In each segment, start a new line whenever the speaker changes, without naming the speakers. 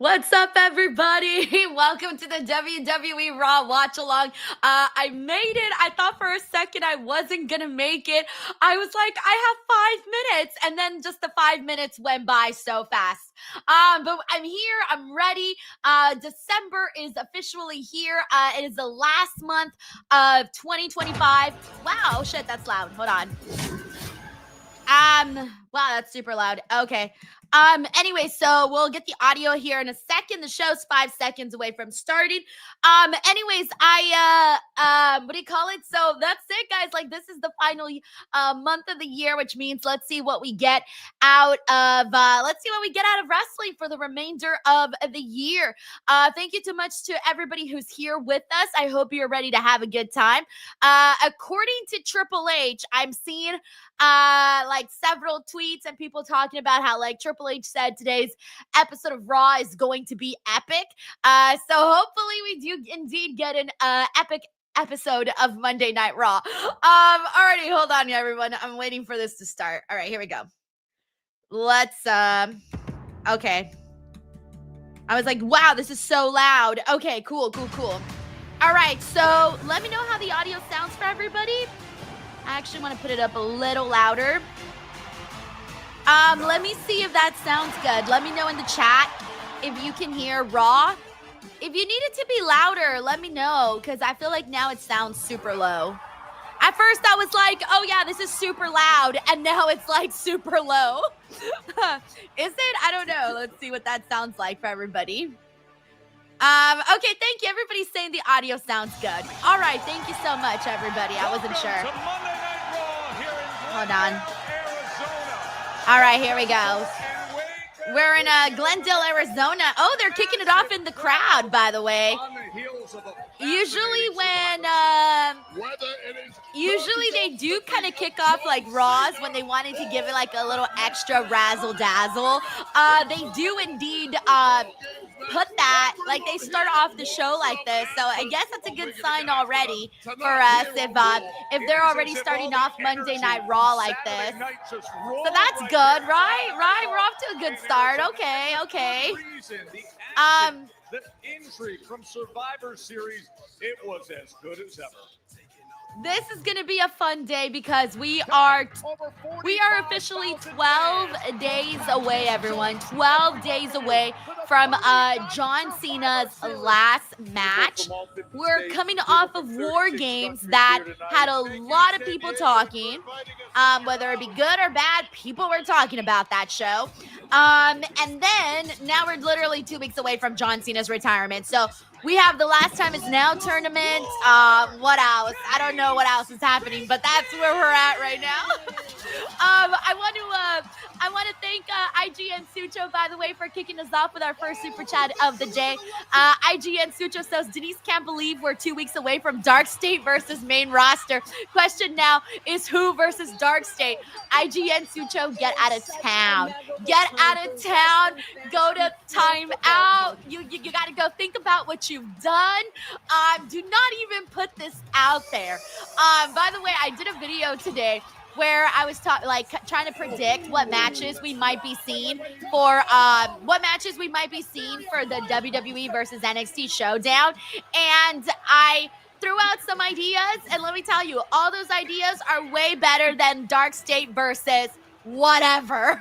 What's up, everybody? Welcome to the WWE RAW watch along. I made it. I thought for a second I wasn't gonna make it. I was like, I have 5 minutes, and then just the 5 minutes went by so fast. But I'm here. I'm ready. December is officially here. It is the last month of 2025. Wow, shit, that's loud. Hold on. Wow, that's super loud. Okay. Anyway, so we'll get the audio here in a second. The show's 5 seconds away from starting. Anyways, what do you call it? So that's it, guys. Like, this is the final month of the year, which means let's see what we get out of wrestling for the remainder of the year. Thank you so much to everybody who's here with us. I hope you're ready to have a good time. According to Triple H, I'm seeing like several tweets and people talking about how like Triple H said today's episode of Raw is going to be epic. So hopefully we do indeed get an epic episode of Monday Night Raw. Alrighty, hold on, everyone. I'm waiting for this to start. All right, here we go. Let's okay. I was like, wow, this is so loud. Okay, cool. All right, so let me know how the audio sounds for everybody. I actually want to put it up a little louder. Let me see if that sounds good. Let me know in the chat if you can hear Raw. If you need it to be louder, let me know, because I feel like now it sounds super low. At first, I was like, oh yeah, this is super loud, and now it's like super low. Is it? I don't know. Let's see what that sounds like for everybody. Okay, thank you. Everybody's saying the audio sounds good. All right, thank you so much, everybody. I wasn't sure. Hold on. All right, here we go. We're in Glendale, Arizona. Oh, they're kicking it off in the crowd, by the way. Usually they do kind of kick off like Raws when they wanted to give it like a little extra razzle dazzle. They do indeed put that, like they start off the show like this, so I guess that's a good sign already for us if they're already starting off Monday Night Raw like this. So that's good, right? We're off to a good start. Okay.
The intrigue from Survivor Series, it was as good as ever.
This is going to be a fun day because we are officially 12 days away, everyone. 12 days away from John Cena's last match. We're coming off of War Games that had a lot of people talking. Whether it be good or bad, people were talking about that show. And then now we're literally 2 weeks away from John Cena's retirement. So we have the Last Time Is Now tournament. What else? I don't know what else is happening, but that's where we're at right now. I want to thank IGN Sucho, by the way, for kicking us off with our first super chat of the day. IGN Sucho says, Denise can't believe we're 2 weeks away from Dark State versus main roster. Question now is who versus Dark State? IGN Sucho, get out of town. Get out of town. Go to timeout. You got to go think about what you've done. Do not even put this out there. By the way, I did a video today where I was trying to predict what matches we might be seeing for the WWE versus NXT showdown, and I threw out some ideas, and let me tell you, all those ideas are way better than Dark State versus whatever.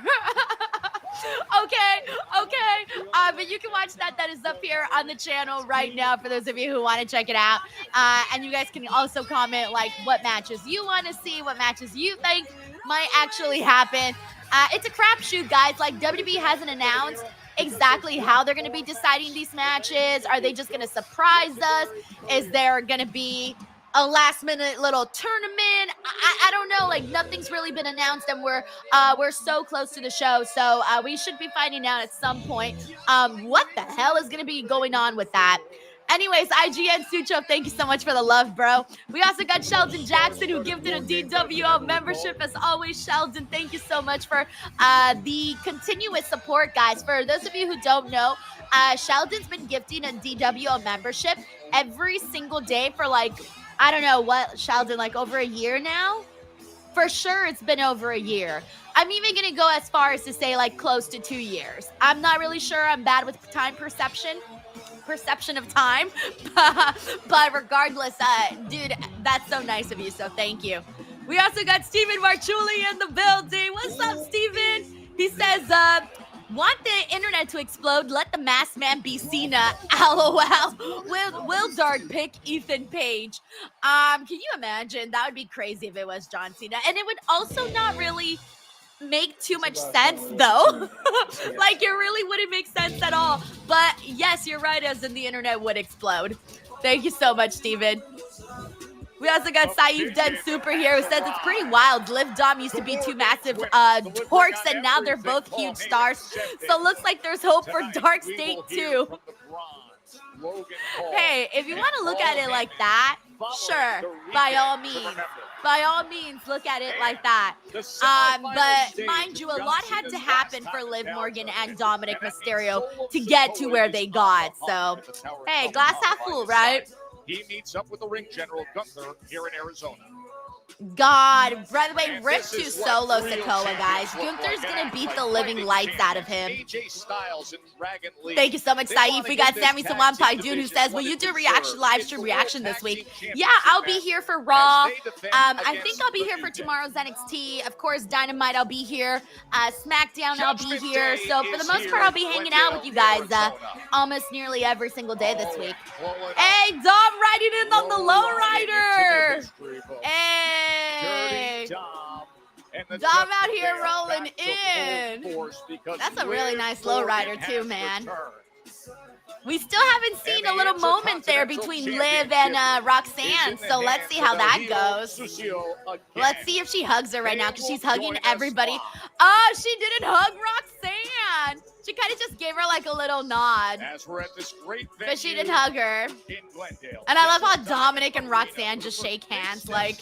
Okay. But you can watch that. That is up here on the channel right now for those of you who want to check it out. And you guys can also comment like what matches you want to see, what matches you think might actually happen. It's a crapshoot, guys. Like, WWE hasn't announced exactly how they're going to be deciding these matches. Are they just going to surprise us? Is there going to be a last minute little tournament? I don't know. Like, nothing's really been announced, and we're so close to the show, so we should be finding out at some point what the hell is going to be going on with that. Anyways, IGN Sucho, thank you so much for the love, bro. We also got Sheldon Jackson, who gifted a DWO membership. As always, Sheldon, thank you so much for the continuous support, guys. For those of you who don't know, Sheldon's been gifting a DWO membership every single day for like, I don't know what, Sheldon, like over a year now? For sure, it's been over a year. I'm even going to go as far as to say like close to 2 years. I'm not really sure. I'm bad with time perception of time. But regardless, dude, that's so nice of you. So thank you. We also got Steven Marchuli in the building. What's up, Steven? He says, want the internet to explode, let the masked man be Cena. LOL. Will Dart pick Ethan Page? Can you imagine? That would be crazy if it was John Cena. And it would also not really make too much sense, though. Like, it really wouldn't make sense at all. But yes, you're right, as in the internet would explode. Thank you so much, Steven. We also got Saeed Den Super here, who says it's pretty wild. Liv Dom used to be two massive dorks, and now they're both huge stars. So looks like there's hope for Dark State too. Hey, if you want to look at it like that, sure, by all means, look at it like that. But mind you, a lot had to happen for Liv Morgan and Dominic Mysterio to get to where they got. So, hey, glass half full, right?
He meets up with the ring general Gunther here in Arizona.
God, by the way, rip to Solo Sikoa, guys. Gunther's gonna beat the living lights out of him. Thank you so much, Saeed. We got Sammy Sawampai, dude, who says, will you do live stream reaction this week? Yeah, I'll be here for Raw. I think I'll be here for tomorrow's NXT. Of course, Dynamite, I'll be here. SmackDown, I'll be here. So for the most part, I'll be hanging out with you guys almost nearly every single day this week. Hey, Dom riding in on the lowrider. Hey, Dom out here rolling in. That's a really nice lowrider too, man. We still haven't seen a little moment there between Liv and Roxanne, so let's see how that goes. Let's see if she hugs her right now, because she's hugging everybody. Oh, she didn't hug Roxanne. She kind of just gave her like a little nod, but she didn't hug her. And I love how Dominic and Roxanne just shake hands like,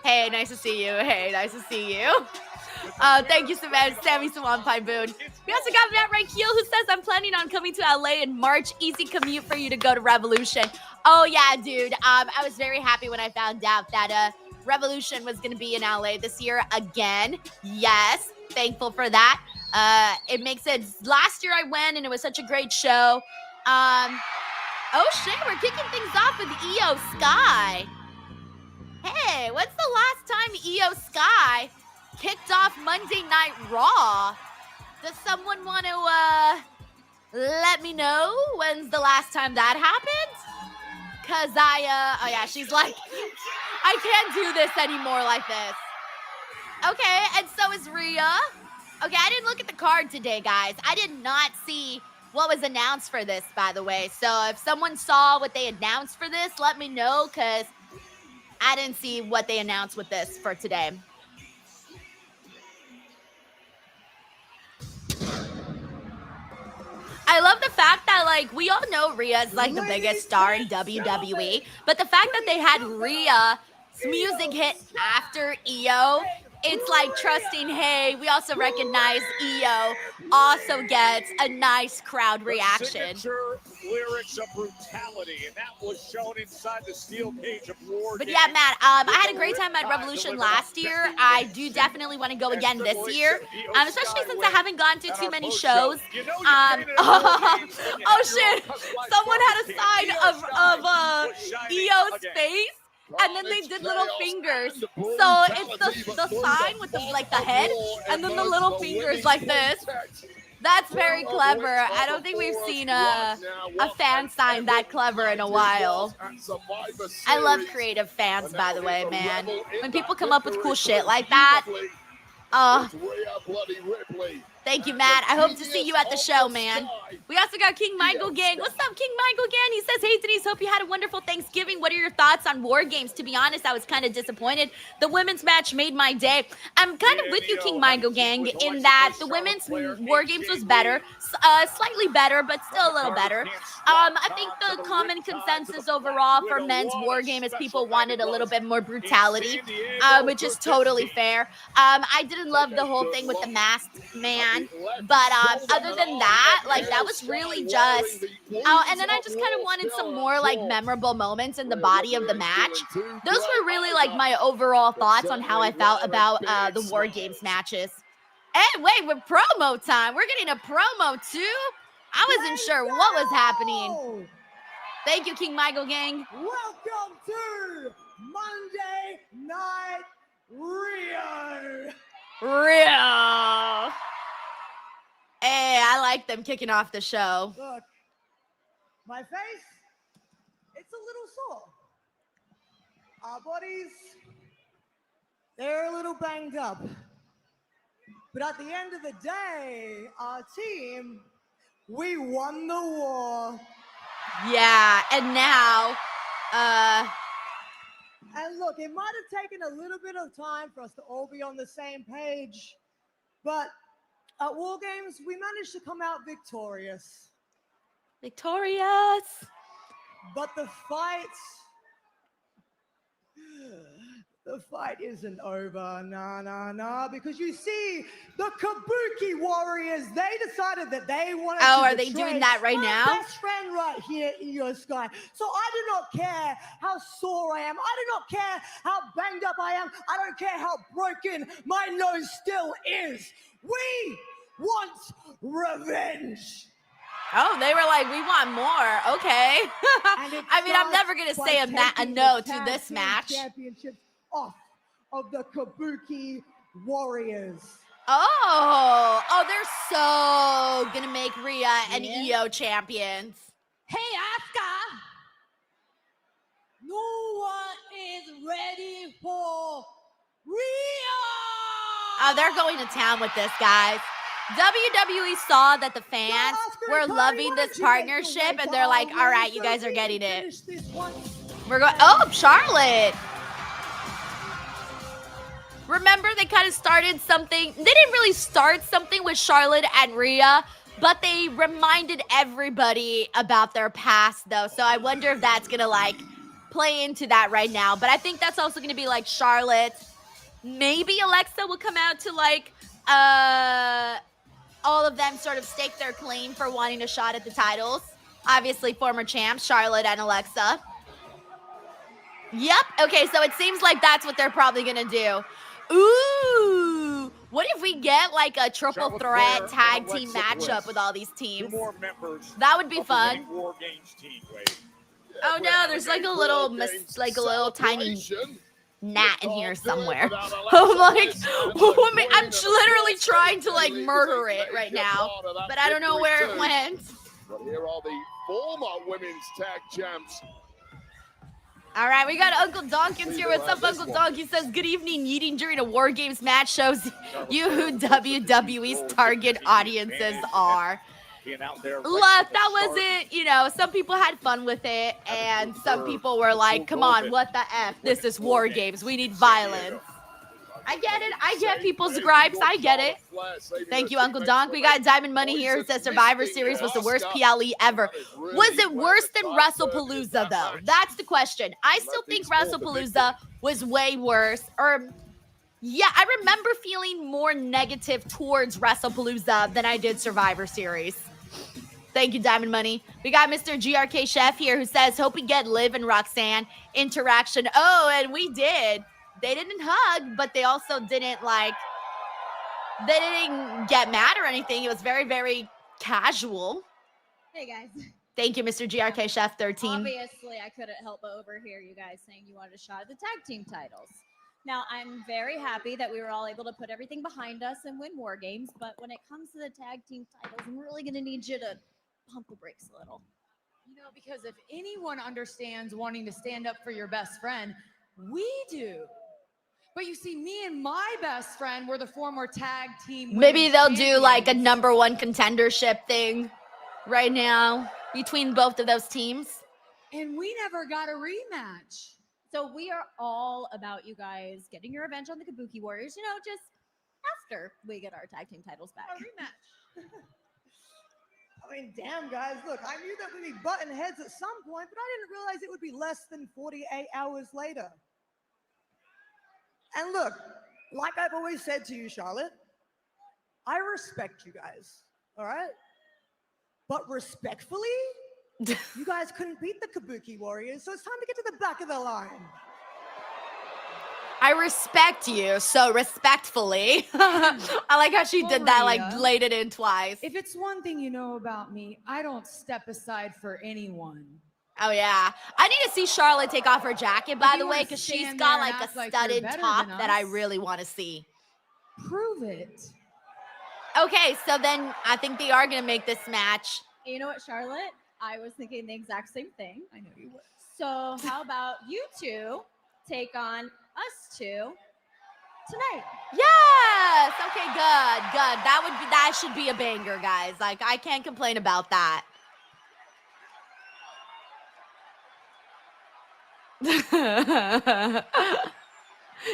hey, nice to see you. Hey, nice to see you. Thank you so much, Sammy Sawampai Boone. We also got Matt Rankeel, who says, I'm planning on coming to LA in March. Easy commute for you to go to Revolution. Oh, yeah, dude. I was very happy when I found out that Revolution was going to be in LA this year again. Yes, thankful for that. It makes sense. Last year I went, and it was such a great show. Oh, shit, we're kicking things off with Io Sky. Hey, what's the last time Io Sky kicked off Monday Night Raw? Does someone want to let me know when's the last time that happened? Because oh yeah, she's like, I can't do this anymore like this. Okay, and so is Rhea. Okay, I didn't look at the card today, guys. I did not see what was announced for this, by the way. So if someone saw what they announced for this, let me know, because I didn't see what they announced with this for today. I love the fact that, like, we all know Rhea's, like, the biggest star in WWE, but the fact that they had Rhea's music hit after Io, it's like trusting, hey, we also recognize Io also gets a nice crowd reaction.
Signature lyrics of brutality, and that was shown inside the steel cage of War.
But yeah, Matt, I had a great time at Revolution last year. I do definitely want to go again this year, especially since I haven't gone to too many shows. Oh shit! Someone had a sign of Io's face, and then they did little fingers. So it's the sign with the head, and then the little fingers like this. That's very clever. I don't think we've seen a fan sign that clever in a while. I love creative fans, by the way, man. When people come up with cool shit like that, thank you, Matt. I hope to see you at the show, man. We also got King Michael Gang. What's up, King Michael Gang? He says, hey, Denise, hope you had a wonderful Thanksgiving. What are your thoughts on War Games? To be honest, I was kind of disappointed. The women's match made my day. I'm kind of with you, King Michael Gang, in that the women's War Games was better. Slightly better, but still a little better. I think the common consensus overall for men's War Game is people wanted a little bit more brutality, which is totally fair. I didn't love the whole thing with the masked man. But other than that, like, that that was really just, and then I just kind of wanted some more like memorable moments in the body of the match. Those were really like my overall thoughts on how I felt about the War Games matches. And wait, with promo time, we're getting a promo too? I wasn't sure what was happening. Thank you, King Michael gang.
Welcome to Monday Night Rio.
Hey, I like them kicking off the show.
Look, my face, it's a little sore. Our bodies, they're a little banged up. But at the end of the day, our team, we won the war.
Yeah, and now,
And look, it might have taken a little bit of time for us to all be on the same page, but at War Games, we managed to come out victorious.
victorious.
But the fight isn't over. Nah, because you see, the Kabuki Warriors, they decided that they wanted to
are they doing that right now?
My best friend right here, Io Sky. So I do not care how sore I am. I do not care how banged up I am. I don't care how broken my nose still is. We want revenge.
Oh, they were like, we want more. Okay. I mean, I'm never going to say a no to this match.
Championships off of the Kabuki Warriors.
Oh, they're so going to make Rhea and Io champions.
Hey, Asuka! No one is ready for Rhea!
Oh, they're going to town with this, guys. WWE saw that the fans were loving this partnership, and they're like, all right, you guys are getting it. We're going, oh, Charlotte. Remember, they kind of started something. They didn't really start something with Charlotte and Rhea, but they reminded everybody about their past, though. So I wonder if that's going to, like, play into that right now. But I think that's also going to be, like, Charlotte. Maybe Alexa will come out to, like, all of them sort of stake their claim for wanting a shot at the titles. Obviously, former champs, Charlotte and Alexa. Yep. Okay, so it seems like that's what they're probably going to do. Ooh. What if we get, like, a triple threat tag team matchup with all these teams? That would be fun. Oh, no, there's, like, a little tiny gnat in here somewhere. I'm like, I'm literally trying to like murder it right now, but I don't know where it went.
But here are the former women's tag champs.
All right, we got Uncle Donkins here. What's up, Uncle Donk? He says, good evening. Eating during a War Games match shows you who WWE's target audiences are. Look, that wasn't, you know, some people had fun with it, and some people were like, come on, what the F? This is War Games. We need violence. I get it. I get people's gripes. I get it. Thank you, Uncle Donk. We got Diamond Money here who says Survivor Series was the worst PLE ever. Was it worse than WrestlePalooza, though? That's the question. I still think WrestlePalooza was way worse. Yeah, I remember feeling more negative towards WrestlePalooza than I did Survivor Series. Thank you, Diamond Money. We got Mr. GRK Chef here who says, hope we get Liv and Roxanne interaction. Oh, and we did. They didn't hug, but they also didn't, like, they didn't get mad or anything. It was very, very casual.
Hey, guys.
Thank you, Mr. GRK Chef 13.
Obviously, I couldn't help but overhear you guys saying you wanted a shot at the tag team titles. Now, I'm very happy that we were all able to put everything behind us and win War Games, but when it comes to the tag team titles, I'm really going to need you to pump the brakes a little.
You know, because if anyone understands wanting to stand up for your best friend, we do. But you see, me and my best friend were the former tag team.
Maybe they'll do like a #1 contendership thing right now between both of those teams.
And we never got a rematch.
So we are all about you guys getting your revenge on the Kabuki Warriors, you know, just after we get our tag team titles back.
A rematch.
I mean, damn, guys, look, I knew that we'd be butting heads at some point, but I didn't realize it would be less than 48 hours later. And look, like I've always said to you, Charlotte, I respect you guys, all right? But respectfully, you guys couldn't beat the Kabuki Warriors, so it's time to get to the back of the line.
I respect you, so respectfully. I like how she did that, like
Maria,
laid it in twice.
If it's one thing you know about me, I don't step aside for anyone.
Oh yeah, I need to see Charlotte take off her jacket, by
If
the
you
way,
wanna
because she's
stand
got
there and
like a
act like you're
studded
better
top
than
that I
us.
really want to see.
Prove it.
Okay, so then I think they are gonna make this match.
You know what, Charlotte? I was thinking the exact same thing.
I know you would.
So how about you two take on us two tonight?
Yes. Okay. Good. That should be a banger, guys. Like I can't complain about that.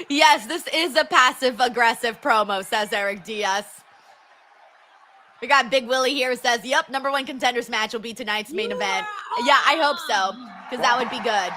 Yes, this is a passive-aggressive promo, says Eric Diaz. We got Big Willie here who says, yep, #1 contenders match will be tonight's main event. Yeah, I hope so, because that would be good.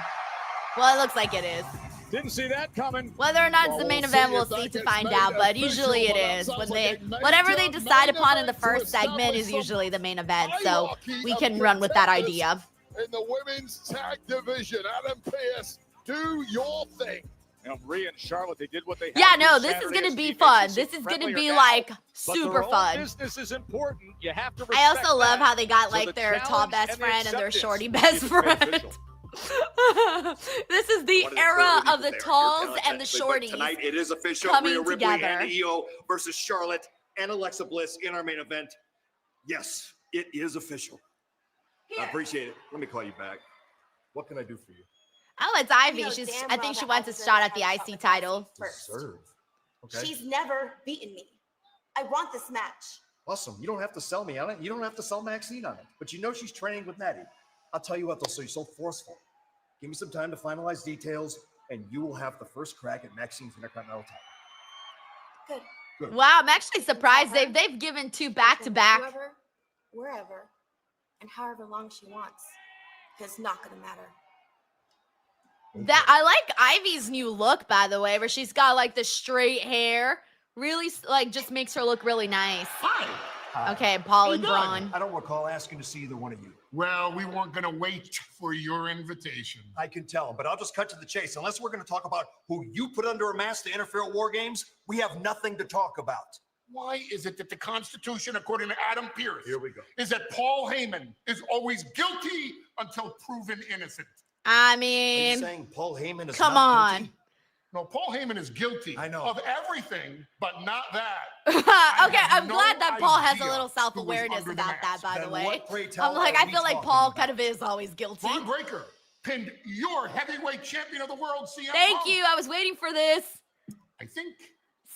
Well, it looks like it is.
Didn't see that coming.
Whether or not it's the main event, we'll see to find out, but usually it is. Whatever they decide upon in the first segment is usually the main event, so we can run with that idea.
In the women's tag division, Adam Pearce, do your thing.
You know, Rhea and Charlotte, they did what they had
Yeah,
to
no,
do
this is
Saturday
going
as
to be
teammates.
fun.
They
This
seem
is going to
friendlier
be
now,
like
but
super
their own
fun.
Business is important. You have to
I also
respect
love
that.
how they got
So
like
the
their tall
challenge
best
and the
friend and their
acceptance
shorty
needs
best
to be made
friend.
official.
This is the era of the talls and the
But
shorties.
tonight it is official.
coming
Rhea Ripley
together.
and Io versus Charlotte and Alexa Bliss in our main event. Yes, it is official. I appreciate it. Let me call you back. What can I do for you?
Oh, it's Ivy.
You know
She's.
damn
I
well
think she
that
wants a
Alexa
shot at the
has
IC
something
title.
first.
Serve. Okay.
She's never beaten me. I want this match.
Awesome. You don't have to sell me on it. You don't have to sell Maxine on it. But you know she's training with Natty. I'll tell you what, though, so you're so forceful. Give me some time to finalize details, and you will have the first crack at Maxine's Intercontinental title.
Good.
Wow, I'm actually surprised they've given two back to back.
Whoever, wherever, and however long she wants. It's not gonna matter.
That I like Ivy's new look, by the way, where she's got like the straight hair. Really, like, just makes her look really nice.
Hi.
Okay, Paul and
Hey, Doug.
Braun.
I don't recall asking to see either one of you.
Well, we weren't going to wait for your invitation.
I can tell, but I'll just cut to the chase. Unless we're going to talk about who you put under a mask to interfere at War Games, we have nothing to talk about.
Why is it that the Constitution, according to Adam Pearce,
Here we go.
is that Paul Heyman is always guilty until proven innocent?
I
Are you
mean,
saying Paul Heyman is
come
not
on.
guilty?
No, Paul Heyman is guilty
I know.
of everything, but not that.
Okay,
have
I'm
no
glad that Paul has a
idea
little
who was
self-awareness
under the
about that,
mask.
by the
Then
way.
what, pray tell,
I'm like,
are
I
we
feel like
talking
Paul
about?
kind of is always guilty.
Braun Breaker pinned your heavyweight champion of the world, CM
Thank
Punk.
you. I was waiting for this.
I think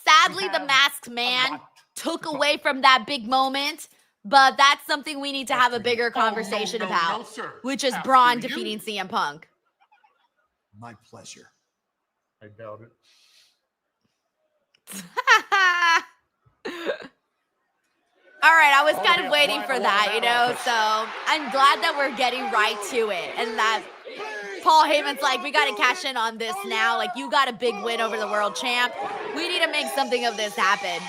Sadly,
we
the
have
masked
a
man
lot
took
to
away from that big moment, but that's something we need to have a bigger
Oh, no,
conversation
no,
about,
no, sir.
which is
After
Braun
you.
defeating CM Punk.
My pleasure.
I doubt it.
All right, I was
Oh,
kind of
yeah,
waiting
flying
for
along
that,
that
you know,
office.
so I'm glad that we're getting right to it and that Paul Heyman's like, we got to cash in on this now. Like, you got a big win over the world champ. We need to make something of this happen.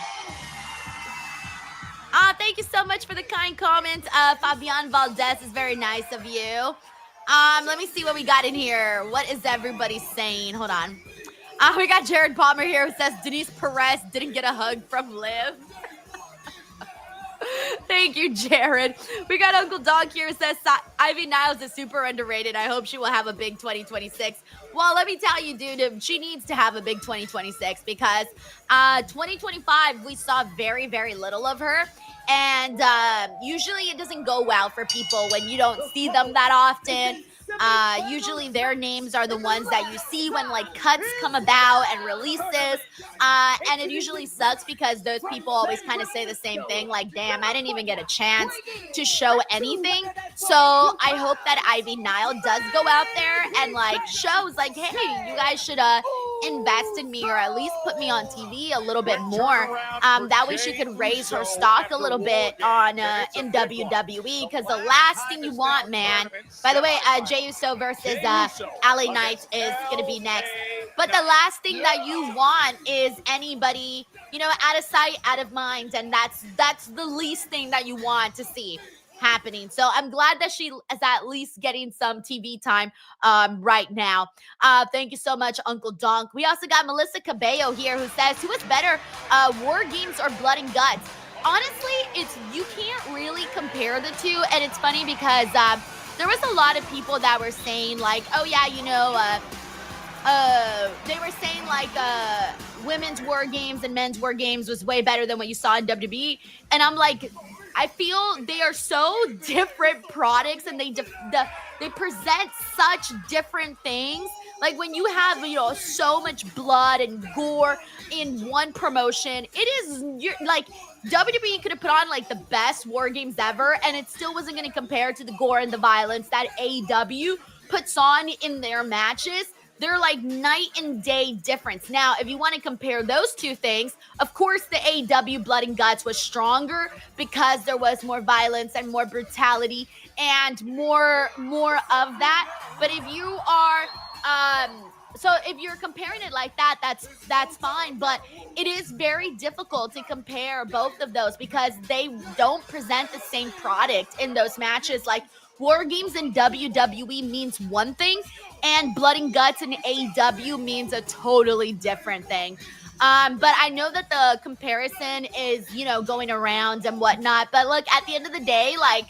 Thank you so much for the kind comment. Fabian Valdez is very nice of you. Let me see what we got in here. What is everybody saying? Hold on. We got Jared Palmer here who says Denise Perez didn't get a hug from Liv. Thank you, Jared. We got Uncle Dog here who says Ivy Niles is super underrated. I hope she will have a big 2026. Well, let me tell you, dude, she needs to have a big 2026 because 2025, we saw very, very little of her. And usually it doesn't go well for people when you don't see them that often. Usually their names are the ones that you see when like cuts come about and releases. And it usually sucks because those people always kind of say the same thing, like, damn, I didn't even get a chance to show anything. So I hope that Ivy Nile does go out there and like shows like, hey, you guys should invest in me or at least put me on TV a little bit more. That way she could raise her stock a little bit on in WWE, because the last thing you want, man. By the way, Jey Uso versus LA Knight is going to be next. But the last thing that you want is anybody, you know, out of sight, out of mind, and that's the least thing that you want to see. happening. So I'm glad that she is at least getting some TV time right now. Thank you so much, Uncle Donk. We also got Melissa Cabello here who says, who is better, War Games or Blood and Guts? Honestly, you can't really compare the two. And it's funny because there was a lot of people that were saying like, oh yeah, they were saying like women's War Games and men's War Games was way better than what you saw in WWE. And I'm like, I feel they are so different products and they present such different things. Like when you have, so much blood and gore in one promotion, you're like, WWE could have put on like the best War Games ever and it still wasn't going to compare to the gore and the violence that AEW puts on in their matches. They're like night and day difference. Now, if you want to compare those two things, of course, the AEW Blood and Guts was stronger because there was more violence and more brutality and more of that. But if you are, so if you're comparing it like that, that's fine. But it is very difficult to compare both of those because they don't present the same product in those matches. Like War Games in WWE means one thing, and Blood and Guts in AEW means a totally different thing. But I know that the comparison is, going around and whatnot. But look, at the end of the day, like,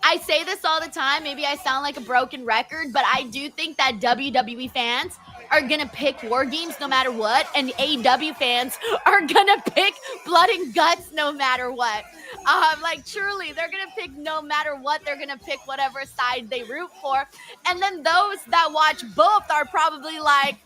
I say this all the time. Maybe I sound like a broken record, but I do think that WWE fans are going to pick War Games no matter what, and AEW fans are going to pick Blood and Guts no matter what. Like, truly, they're going to pick no matter what. They're going to pick whatever side they root for. And then those that watch both are probably like,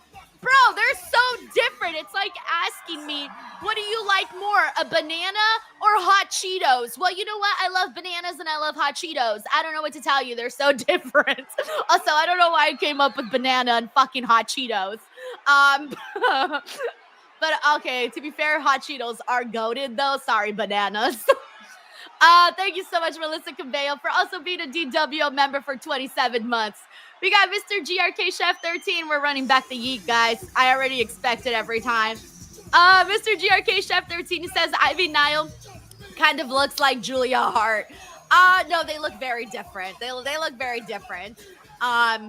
bro, they're so different. It's like asking me, what do you like more, a banana or hot Cheetos? Well, you know what? I love bananas and I love hot Cheetos. I don't know what to tell you. They're so different. Also, I don't know why I came up with banana and fucking hot Cheetos. But okay, to be fair, hot Cheetos are goated though. Sorry, bananas. Thank you so much, Melissa Cabello, for also being a DWO member for 27 months. We got Mr. GRK Chef 13. We're running back the yeet, guys. I already expect it every time. Mr. GRK Chef 13 says Ivy Nile kind of looks like Julia Hart. No, they look very different. They look very different.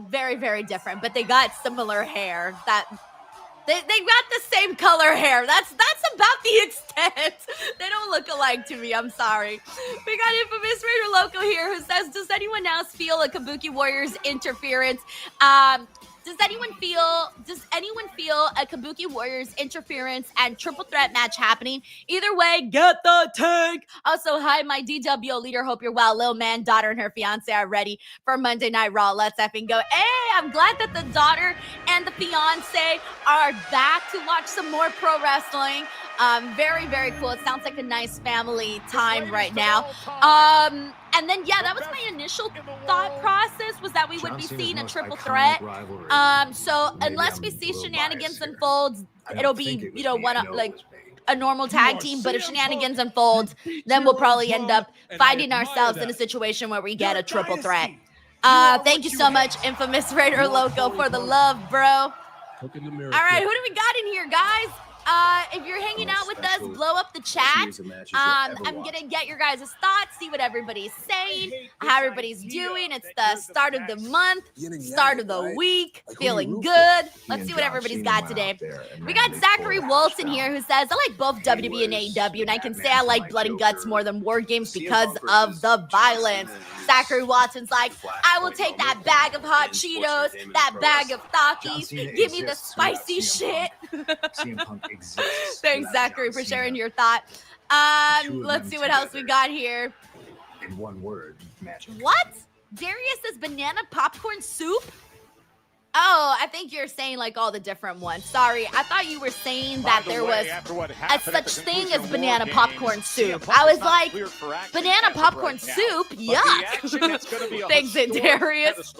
Very, very different. But they got similar hair. They got the same color hair. That's about the extent. They don't look alike to me. I'm sorry. We got Infamous Raider Loco here who says, does anyone else feel a Kabuki Warriors interference? Does anyone feel a Kabuki Warriors interference and triple threat match happening? Either way, get the tank. Also, hi, my DWO leader. Hope you're well. Lil man, daughter, and her fiance are ready for Monday Night Raw. Let's effing go. Hey, I'm glad that the daughter and the fiance are back to watch some more pro wrestling. Very, very cool. It sounds like a nice family time right now. And then, yeah, that was my initial thought process, was that we would be seeing a triple threat. So unless we see shenanigans unfold, it'll be, a normal tag team. But if shenanigans unfold, then we'll probably end up finding ourselves in a situation where we get a triple threat. Thank you so much, Infamous Raider Loco, for the love, bro. All right, who do we got in here, guys? If you're hanging out with us, blow up the chat. I'm gonna get your guys' thoughts, see what everybody's saying, how everybody's doing. It's the start of the month, start of the week, feeling good. Let's see what everybody's got today. We got Zachary Walton here who says, I like both WWE and AEW, and I can say I like Blood and Guts more than War Games because of the violence. Zachary Watson's like, I will take that bag of hot Cheetos, that bag of Takis, give me the spicy shit. Thanks, Zachary, for sharing your thought. Let's see what else we got here.
In one word, magic.
What? Darius says banana popcorn soup? Oh, I think you're saying like all the different ones. Sorry, I thought you were saying that there was a such thing as banana popcorn soup. I was like, banana popcorn soup? Yuck. Thanks, Darius.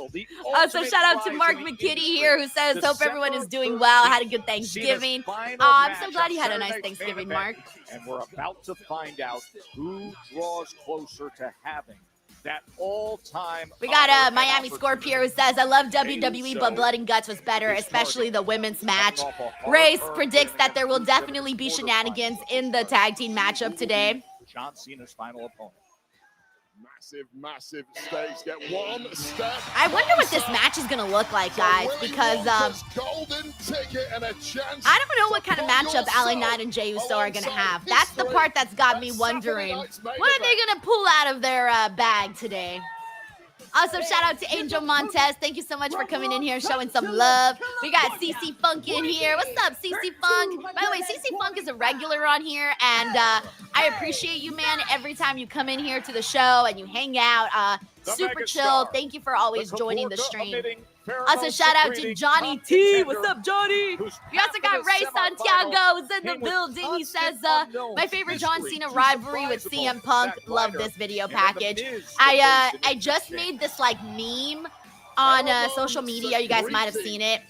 So shout out to Mark McKinney here who says, hope everyone is doing well. Had a good Thanksgiving. I'm so glad you had a nice Thanksgiving, Mark.
And we're about to find out who draws closer to having that all-time.
We got a Miami Scorpio who says, I love WWE, but Blood and Guts was better, especially the women's match. Race predicts that there will definitely be shenanigans in the tag team matchup today.
John Cena's final opponent.
Massive stakes. Get one step.
I wonder what this match is gonna look like, guys, because
golden ticket and a chance.
I don't know what kind of matchup LA Knight and Jey Uso are gonna have. That's the part that's got me wondering. What are they gonna pull out of their bag today? Also, shout out to Angel Montez. Thank you so much for coming in here, showing some love. We got CC Funk in here. What's up, CC Funk? By the way, CC Funk is a regular on here, and I appreciate you, man. Every time you come in here to the show and you hang out, super chill. Thank you for always joining the stream. Also, shout out to Johnny T. What's up, Johnny? We also got Ray Santiago who's in the building. He says, my favorite John Cena rivalry with CM Punk. Love this video package. I just made this like meme on social media. You guys might have seen it.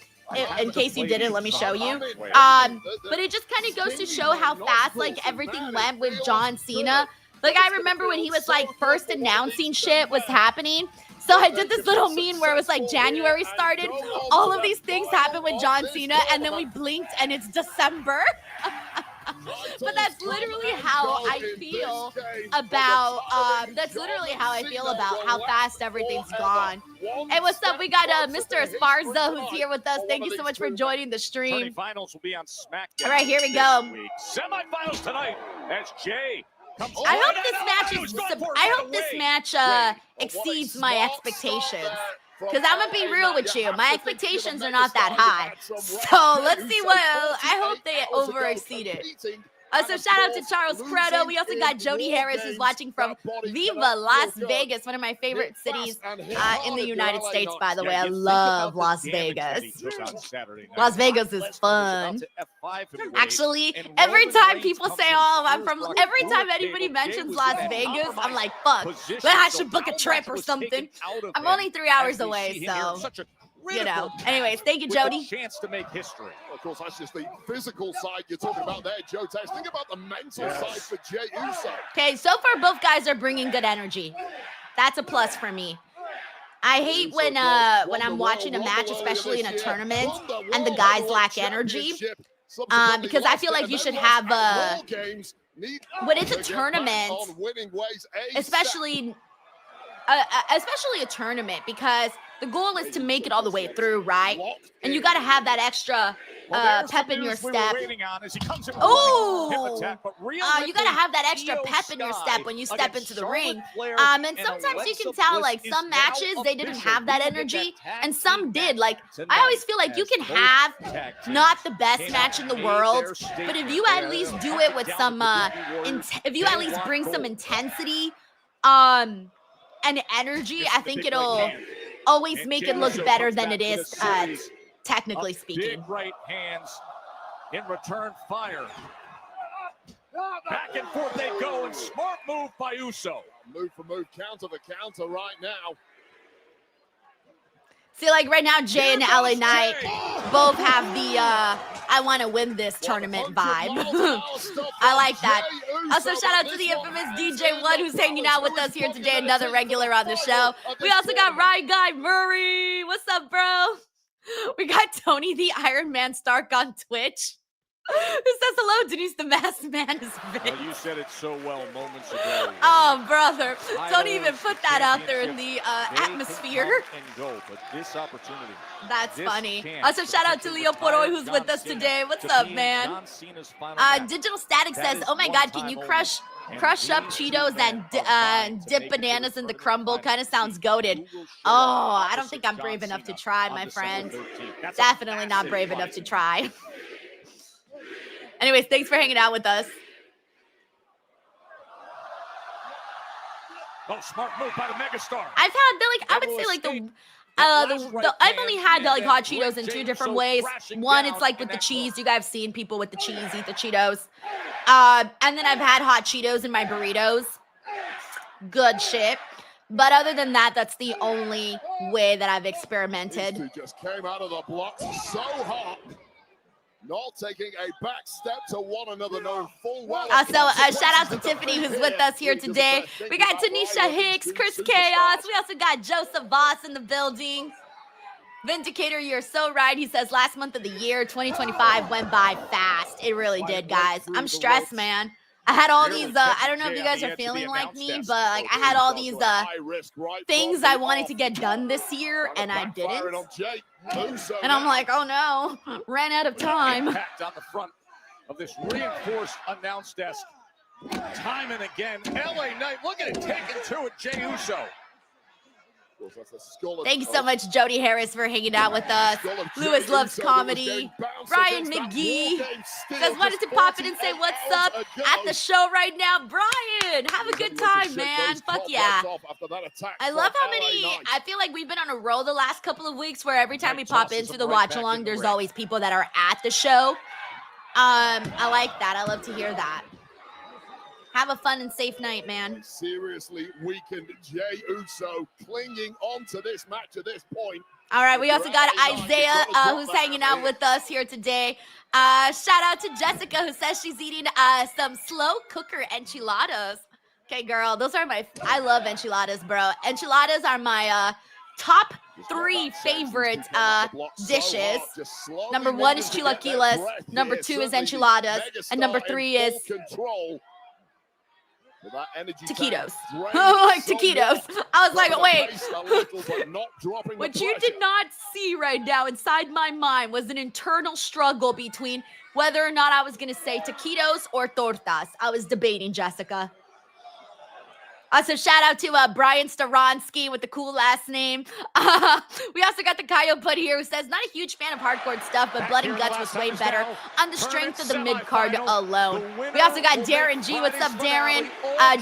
In case you didn't, let me show you. But it just kind of goes to show how fast like everything went with John Cena. Like I remember when he was like first announcing shit was happening. So I did this little meme where it was like January started. All of these things happened with John Cena, and then we blinked and it's December. But that's literally how I feel about how fast everything's gone. Hey, what's up? We got Mr. Esparza who's here with us. Thank you so much for joining the stream.
Semifinals will be on SmackDown.
All right, here we go.
Semifinals tonight as Jey.
I hope this match exceeds my expectations. Because I'm going to be real with you. My expectations are not that high. So let's see what, I hope they over-exceed it. So shout out to Charles Credo. We also got Jody Harris who's watching from Viva Las Vegas, one of my favorite cities in the United States, by the way. I love Las Vegas. Las Vegas is fun. Actually, every time people say, every time anybody mentions Las Vegas, I'm like, fuck, I should book a trip or something. I'm only 3 hours away, so... You know. Anyways, thank you, Jody.
Chance to make history. Of course, that's just the physical side you're talking about there, Joe Tex. Think about the mental side for Jey Uso.
Okay, so far both guys are bringing good energy. That's a plus for me. I hate when I'm watching a match, especially in a tournament, and the guys lack energy. Because I feel like you should have when it's a tournament, especially a tournament, because the goal is to make it all the way through, right? And you got to have that extra pep in your step. Oh, you got to have that extra pep in your step when you step into the ring. And sometimes you can tell, like, some matches, they didn't have that energy, and some did. Like, I always feel like you can have not the best match in the world, but if you at least do it with some, if you at least bring some intensity, and energy, I think it'll always make it look better than it is, technically speaking.
Big right hands in return fire. Back and forth they go, and smart move by Uso.
Move for move, counter for counter right now.
See, like right now, Jey and LA Knight both have the I want to win this tournament vibe. I like that. Also, shout out to the infamous DJ1 who's hanging out with us here today, another regular on the show. We also got Ryan Guy Murray. What's up, bro? We got Tony the Iron Man Stark on Twitch. Who says hello, Denise the Masked Man is big.
You said it so well moments ago.
Oh, brother. Don't even put that out there in the atmosphere.
But this opportunity.
That's funny. Also, shout out to Leo Poroy who's with us today. What's up, man? Digital Static says, oh my God, can you crush up Cheetos and dip bananas in the crumble? Kind of sounds goated. Oh, I don't think I'm brave enough to try, my friend. Definitely not brave enough to try. Anyways, thanks for hanging out with us.
Oh, smart move by the megastar.
I've had I would say like I've only had like hot Cheetos in two different ways. One, it's like with the cheese. You guys have seen people with the cheese eat the Cheetos. And then I've had hot Cheetos in my burritos. Good shit. But other than that, that's the only way that I've experimented.
These two just came out of the blocks so hot. Not taking a back step to one another, knowing full well.
Also, shout out to Tiffany who's with us here today. We got Tanisha Hicks, Chris Chaos. We also got Joseph Voss in the building. Vindicator, you're so right. He says last month of the year, 2025, went by fast. It really did, guys. I'm stressed, man. I had all these, I don't know if you guys are feeling like me, but like I had all these things I wanted to get done this year, and I didn't. And I'm like, oh no, ran out of time.
Impact on the front of this reinforced announce desk. Time and again, LA Knight looking at taking to it, Jey Uso.
Thank you so much, Jody Harris, for hanging out with us. Lewis loves comedy. Brian McGee says, wanted to pop in and say what's up at the show right now. Brian, have a good time, man. Fuck yeah. I love how many, I feel like we've been on a roll the last couple of weeks where every time we pop into the watch along, there's always people that are at the show. I like that. I love to hear that. Have a fun and safe night, man.
Seriously weakened Jey Uso clinging on to this match at this point.
All right, we also got Isaiah who's hanging out with us here today. Shout out to Jessica who says she's eating some slow cooker enchiladas. Okay, girl, those are I love enchiladas, bro. Enchiladas are my top 3 favorite dishes. Number 1 is chilaquiles, number 2 is enchiladas, and number 3 is taquitos. Like taquitos. I was like, wait. What you did not see right now inside my mind was an internal struggle between whether or not I was going to say taquitos or tortas. I was debating, Jessica. Also, shout out to Brian Staronsky with the cool last name. We also got the Kaio Put here who says, not a huge fan of hardcore stuff, but Blood and Guts was way better on the strength of the mid-card alone. We also got Darren G. What's up, Darren?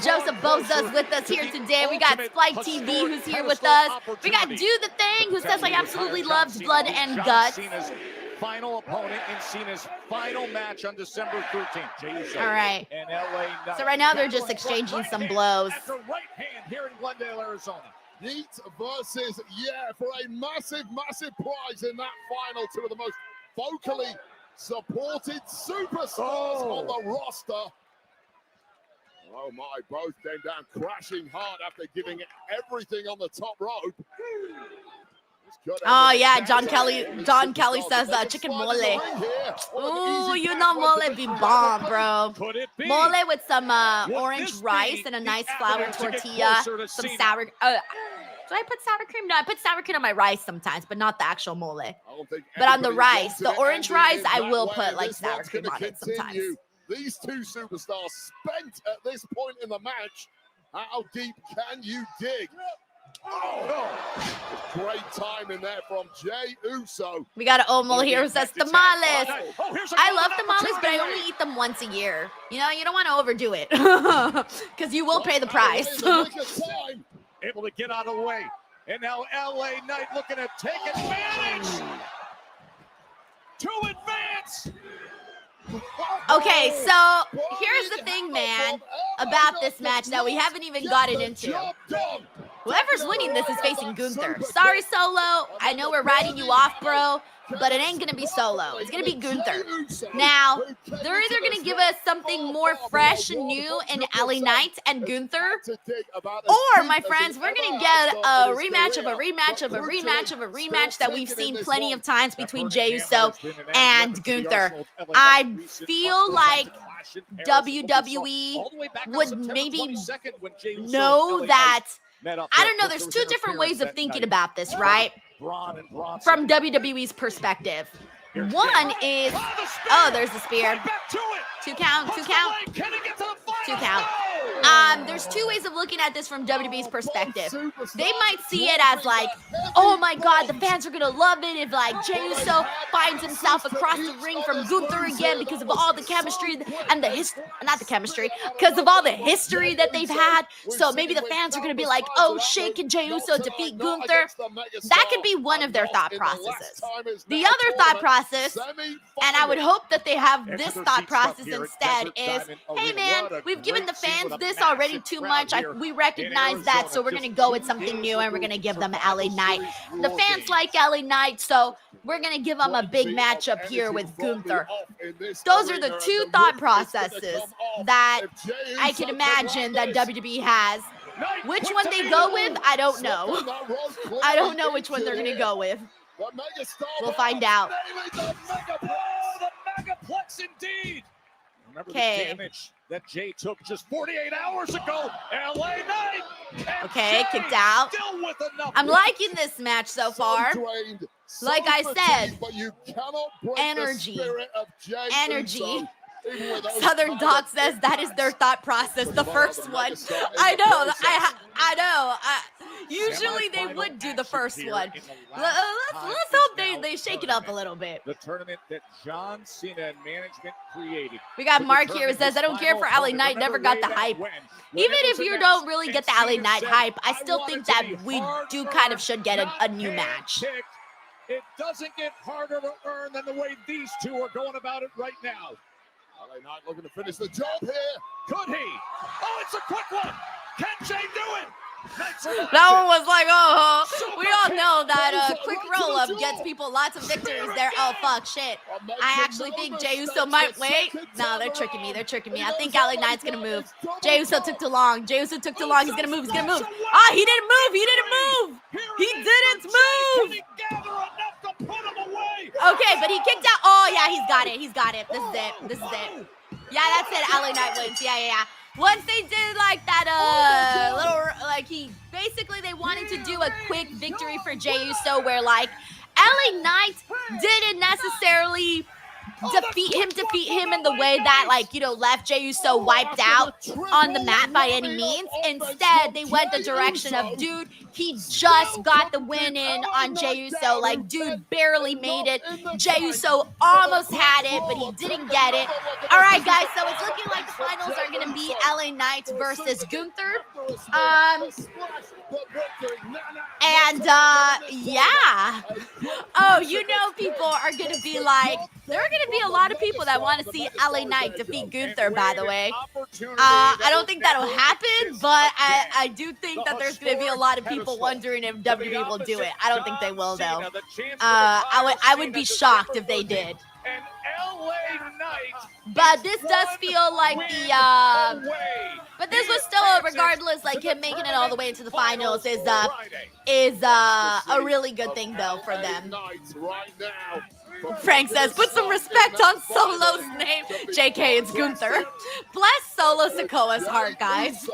Joseph Boza's with us here today. We got Spike TV who's here with us. We got Do The Thing who says, I absolutely loved Blood and Guts.
Final opponent in Cena's final match on December 13th. Jey Uso.
All right.
And LA Knight.
So right now they're just exchanging some blows.
At the right hand here in Glendale, Arizona.
Heat versus, for a massive, massive prize in that final. 2 of the most vocally supported superstars on the roster. Oh my, both came down crashing hard after giving it everything on the top rope.
Oh yeah, John Kelly says chicken mole. Ooh, you know mole be bomb, bro. Mole with some orange rice and a nice flour tortilla, some sour. Do I put sour cream? No, I put sour cream on my rice sometimes, but not the actual mole. But on the rice, the orange rice, I will put like sour cream on it sometimes.
These 2 superstars spent at this point in the match. How deep can you dig? Great time in there from Jey Uso.
We got an Omol here who says tamales. I love tamales, but I only eat them once a year. You know, you don't want to overdo it because you will pay the price.
Able to get out of the way. And now LA Knight looking to take advantage. To advance.
Okay, so here's the thing, man, about this match that we haven't even gotten into. Whoever's winning this is facing Gunther. Sorry, Solo. I know we're riding you off, bro, but it ain't going to be Solo. It's going to be Gunther. Now, they're either going to give us something more fresh and new in LA Knight and Gunther, or, my friends, we're going to get a rematch of a rematch of a rematch of a rematch that we've seen plenty of times between Jey Uso and Gunther. I feel like WWE would maybe know that. I don't know. There's 2 different ways of thinking about this, right? From WWE's perspective. One is, there's the spear. 2 count, 2 count. 2 count. There's 2 ways of looking at this from WWE's perspective. They might see it as like, oh my God, the fans are gonna love it if like Jey Uso finds himself across the ring from Gunther again because of all the chemistry and the because of all the history that they've had. So maybe the fans are gonna be like, oh shit, can Jey Uso defeat Gunther? That could be one of their thought processes. The other thought process, and I would hope that they have this thought process instead, is, hey man, we've given the fans this already too much. We recognize that, so we're going to go with something new, and we're going to give them LA Knight. The fans like LA Knight, so we're going to give them a big matchup here with Gunther. Those are the 2 thought processes that I can imagine that WWE has. Which one they go with, I don't know. I don't know which one they're going to go with. We'll find out.
The Megaplex indeed. Remember the damage that Jay took just 48 hours ago. LA Knight.
Okay, kicked out.
Still with enough.
I'm liking this match so far.
Drained,
Like I said,
but you cannot break
energy.
The spirit of Jay
Energy.
Uso, even with those
Southern Doc says that is their thought process. The first one. I know. I know. Usually they would do the first one. Let's hope they shake it up a little bit.
The tournament that John Cena and management created.
We got Mark here who says, I don't care for LA Knight, never got the hype. Even if you don't really get the LA Knight hype, I still think that we do kind of should get a new match.
It doesn't get harder to earn than the way these two are going about it right now.
LA Knight looking to finish the job here.
Could he? Oh, it's a quick one. Can Jay do it?
That one was like, oh, we all know that quick roll-up gets people lots of victories there. Oh, fuck, shit. I actually think Jey Uso might wait. No, they're tricking me. They're tricking me. I think LA Knight's going to move. Jey Uso took too long. Jey Uso took too long. He's going to move. He's going to move. Ah, he didn't move. He didn't move. He didn't move. Okay, but he kicked out. Oh, yeah, he's got it. He's got it. This is it. This is it. Yeah, that's it. LA Knight wins. Yeah. Once they did like that little, like basically they wanted to do a quick victory for Jey Uso where like LA Knight didn't necessarily defeat him in the way that like, you know, left Jey Uso wiped out on the mat by any means. Instead, they went the direction of, dude, he just got the win in on Jey Uso. Like, dude barely made it. Jey Uso almost had it, but he didn't get it. All right, guys, so it's looking like the finals are going to be LA Knight versus Gunther. Yeah. Oh, you know, people are going to be like, there are going to be a lot of people that want to see LA Knight defeat Gunther, by the way. I don't think that'll happen, but I do think that there's going to be a lot of people wondering if WWE will do it. I don't think they will, though. I would be shocked if they did. But this does feel like but this was still, regardless, like him making it all the way into the finals is a really good thing though for them. Frank says, put some respect on Solo's name. JK, it's Gunther. Bless Solo Sikoa's heart, guys.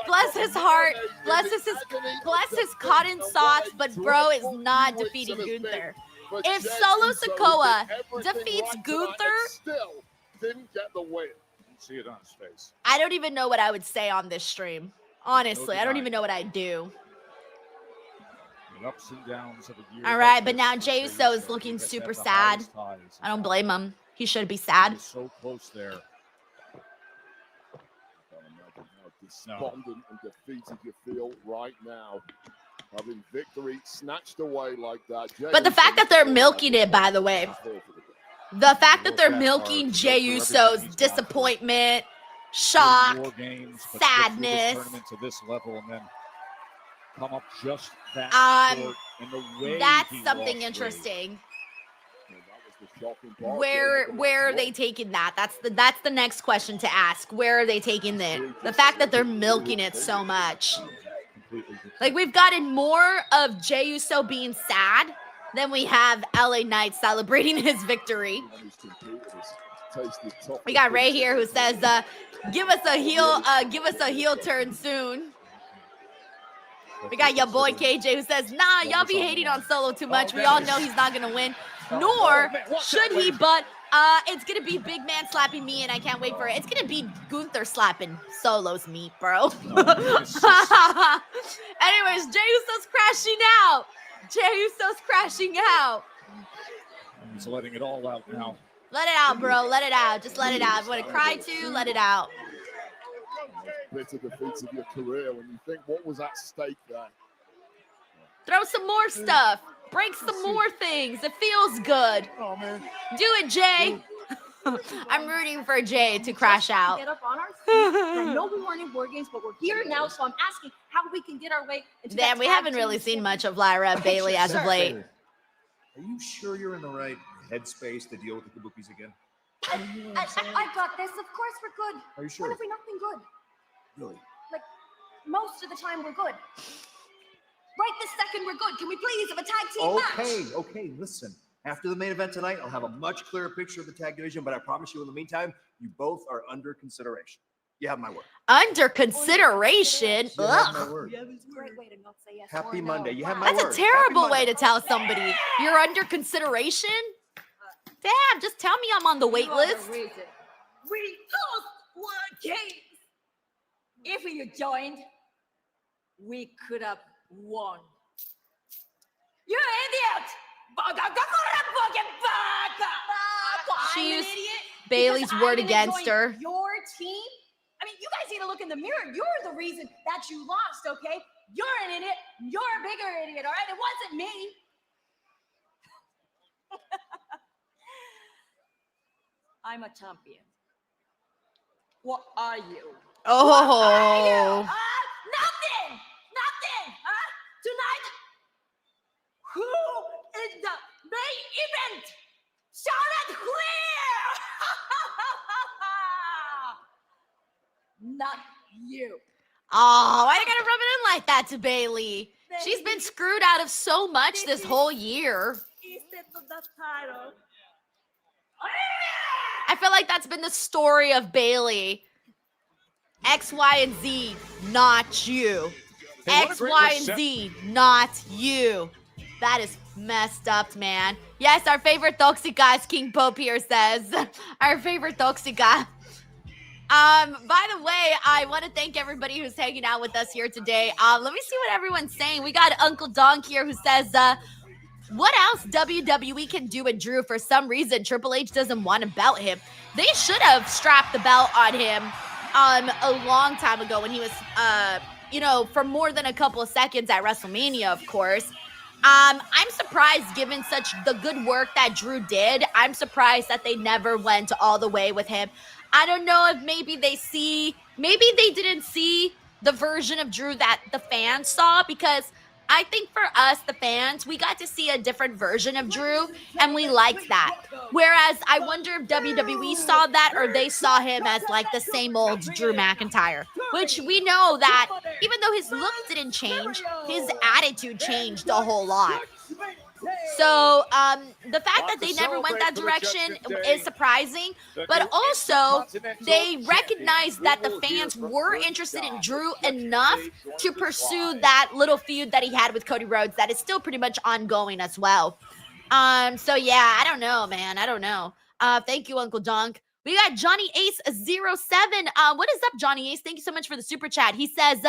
Bless his heart. Bless his cotton socks, but bro is not defeating Gunther. If Solo Sikoa defeats Gunther,
didn't get the win.
See it on his face.
I don't even know what I would say on this stream. Honestly, I don't even know what I'd do.
The ups and downs of a year.
All right, but now Jey Uso is looking super sad. I don't blame him. He should be sad.
So close there.
Despondent and defeated you feel right now. Having victory snatched away like that.
But the fact that they're milking it, by the way. The fact that they're milking Jey Uso's disappointment, shock, sadness.
To this level and then come up just that short in the way that's something interesting. Where are they taking that? That's the next question to ask. Where are they taking it? The fact that they're milking it so much. Like, we've gotten more of Jey Uso being sad than we have LA Knight celebrating his victory. We got Ray here who says, give us a heel turn soon. We got your boy KJ who says, nah, y'all be hating on Solo too much. We all know he's not gonna win, nor should he, but it's gonna be big man slapping me and I can't wait for it. It's gonna be Gunther slapping Solo's meat, bro. Anyways, Jey Uso's crashing out. Jey Uso's crashing out. He's letting it all out now.
Let it out, bro. Let it out. Just let it out. If you want to cry too, let it out.
Bitter defeats of your career when you think what was at stake there.
Throw some more stuff. Break some more things. It feels good.
Oh, man.
Do it, Jay. I'm rooting for Jay to crash out.
Get up on our feet. I know we weren't in War Games, but we're here now, so I'm asking how we can get our way into
Damn, we haven't really seen much of Lyra Bailey as of late.
Are you sure you're in the right headspace to deal with the Kabukis again?
I got this. Of course we're good.
Are you sure?
What have we not been good?
Really?
Like, most of the time we're good. Right this second we're good. Can we please have a tag team match?
Okay, listen. After the main event tonight, I'll have a much clearer picture of the tag division, but I promise you in the meantime, You both are under consideration. You have my word.
Under consideration?
You have my
Ugh.
word.
Great way to not say yes
Happy
or no.
Monday. You have my
That's
word.
a terrible
Happy
way
Monday.
to tell somebody you're under consideration. Damn, just tell me I'm on the wait
You are the
list.
reason we lost one game. If you joined, we could have won. You idiot!
She
I'm an
used
idiot
Bailey's
because
word
I'm gonna
against
join
her.
Your team? I mean, you guys need to look in the mirror. You're the reason that you lost, okay? You're an idiot. You're a bigger idiot, all right? It wasn't me. I'm a champion. What are you?
Oh.
Nothing! Nothing! Huh? Tonight, who is the main event? Shout it clear! Not you.
Oh, why you gotta rub it in like that to Bailey? She's been screwed out of so much this whole year.
Instead of the title.
I feel like that's been the story of Bailey. X, Y, and Z, not you.
Hey, what a
X,
great
Y, and
reception.
Z, not you. That is messed up, man. Yes, our favorite toxica, as King Pope here says. Our favorite toxica. By the way, I want to thank everybody who's hanging out with us here today. Let me see what everyone's saying. We got Uncle Donk here who says, what else WWE can do with Drew? For some reason, Triple H doesn't want a belt him. They should have strapped the belt on him a long time ago when he was, for more than a couple of seconds at WrestleMania, of course. I'm surprised, given such the good work that Drew did. I'm surprised that they never went all the way with him. I don't know if maybe they didn't see the version of Drew that the fans saw, because I think for us, the fans, we got to see a different version of Drew, and we liked that. Whereas I wonder if WWE saw that, or they saw him as like the same old Drew McIntyre, which we know that even though his look didn't change, his attitude changed a whole lot. So the fact that they never went that direction is surprising, but also they recognized that the fans were interested in Drew enough to pursue that little feud that he had with Cody Rhodes that is still pretty much ongoing as well. So yeah, I don't know, man. I don't know. Thank you, Uncle Donk. We got Johnny Ace 07. What is up, Johnny Ace? Thank you so much for the super chat. He says,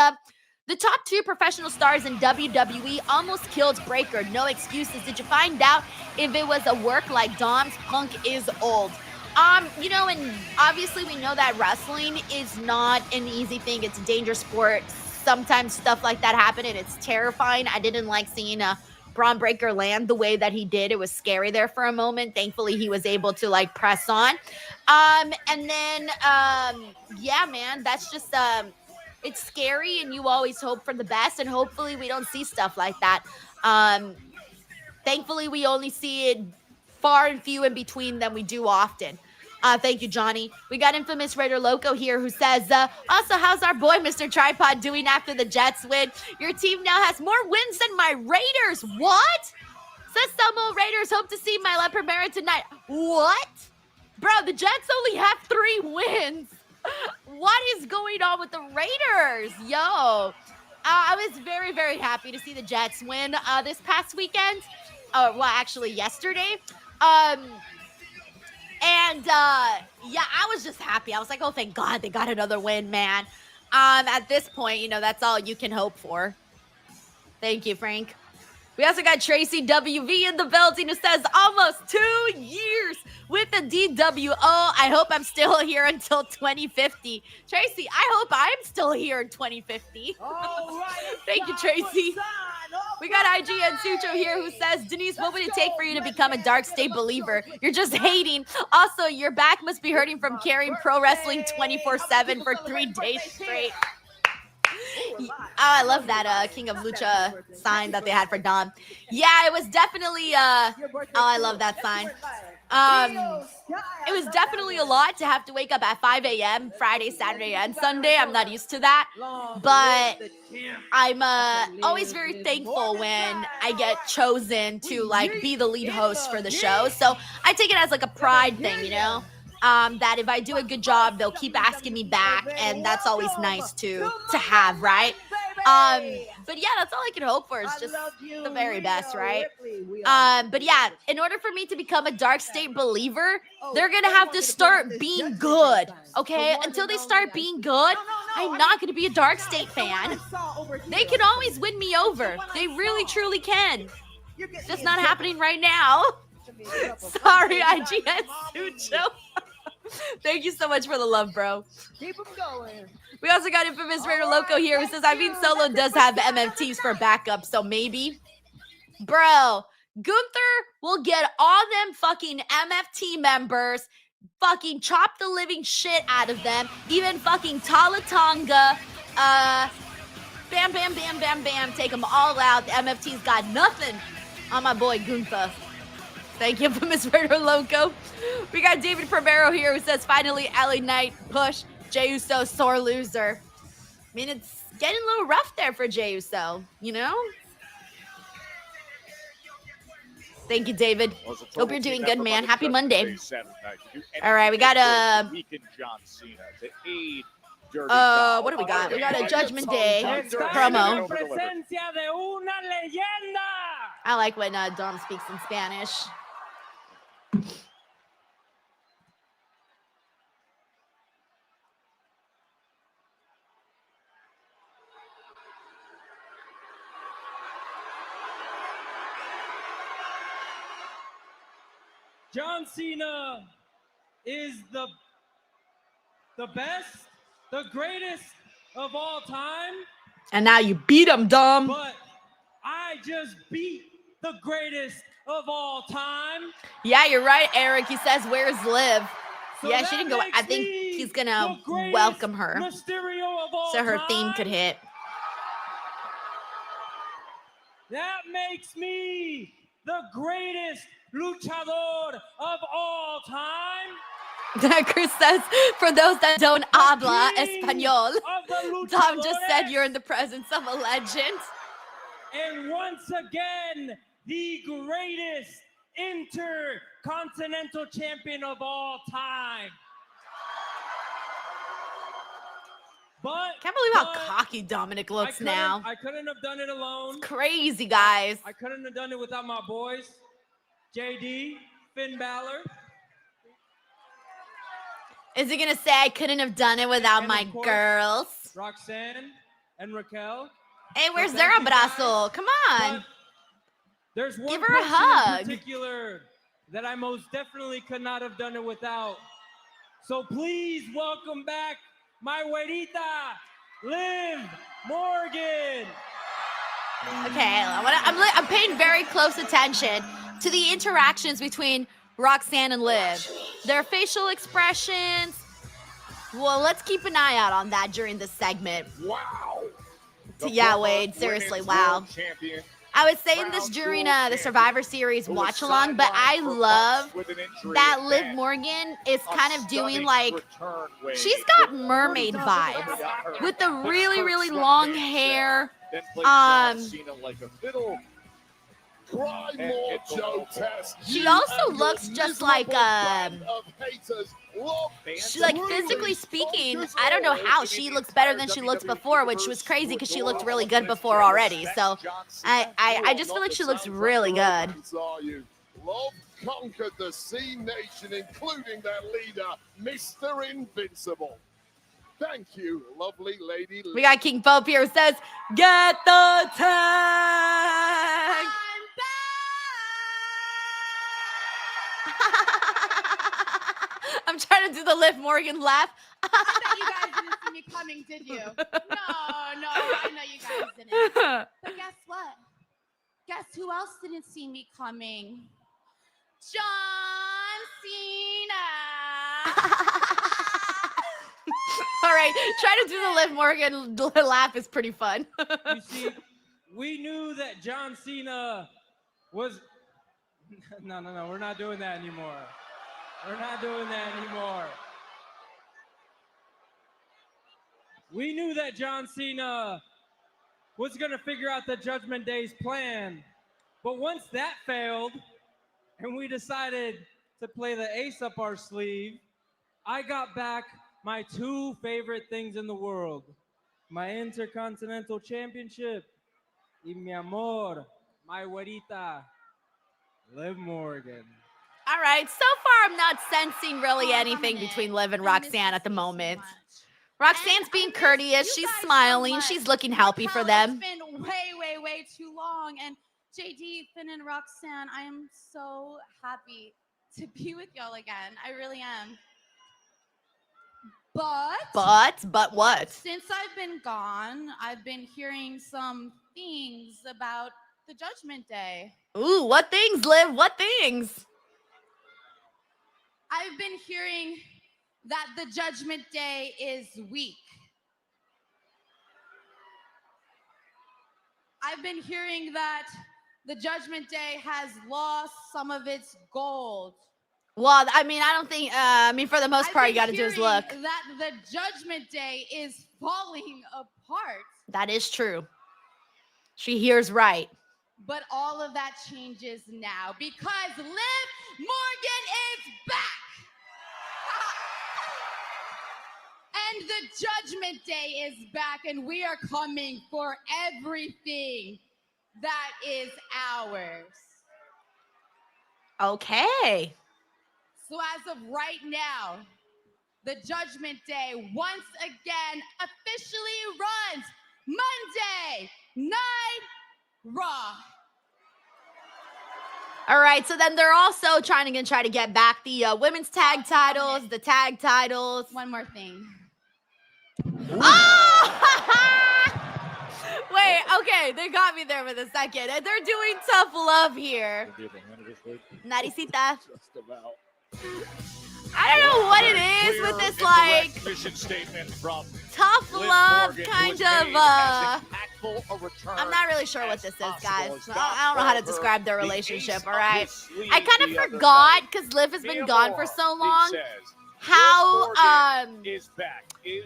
the top two professional stars in WWE almost killed Breaker. No excuses. Did you find out if it was a work like Dom's? Punk is old. And obviously we know that wrestling is not an easy thing. It's a dangerous sport. Sometimes stuff like that happen and it's terrifying. I didn't like seeing Braun Breaker land the way that he did. It was scary there for a moment. Thankfully, he was able to press on. Yeah, man, that's just it's scary, and you always hope for the best, and hopefully we don't see stuff like that. Thankfully, we only see it far and few in between than we do often. Thank you, Johnny. We got Infamous Raider Loco here who says, also, how's our boy Mr. Tripod doing after the Jets win? Your team now has more wins than my Raiders. What? Says Selmo Raiders hope to see my Leopard Mara tonight. What? Bro, the Jets only have 3 wins. What is going on with the Raiders? Yo, I was very, very happy to see the Jets win this past weekend. Actually yesterday. Yeah, I was just happy. I was like, oh, thank God they got another win, man. At this point, that's all you can hope for. Thank you, Frank. We also got Tracy WV in the building who says, almost 2 years with the DWO. I hope I'm still here until 2050. Tracy, I hope I'm still here in 2050. Thank you, Tracy. We got IGN Sucho here who says, Denise, what would it take for you to become a Dark State believer? You're just hating. Also, your back must be hurting from carrying pro wrestling 24/7 for 3 days straight. Oh, I love that King of Lucha sign that they had for Dom. Yeah, it was definitely I love that sign. It was definitely a lot to have to wake up at 5 a.m. Friday, Saturday, and Sunday. I'm not used to that, but I'm always very thankful when I get chosen to be the lead host for the show. So I take it as a pride thing,
that if I do a good job, they'll keep asking me back, and that's always nice to have, right? But yeah, that's all I can hope for is just the very best, right? But yeah, in order for me to become a Dark State believer, they're gonna have to start being good, okay? Until they start being good, I'm not gonna be a Dark State fan. They can always win me over. They really, truly can. It's just not happening right now. Sorry, IGN Sucho. Thank you so much for the love, bro.
Keep them going.
We also got Infamous Raider Loco here who says, I mean, Solo does have MFTs for backup, so maybe. Bro, Gunther will get all them fucking MFT members, fucking chop the living shit out of them, even fucking Talatonga, bam, bam, bam, bam, bam, take them all out. The MFT's got nothing on my boy Gunther. Thank you, Infamous Raider Loco. We got David Primero here who says, finally, LA Knight push. Jey Uso, sore loser. I mean, it's getting a little rough there for Jey Uso, you know? Thank you, David. Hope you're doing good, man. Happy Monday. All right, we got what do we got? We got a Judgment Day promo. I like when Dom speaks in Spanish.
John Cena is the best, the greatest of all time.
And now you beat him, Dom.
But I just beat the greatest of all time.
Yeah, you're right, Eric. He says, where's Liv?
So
yeah, she didn't go. I think he's going to welcome her so her theme could hit.
That makes me the greatest luchador of all time.
Chris says, for those that don't habla español, Dom just said you're in the presence of a legend.
And once again, the greatest intercontinental champion of all time. But
can't believe how cocky Dominic looks now.
I couldn't have done it alone.
It's crazy, guys.
I couldn't have done it without my boys, JD, Finn Balor.
Is he gonna say I couldn't have done it without my girls?
Roxanne and Raquel.
Hey, where's their abrazo? Come on.
There's one
Give her a
person
hug.
in particular that I most definitely could not have done it without. So please welcome back my güerita, Liv Morgan.
Okay, I'm paying very close attention to the interactions between Roxanne and Liv. Their facial expressions. Well, let's keep an eye out on that during this segment.
Wow.
Yeah, Wade, seriously, wow. I was saying this during the Survivor Series watch along, but I love that Liv Morgan is kind of doing like, she's got mermaid vibes with the really, really long hair. She also looks just like she, like, physically speaking, I don't know how she looks better than she looked before, which was crazy because she looked really good before already. So I just feel like she looks really good.
Love conquered the Sea Nation, including their leader, Mr. Invincible. Thank you, lovely lady.
We got King Pope here who says, get the tag. I'm trying to do the Liv Morgan laugh.
I bet you guys didn't see me coming, did you? No, I know you guys didn't. But guess what? Guess who else didn't see me coming? John Cena.
All right, try to do the Liv Morgan laugh is pretty fun.
You see, we knew that John Cena was... No, we're not doing that anymore. We're not doing that anymore. We knew that John Cena was going to figure out the Judgment Day's plan. But once that failed, and we decided to play the ace up our sleeve I got back my 2 favorite things in the world. My Intercontinental Championship. Y mi amor, my güerita, Liv Morgan.
All right, so far I'm not sensing really anything between Liv and Roxanne at the moment. Roxanne's being courteous, she's smiling, she's looking happy for them.
It's been way too long. And JD, Finn, and Roxanne, I am so happy to be with y'all again. I really am.
But what?
Since I've been gone, I've been hearing some things about the Judgment Day.
Ooh, what things, Liv? What things?
I've been hearing that the Judgment Day is weak. I've been hearing that the Judgment Day has lost some of its gold.
Well, I mean, I don't think, for the most part, you got to do is look.
That the Judgment Day is falling apart.
That is true. She hears right.
But all of that changes now because Liv Morgan is back. And the Judgment Day is back, and we are coming for everything that is ours.
Okay.
So as of right now, the Judgment Day once again officially runs Monday Night Raw.
All right, so then they're also trying to get back the women's tag titles, the tag titles.
One more thing.
Oh! Wait, okay, they got me there for a second. And they're doing tough love here. Naricita. I don't know what it is with this, like,
mission statement from
tough love kind of, I'm not really sure what this is, guys. I don't know how to describe their relationship, all right? I kind of forgot, because Liv has been gone for so long, how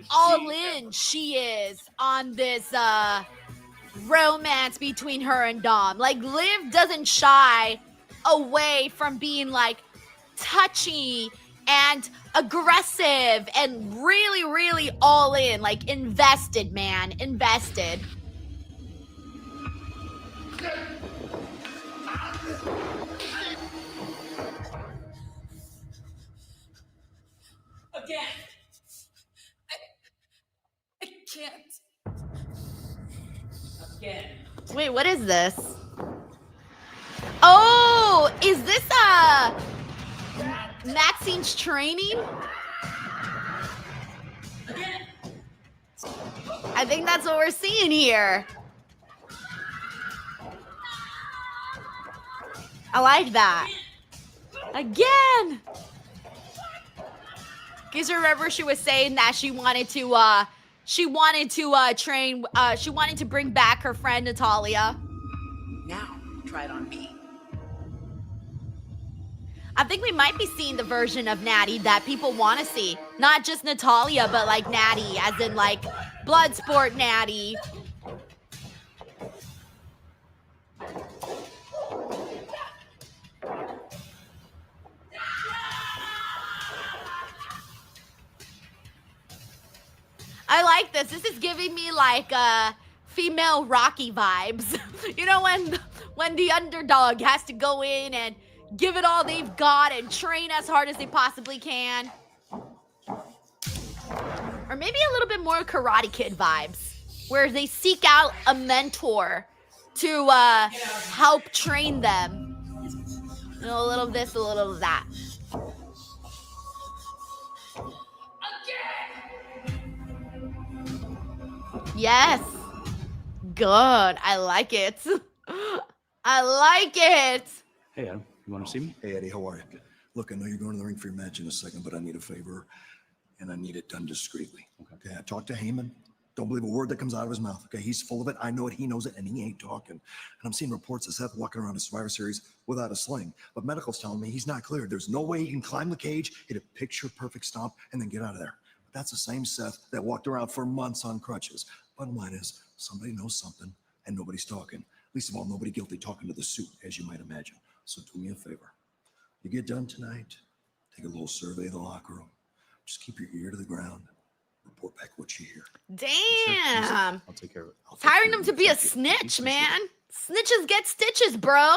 all in she is on this romance between her and Dom. Like, Liv doesn't shy away from being, like, touchy and aggressive and really all in, like invested, man, invested.
Again. I can't. Again.
Wait, what is this? Oh, is this Maxine's training? I think that's what we're seeing here. I like that. Again. Because remember she was saying that she wanted to bring back her friend Natalia.
Now, try it on me.
I think we might be seeing the version of Natty that people want to see. Not just Natalia, but like Natty, as in like Bloodsport Natty. I like this. This is giving me like female Rocky vibes. You know, when the underdog has to go in and give it all they've got and train as hard as they possibly can. Or maybe a little bit more Karate Kid vibes, where they seek out a mentor to help train them. You know, a little of this, a little of that. Yes. Good. I like it. I like it.
Hey, Adam, you want to see me?
Hey, Eddie, how are you? Look, I know you're going to the ring for your match in a second, but I need a favor, and I need it done discreetly. Okay, I talked to Heyman. Don't believe a word that comes out of his mouth. Okay, he's full of it. I know it. He knows it, and he ain't talking. And I'm seeing reports of Seth walking around a Survivor Series without a sling. But medical's telling me he's not cleared. There's no way he can climb the cage, hit a picture-perfect stomp, and then get out of there. But that's the same Seth that walked around for months on crutches. Bottom line is, somebody knows something, and nobody's talking. Least of all, nobody guilty talking to the suit, as you might imagine. So do me a favor. You get done tonight, take a little survey of the locker room. Just keep your ear to the ground. Report back what you hear.
Damn.
I'll take care of it.
It's hiring him to be a snitch, man. Snitches get stitches, bro.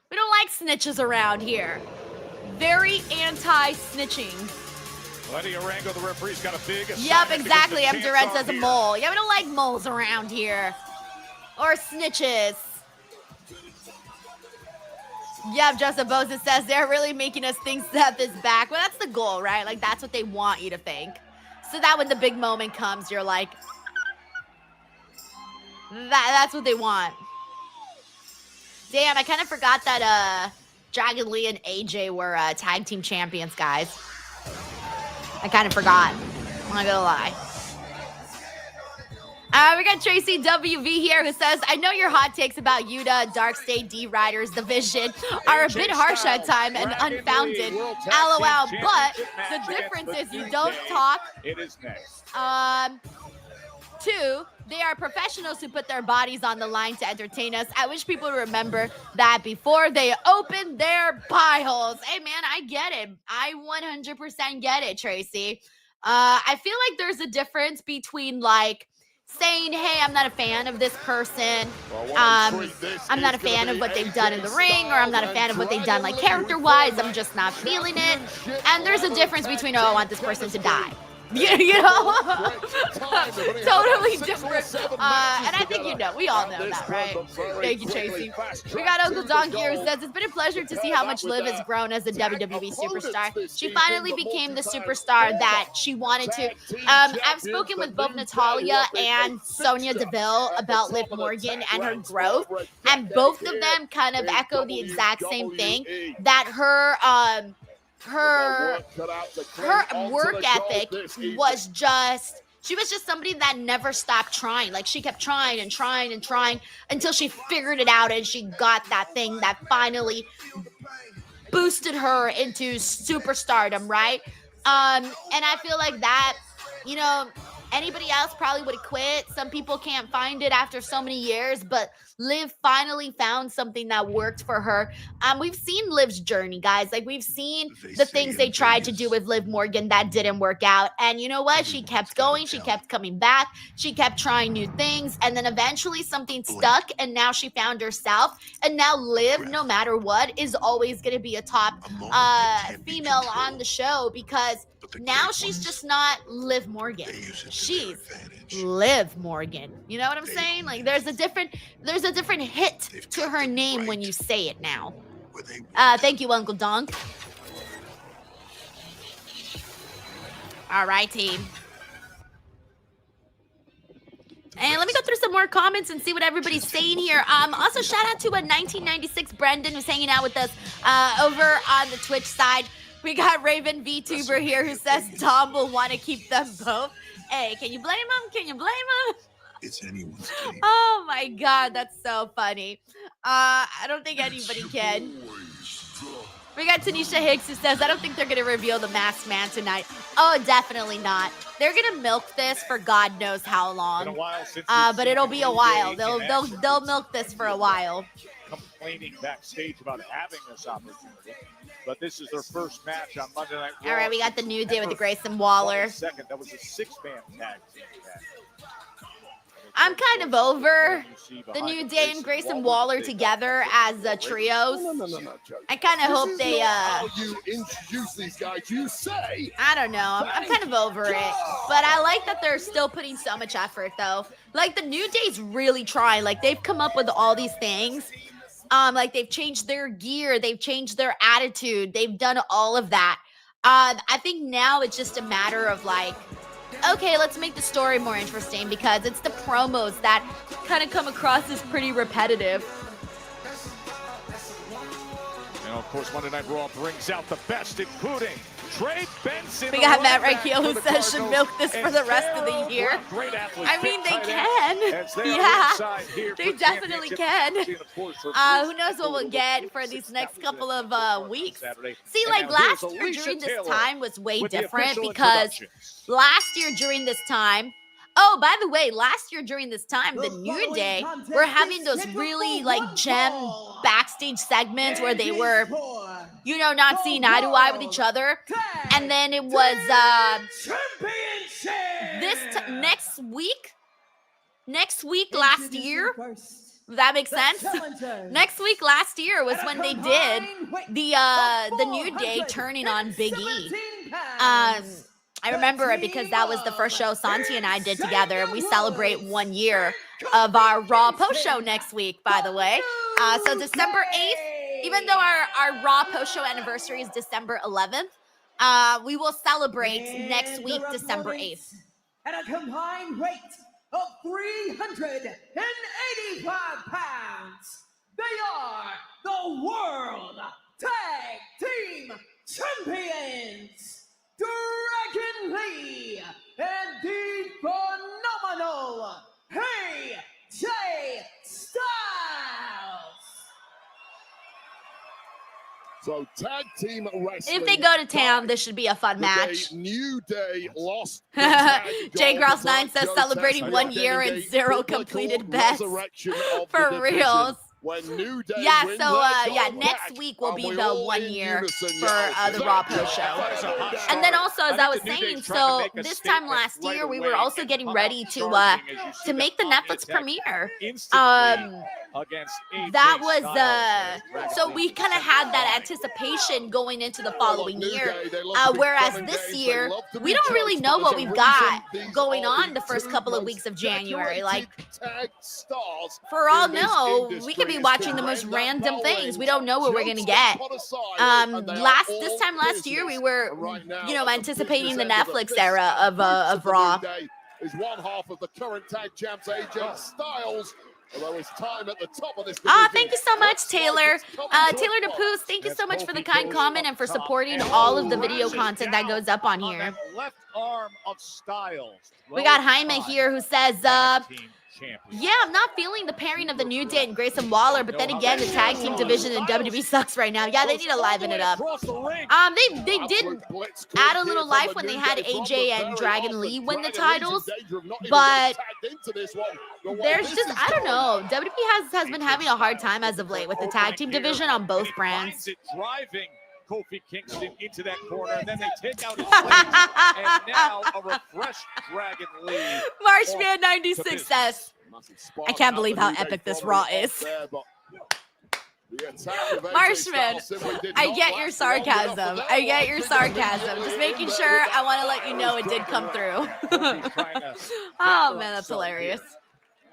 We don't like snitches around here. Very anti-snitching.
Lenny Arango, the referee's got a big
Yep, exactly. M. Durant says a mole. Yeah, we don't like moles around here. Or snitches. Yep, Joseph Boza says they're really making us think Seth is back. Well, that's the goal, right? Like, that's what they want you to think. So that when the big moment comes, you're like, that's what they want. Damn, I kind of forgot that Dragon Lee and AJ were tag team champions, guys. I kind of forgot. I'm not gonna lie. We got Tracy WV here who says, I know your hot takes about Yuta, Darkstay, D-Riders, the Vision are a bit harsh at time and unfounded. LOL, but the difference is you don't talk.
It is next.
2, they are professionals who put their bodies on the line to entertain us. I wish people would remember that before they open their pie holes. Hey, man, I get it. I 100% get it, Tracy. I feel like there's a difference between, like, saying, hey, I'm not a fan of this person. I'm not a fan of what they've done in the ring, or I'm not a fan of what they've done, like, character-wise. I'm just not feeling it. And there's a difference between, oh, I want this person to die. You know, totally different. And I think you know, we all know that, right? Thank you, Tracy. We got Uncle Don here who says, it's been a pleasure to see how much Liv has grown as a WWE superstar. She finally became the superstar that she wanted to. I've spoken with both Natalya and Sonya Deville about Liv Morgan and her growth, and both of them kind of echo the exact same thing, that her work ethic was just, she was just somebody that never stopped trying. Like, she kept trying and trying and trying until she figured it out, and she got that thing that finally boosted her into superstardom, right? And I feel like that, you know, anybody else probably would have quit. Some people can't find it after so many years, but Liv finally found something that worked for her. We've seen Liv's journey, guys. Like, we've seen the things they tried to do with Liv Morgan that didn't work out. And you know what? She kept going. She kept coming back. She kept trying new things. And then eventually something stuck, and now she found herself. And now Liv, no matter what, is always going to be a top female on the show, because now she's just not Liv Morgan. She's Liv Morgan. You know what I'm saying? Like, there's a different hit to her name when you say it now. Thank you, Uncle Donk. All right, team. And let me go through some more comments and see what everybody's saying here. Also, shout out to a 1996 Brendan who's hanging out with us over on the Twitch side. We got Raven VTuber here who says Tom will want to keep them both. Hey, can you blame him? Can you blame him?
It's anyone's game.
Oh my God, that's so funny. I don't think anybody can. We got Tanisha Hicks who says, I don't think they're going to reveal the masked man tonight. Oh, definitely not. They're going to milk this for God knows how long. But it'll be a while. They'll milk this for a while.
Complaining backstage about having this opportunity. But this is their first match on Monday Night Raw.
All right, we got the New Day with the Grayson Waller.
Second, that was a 6-man tag team match.
I'm kind of over the New Day and Grayson Waller together as trios.
No.
I kind of hope they.
How you introduce these guys? You say.
I don't know. I'm kind of over it, but I like that they're still putting so much effort, though. Like, the New Day's really trying. Like, they've come up with all these things. Like, they've changed their gear, they've changed their attitude, they've done all of that. I think now it's just a matter of, like, okay, let's make the story more interesting, because it's the promos that kind of come across as pretty repetitive.
And of course, Monday Night Raw brings out the best, including Trey Benson.
We got Matt Rakeel who says should milk this for the rest of the year. I mean, they can. Yeah, they definitely can. Who knows what we'll get for these next couple of weeks. See, like, last year during this time was way different, because last year during this time, oh, by the way, last year during this time, the New Day were having those really, like, gem backstage segments where they were you know, not seeing eye to eye with each other. And then it was next week last year. That makes sense. Next week last year was when they did the New Day turning on Big E. I remember it because that was the first show Santi and I did together, and we celebrate 1 year of our Raw post show next week, by the way. So December 8th, even though our Raw post show anniversary is December 11th, we will celebrate next week, December 8th.
At a combined weight of 385 pounds, they are the World Tag Team Champions, Dragon Lee and the phenomenal AJ Styles.
So tag team wrestling.
If they go to town, this should be a fun match.
New Day lost.
Jay Gross 9 says celebrating 1 year and 0 completed bets. For reals. Yeah, so next week will be the 1 year for the Raw post show. And then also, as I was saying, so this time last year we were also getting ready to make the Netflix premiere. That was so we kind of had that anticipation going into the following year. Whereas this year we don't really know what we've got going on the first couple of weeks of January. Like, for all know, we could be watching the most random things. We don't know what we're gonna get. This time last year we were, anticipating the Netflix era of Raw.
Is one half of the current tag champs, AJ Styles. Although it's time at the top of this
thank you so much, Taylor. Taylor DePoos, thank you so much for the kind comment and for supporting all of the video content that goes up on here.
Left arm of Styles.
We got Jaime here who says, yeah, I'm not feeling the pairing of the New Day and Grayson Waller, but then again, the tag team division in WWE sucks right now. Yeah, they need to liven it up. They did add a little life when they had AJ and Dragon Lee win the titles, but there's just, I don't know. WWE has been having a hard time as of late with the tag team division on both brands.
Kofi Kingston into that corner, and then they take out his legs, and now a refreshed Dragon Lee.
Marshman 96 says, I can't believe how epic this Raw is. Marshman, I get your sarcasm. Just making sure, I want to let you know it did come through. Oh, man, that's hilarious.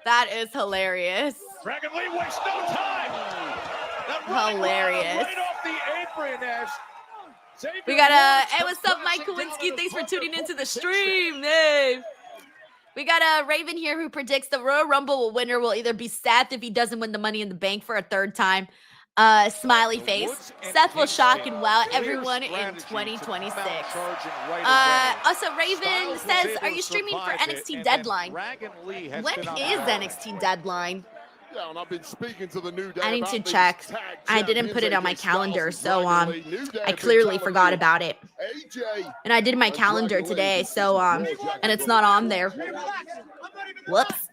That is hilarious.
Dragon Lee wastes no time.
Hilarious.
Right off the apron as
we got hey, what's up, Mike Kowinski? Thanks for tuning into the stream. Hey. We got a Raven here who predicts the Royal Rumble winner will either be Seth if he doesn't win the Money in the Bank for a third time. Smiley face. Seth will shock and wow everyone in 2026. Also, Raven says, are you streaming for NXT Deadline? When is NXT Deadline?
Yeah, and I've been speaking to the New Day.
I need to check. I didn't put it on my calendar, so I clearly forgot about it. And I did my calendar today, so and it's not on there. Whoops.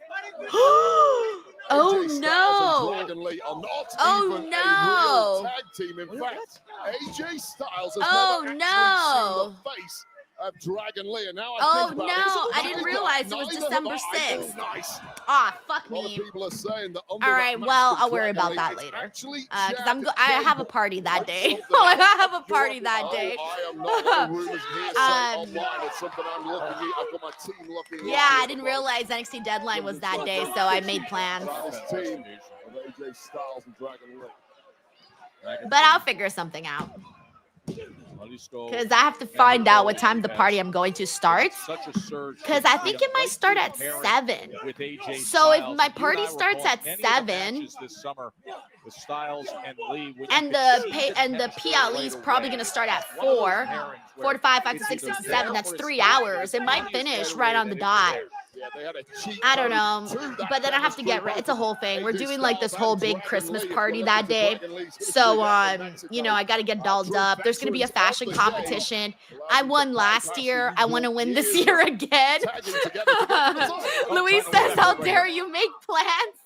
Oh no! Oh no! Oh no!
Of Dragon Lee, and now
I didn't realize it was December 6th. Ah, fuck me. All right, well, I'll worry about that later. Because I have a party that day. I have a party that day. Yeah, I didn't realize NXT Deadline was that day, so I made plans. But I'll figure something out. Because I have to find out what time the party I'm going to start. Because I think it might start at 7. So if my party starts at 7, and the PLE is probably going to start at 4 to 5, 5 to 6, 6 to 7. That's 3 hours. It might finish right on the dot. I don't know, but then I have to get ready. It's a whole thing. We're doing like this whole big Christmas party that day. So, I got to get dolled up. There's going to be a fashion competition. I won last year. I want to win this year again. Luis says, how dare you make plans?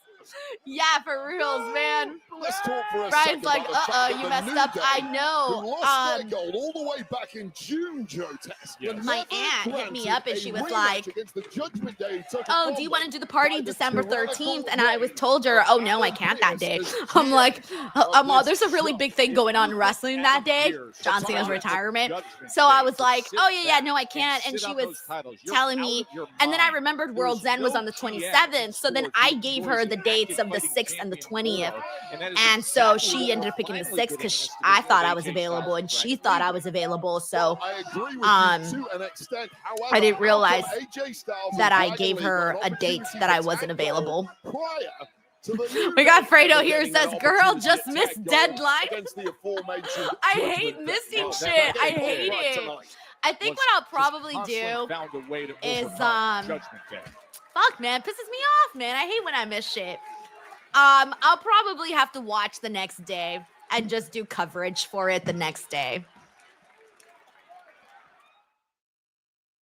Yeah, for reals, man.
Let's talk for a
Brian's
second
like,
about the fact that
you
the
messed
New
up.
Day,
I
who
know.
lost their gold all the way back in June, Joe Tess.
My aunt hit me up and she was like, oh, do you want to do the party December 13th? And I was told her, oh, no, I can't that day. I'm like, there's a really big thing going on in wrestling that day. John Cena's retirement. So I was like, oh, yeah, no, I can't. And she was telling me. And then I remembered World's End was on the 27th. So then I gave her the dates of the 6th and the 20th. And so she ended up picking the 6th because I thought I was available and she thought I was available. So I didn't realize that I gave her a date that I wasn't available. We got Fredo here who says, girl, just missed deadline. I hate missing shit. I hate it. I think what I'll probably do is, fuck, man, pisses me off, man. I hate when I miss shit. I'll probably have to watch the next day and just do coverage for it the next day.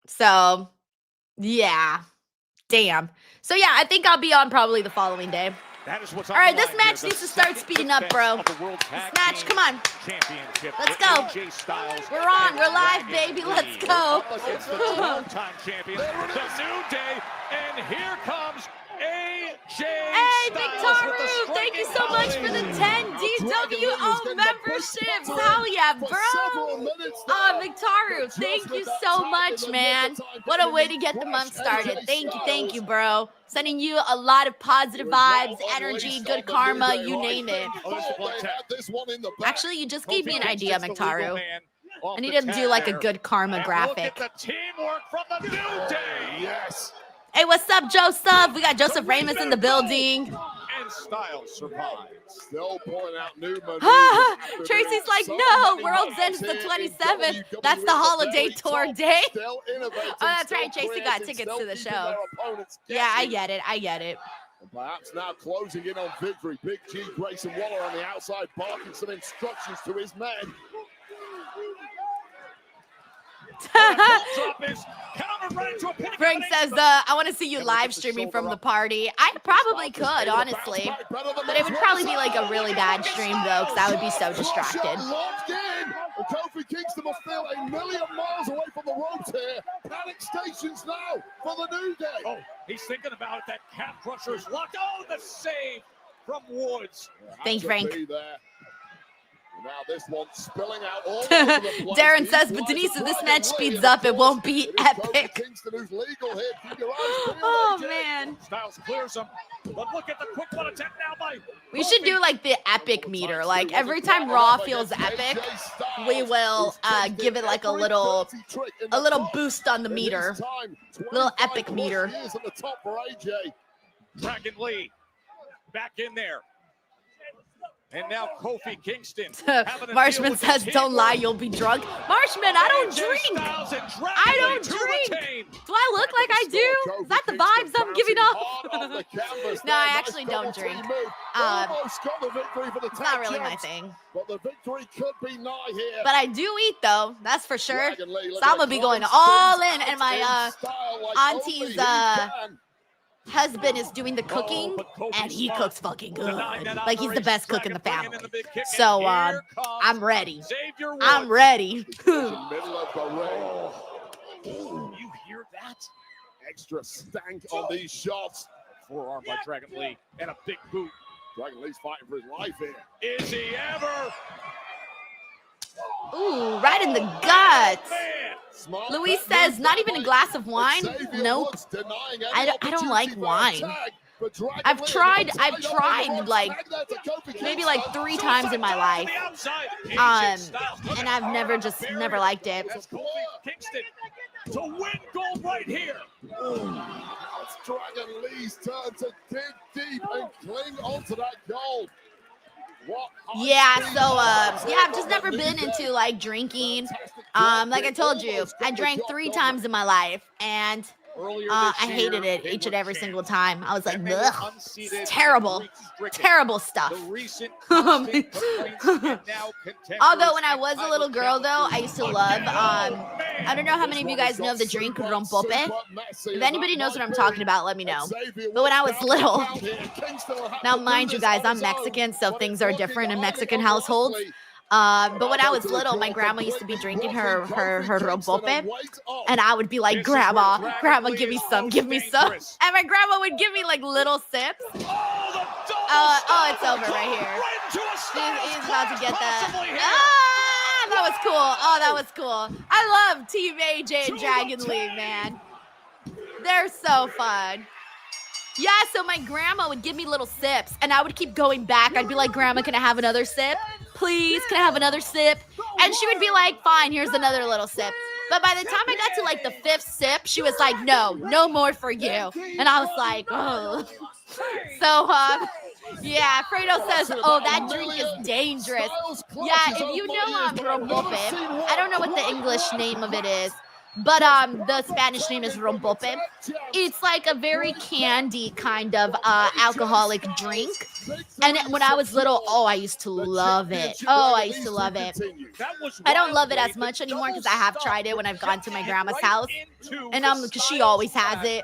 So, yeah. Damn. So, yeah, I think I'll be on probably the following day. All right, this match needs to start speeding up, bro. This match, come on. Let's go. We're on. We're live, baby. Let's go.
It's the two-time champion, the New Day, and here comes AJ
Hey, Victaru, thank you so much for the 10 DWO memberships. Hell yeah, bro. Victaru, thank you so much, man. What a way to get the month started. Thank you, bro. Sending you a lot of positive vibes, energy, good karma, you name it. Actually, you just gave me an idea, Victaru. I need to do like a good karma graphic.
The teamwork from the New Day.
Yes.
Hey, what's up, Joseph? We got Joseph Ramos in the building.
And Styles survives.
Still pulling out new
Tracy's like, no, World's End is the 27th. That's the holiday tour day. Oh, that's right. Tracy got tickets to the show. Yeah, I get it.
Perhaps now closing in on victory. Big G, Grayson Waller on the outside, barking some instructions to his men.
Frank says, I want to see you live streaming from the party. I probably could, honestly. But it would probably be like a really bad stream, though, because I would be so distracted.
Kofi Kingston must feel a million miles away from the ropes here. Panic stations now for the New Day.
Oh, he's thinking about it. That calf crusher is locked. Oh, the save from Woods.
Thank you, Frank.
Now this one spilling out all over the place.
Darren says, but Denise, if this match speeds up, it won't be epic. Oh, man.
Styles clears him. But look at the quick one attempt now by...
We should do like the epic meter. Like every time Raw feels epic, we will give it like a little boost on the meter. Little epic meter.
Dragon Lee back in there. And now Kofi Kingston.
Marshman says, don't lie, you'll be drunk. Marshman, I don't drink. I don't drink. Do I look like I do? Is that the vibes I'm giving off? No, I actually don't drink. It's not really my thing.
But the victory could be nigh here.
But I do eat, though. That's for sure. So I'm going to be going all in. And my auntie's husband is doing the cooking, and he cooks fucking good. Like, he's the best cook in the family. So, I'm ready. I'm ready.
You hear that? Extra stank on these shots.
Forearm by Dragon Lee and a big boot.
Dragon Lee's fighting for his life here.
Is he ever?
Ooh, right in the guts. Luis says, not even a glass of wine? Nope. I don't like wine. I've tried like maybe like 3 times in my life. And I've never liked it.
Kingston to win gold right here.
It's Dragon Lee's turn to dig deep and cling onto that gold.
Yeah, so yeah, I've just never been into like drinking. Like I told you, I drank 3 times in my life, and
Earlier
I
this
hated
year,
it
they
each and
were
every
champs.
single time. I was like,
Then they were
ugh,
unseated
it's
and
terrible,
drink-stricken.
terrible stuff.
The recent constant complaints and now
Although when I
contenders
was a
and
little
title
girl, though, I
challengers
used to love.
again.
I don't know how many of you guys know the drink rompope. If anybody knows what I'm talking about, let me know. But when I was little, now mind you guys, I'm Mexican, so things are different in Mexican households. But when I was little, my grandma used to be drinking her rompope, and I would be like, Grandma, give me some, give me some. And my grandma would give me like little sips. Oh, it's over right here. He's about to get that. Ah, that was cool. Oh, that was cool. I love Team AJ and Dragon League, man. They're so fun. Yeah, so my grandma would give me little sips, and I would keep going back. I'd be like, Grandma, can I have another sip? Please, can I have another sip? And she would be like, fine, here's another little sip. But by the time I got to like the 5th sip, she was like, no more for you. And I was like, oh. So, yeah, Fredo says, oh, that drink is dangerous. Yeah, if you know rompope, I don't know what the English name of it is, but the Spanish name is rompope. It's like a very candy kind of alcoholic drink. And when I was little, I used to love it. I used to love it. I don't love it as much anymore because I have tried it when I've gone to my grandma's house, and because she always has it.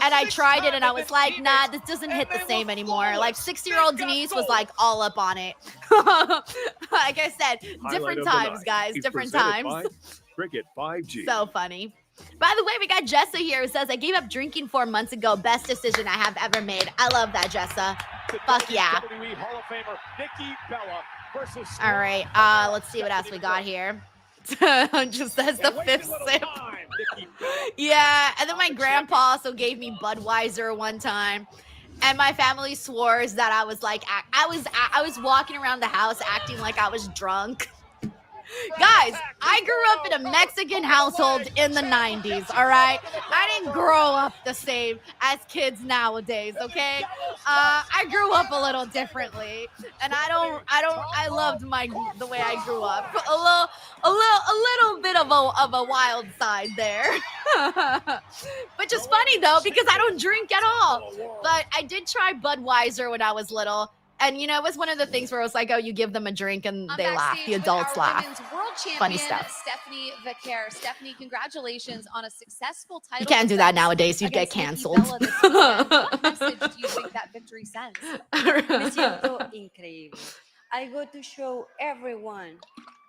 And I tried it, and I was like, nah, this doesn't hit the same anymore. Like 60-year-old Denise was like all up on it. Like I said, different times, guys, different times.
Cricket 5G.
So funny. By the way, we got Jessa here who says, I gave up drinking 4 months ago. Best decision I have ever made. I love that, Jessa. Fuck yeah.
WWE Hall of Famer Nikki Bella versus
All right, let's see what else we got here. Just says the 5th sip. Yeah, and then my grandpa also gave me Budweiser one time. And my family swore that I was like, I was walking around the house acting like I was drunk. Guys, I grew up in a Mexican household in the 90s, all right? I didn't grow up the same as kids nowadays, okay? I grew up a little differently, and I loved the way I grew up. A little bit of a wild side there. Which is funny though, because I don't drink at all. But I did try Budweiser when I was little. And, it was one of the things where it was like, oh, you give them a drink and they laugh. The adults laugh. Funny stuff.
Stephanie Vaquer. Stephanie, congratulations on a successful title.
You can't do that nowadays. You'd get canceled.
What message do you think that victory sends?
Me siento increíble. I go to show everyone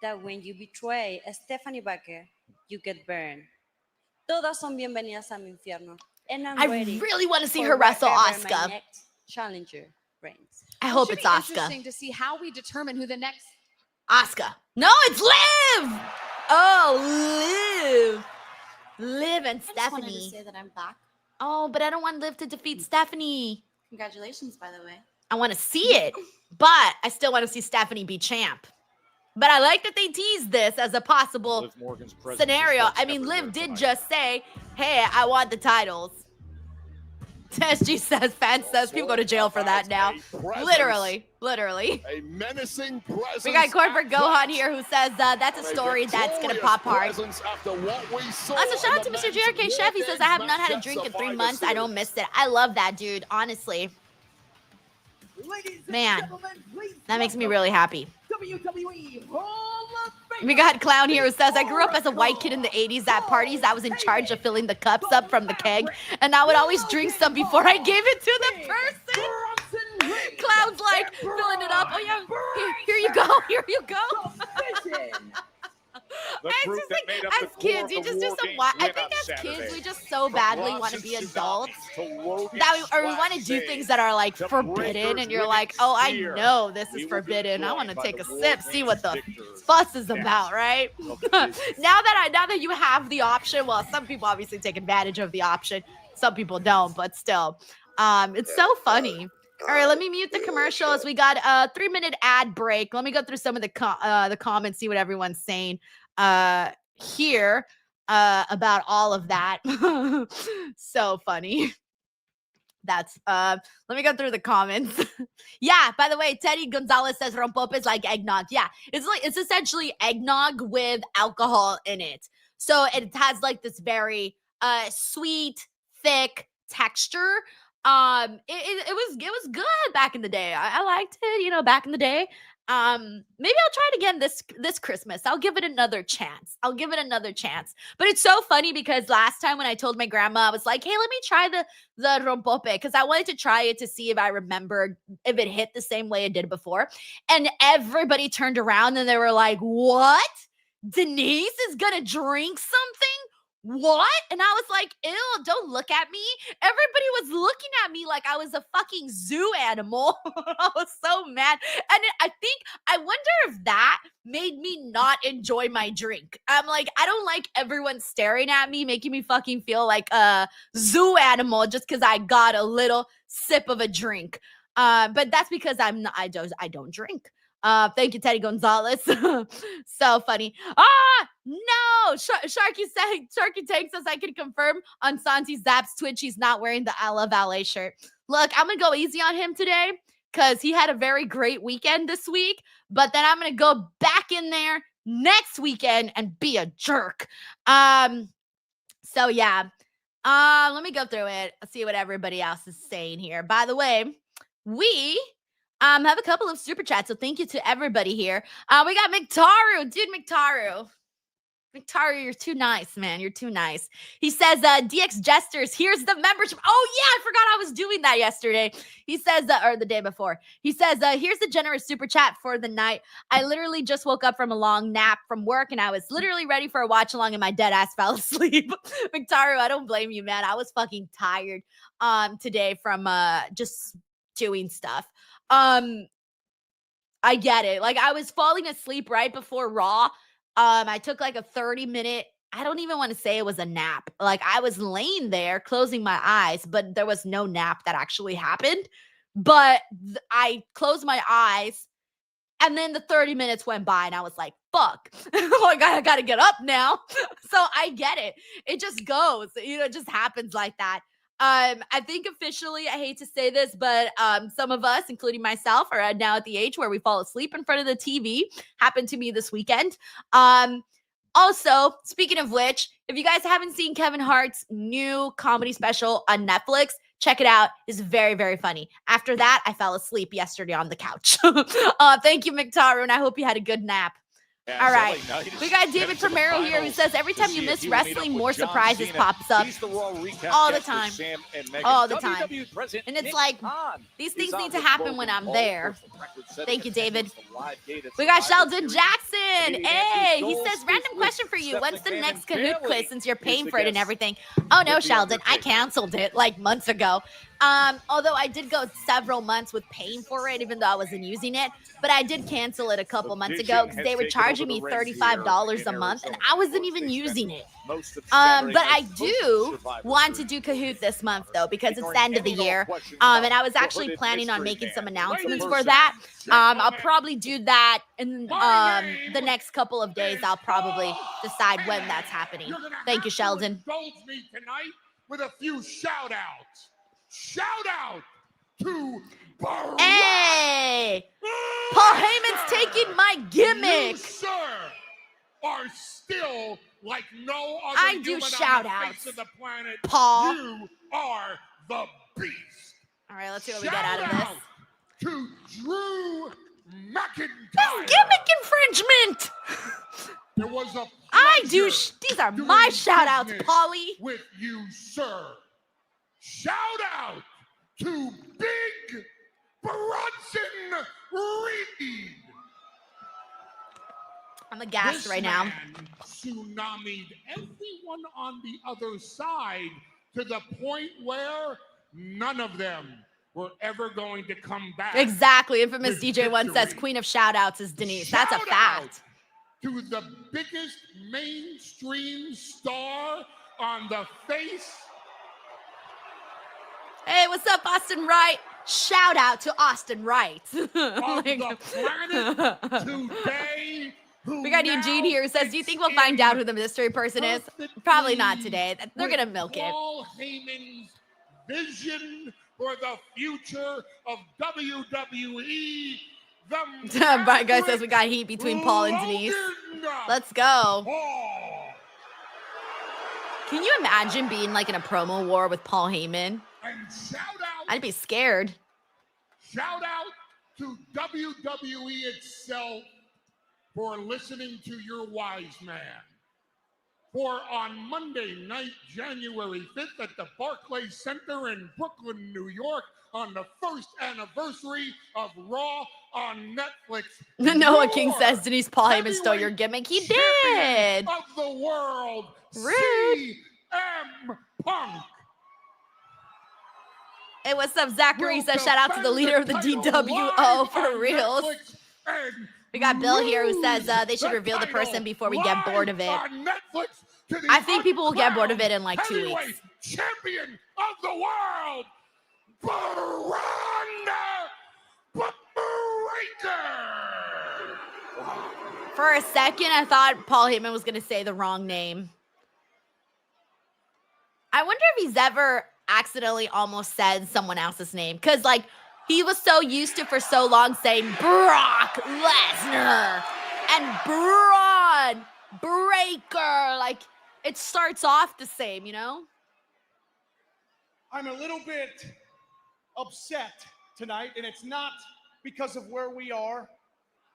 that when you betray a Stephanie Vaquer, you get burned. Todas son bienvenidas a mi infierno. And I'm ready.
I really want to see her wrestle
whatever
Asuka.
my next challenger brings.
I hope it's Asuka.
Interesting to see how we determine who the next
Asuka. No, it's Liv. Oh, Liv and
I just
Stephanie.
wanted to say that I'm back.
Oh, but I don't want Liv to defeat Stephanie.
Congratulations, by the way.
I want to see it, but I still want to see Stephanie be champ. But I like that they teased this as a possible scenario. I mean, Liv did just say, hey, I want the titles. SG says, fan says, people go to jail for that now. Literally.
A menacing presence.
We got Corporate Gohan here who says that's a story that's going to pop hard. Also, shout out to Mr. JRK Chef. He says, I have not had a drink in 3 months. I don't miss it. I love that, dude. Honestly. Man, that makes me really happy.
WWE Hall of Fame.
We got Clown here who says, I grew up as a white kid in the 80s at parties. I was in charge of filling the cups up from the keg, and I would always drink some before I gave it to the person. Clown's like filling it up. Oh yeah, here you go, here you go. It's just like, as kids, you just do some wild. I think as kids, we just so badly want to be adults that we want to do things that are like forbidden, and you're like, oh, I know this is forbidden. I want to take a sip, see what the fuss is about, right? now that you have the option, well, some people obviously take advantage of the option, some people don't, but still, it's so funny. All right, let me mute the commercials. We got a 3-minute ad break. Let me go through some of the comments, see what everyone's saying here about all of that. So funny. That's let me go through the comments. Yeah, by the way, Teddy Gonzalez says rompope is like eggnog. Yeah, it's essentially eggnog with alcohol in it. So it has like this very sweet, thick texture. It was good back in the day. I liked it, you know, back in the day. Maybe I'll try it again this Christmas. I'll give it another chance. But it's so funny because last time when I told my grandma, I was like, hey, let me try the rompope, because I wanted to try it to see if I remembered if it hit the same way it did before. And everybody turned around and they were like, what? Denise is gonna drink something? What? And I was like, ew, don't look at me. Everybody was looking at me like I was a fucking zoo animal. I was so mad. And I wonder if that made me not enjoy my drink. I'm like, I don't like everyone staring at me, making me fucking feel like a zoo animal just because I got a little sip of a drink. But that's because I don't drink. Thank you, Teddy Gonzalez. So funny. No, Sharky Tank says I can confirm on Santi Zap's Twitch he's not wearing the I Love LA shirt. Look, I'm gonna go easy on him today because he had a very great weekend this week, but then I'm gonna go back in there next weekend and be a jerk. So yeah. Let me go through it. Let's see what everybody else is saying here. By the way, we have a couple of super chats, so thank you to everybody here. We got McTaru. Dude, McTaru, you're too nice, man. You're too nice. He says, DX Jesters, here's the membership. Oh, yeah, I forgot I was doing that yesterday. He says, or the day before. He says, here's the generous super chat for the night. I literally just woke up from a long nap from work, and I was literally ready for a watch along, and my dead ass fell asleep. McTaru, I don't blame you, man. I was fucking tired today from just doing stuff. I get it. Like, I was falling asleep right before Raw. I took like a 30-minute, I don't even want to say it was a nap. Like, I was laying there closing my eyes, but there was no nap that actually happened. But I closed my eyes, and then the 30 minutes went by, and I was like, fuck. Like, I got to get up now. So I get it. It just goes. You know, it just happens like that. I think officially, I hate to say this, but some of us, including myself, are now at the age where we fall asleep in front of the TV. Happened to me this weekend. Also, speaking of which, if you guys haven't seen Kevin Hart's new comedy special on Netflix, check it out. It's very, very funny. After that, I fell asleep yesterday on the couch. Thank you, McTaru, and I hope you had a good nap. All right. We got David Primero here who says every time you miss wrestling, more surprises pops up. All the time. All the time. And it's like, these things need to happen when I'm there. Thank you, David. We got Sheldon Jackson. Hey, he says, random question for you. When's the next Kahoot quiz since you're paying for it and everything? Oh, no, Sheldon. I canceled it like months ago. Although I did go several months with paying for it, even though I wasn't using it, but I did cancel it a couple months ago because they were charging me $35 a month, and I wasn't even using it. But I do want to do Kahoot this month though, because it's the end of the year. And I was actually planning on making some announcements for that. I'll probably do that in the next couple of days. I'll probably decide when that's happening. Thank you, Sheldon.
Indulge me tonight with a few shout outs. Shout out to Barack.
Hey! Paul Heyman's taking my gimmick.
You, sir, are still like no other
I do
human
shout
on the
outs.
face of the planet.
Paul.
You are the beast.
All right, let's see what we get out of this.
To Drew McIntyre.
This gimmick infringement.
There was a
I do. These are my shout outs, Paulie.
With you, sir. Shout out to Big Bronson Reed.
I'm aghast right now.
Tsunami'd everyone on the other side to the point where none of them were ever going to come back.
Exactly. Infamous DJ One says Queen of Shout Outs is Denise. That's a fact.
To the biggest mainstream star on the face.
Hey, what's up, Austin Wright? Shout out to Austin Wright.
Of the planet today.
We got Eugene here who says, do you think we'll find out who the mystery person is? Probably not today. They're going to milk it.
Paul Heyman's vision for the future of WWE.
Brian Guy says we got heat between Paul and Denise. Let's go.
Can you imagine being like in a promo war with Paul Heyman?
And shout out.
I'd be scared.
Shout out to WWE itself for listening to your wise man. For on Monday night, January 5th at the Barclays Center in Brooklyn, New York, on the first anniversary of Raw on Netflix.
Noah King says Denise Paul Heyman stole your gimmick. He did.
Of the world,
Rude.
CM Punk.
Hey, what's up, Zachary? Says shout out to the leader of the DWO for reals. We got Bill here who says they should reveal the person before we get bored of it. I think people will get bored of it in like 2 weeks.
Champion of the world, Braun Breaker.
For a second, I thought Paul Heyman was going to say the wrong name. I wonder if he's ever accidentally almost said someone else's name. Because, like, he was so used to for so long saying Brock Lesnar and Braun Breaker. Like, it starts off the same, you know?
I'm a little bit upset tonight, and it's not because of where we are.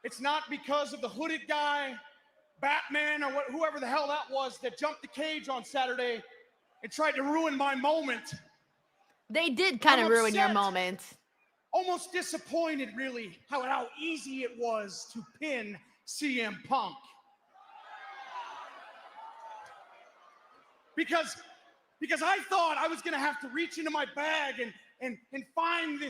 It's not because of the hooded guy, Batman, or whoever the hell that was that jumped the cage on Saturday and tried to ruin my moment.
They did kind of ruin your moment.
Almost disappointed, really, how easy it was to pin CM Punk. Because I thought I was going to have to reach into my bag and find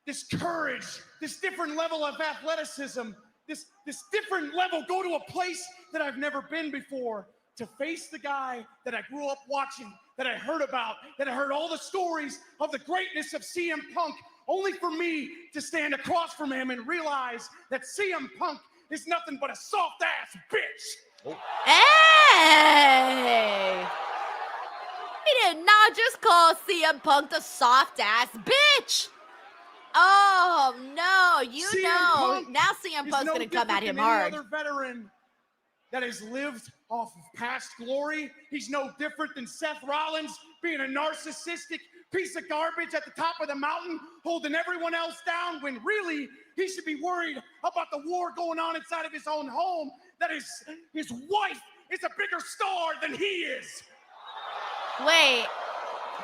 this courage, this different level of athleticism, this different level, go to a place that I've never been before to face the guy that I grew up watching, that I heard about, that I heard all the stories of the greatness of CM Punk, only for me to stand across from him and realize that CM Punk is nothing but a soft-ass bitch.
Hey! He did not just call CM Punk the soft-ass bitch. Oh, no, now CM Punk's going to come at him hard.
Any other veteran that has lived off of past glory. He's no different than Seth Rollins being a narcissistic piece of garbage at the top of the mountain, holding everyone else down when really he should be worried about the war going on inside of his own home, that his wife is a bigger star than he is.
Wait,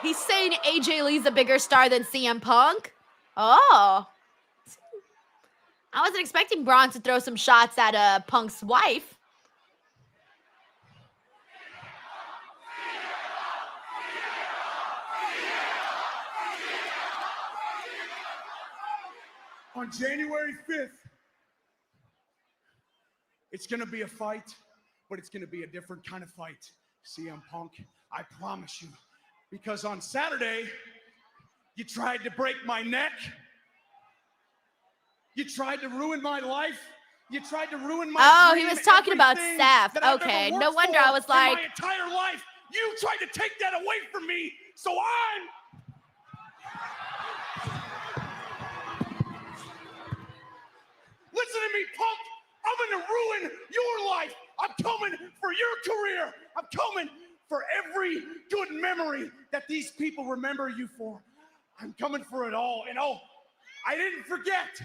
he's saying AJ Lee's a bigger star than CM Punk? Oh. I wasn't expecting Braun to throw some shots at Punk's wife.
On January 5th, it's going to be a fight, but it's going to be a different kind of fight, CM Punk. I promise you. Because on Saturday, you tried to break my neck. You tried to ruin my life. You tried to ruin my
Oh,
dream,
he was talking about
everything
Seth.
that I've
Okay,
ever
no
worked
wonder
for
I was like...
in my entire life, you tried to take that away from me, so I'm... Listen to me, Punk. I'm going to ruin your life. I'm coming for your career. I'm coming for every good memory that these people remember you for. I'm coming for it all. And oh, I didn't forget.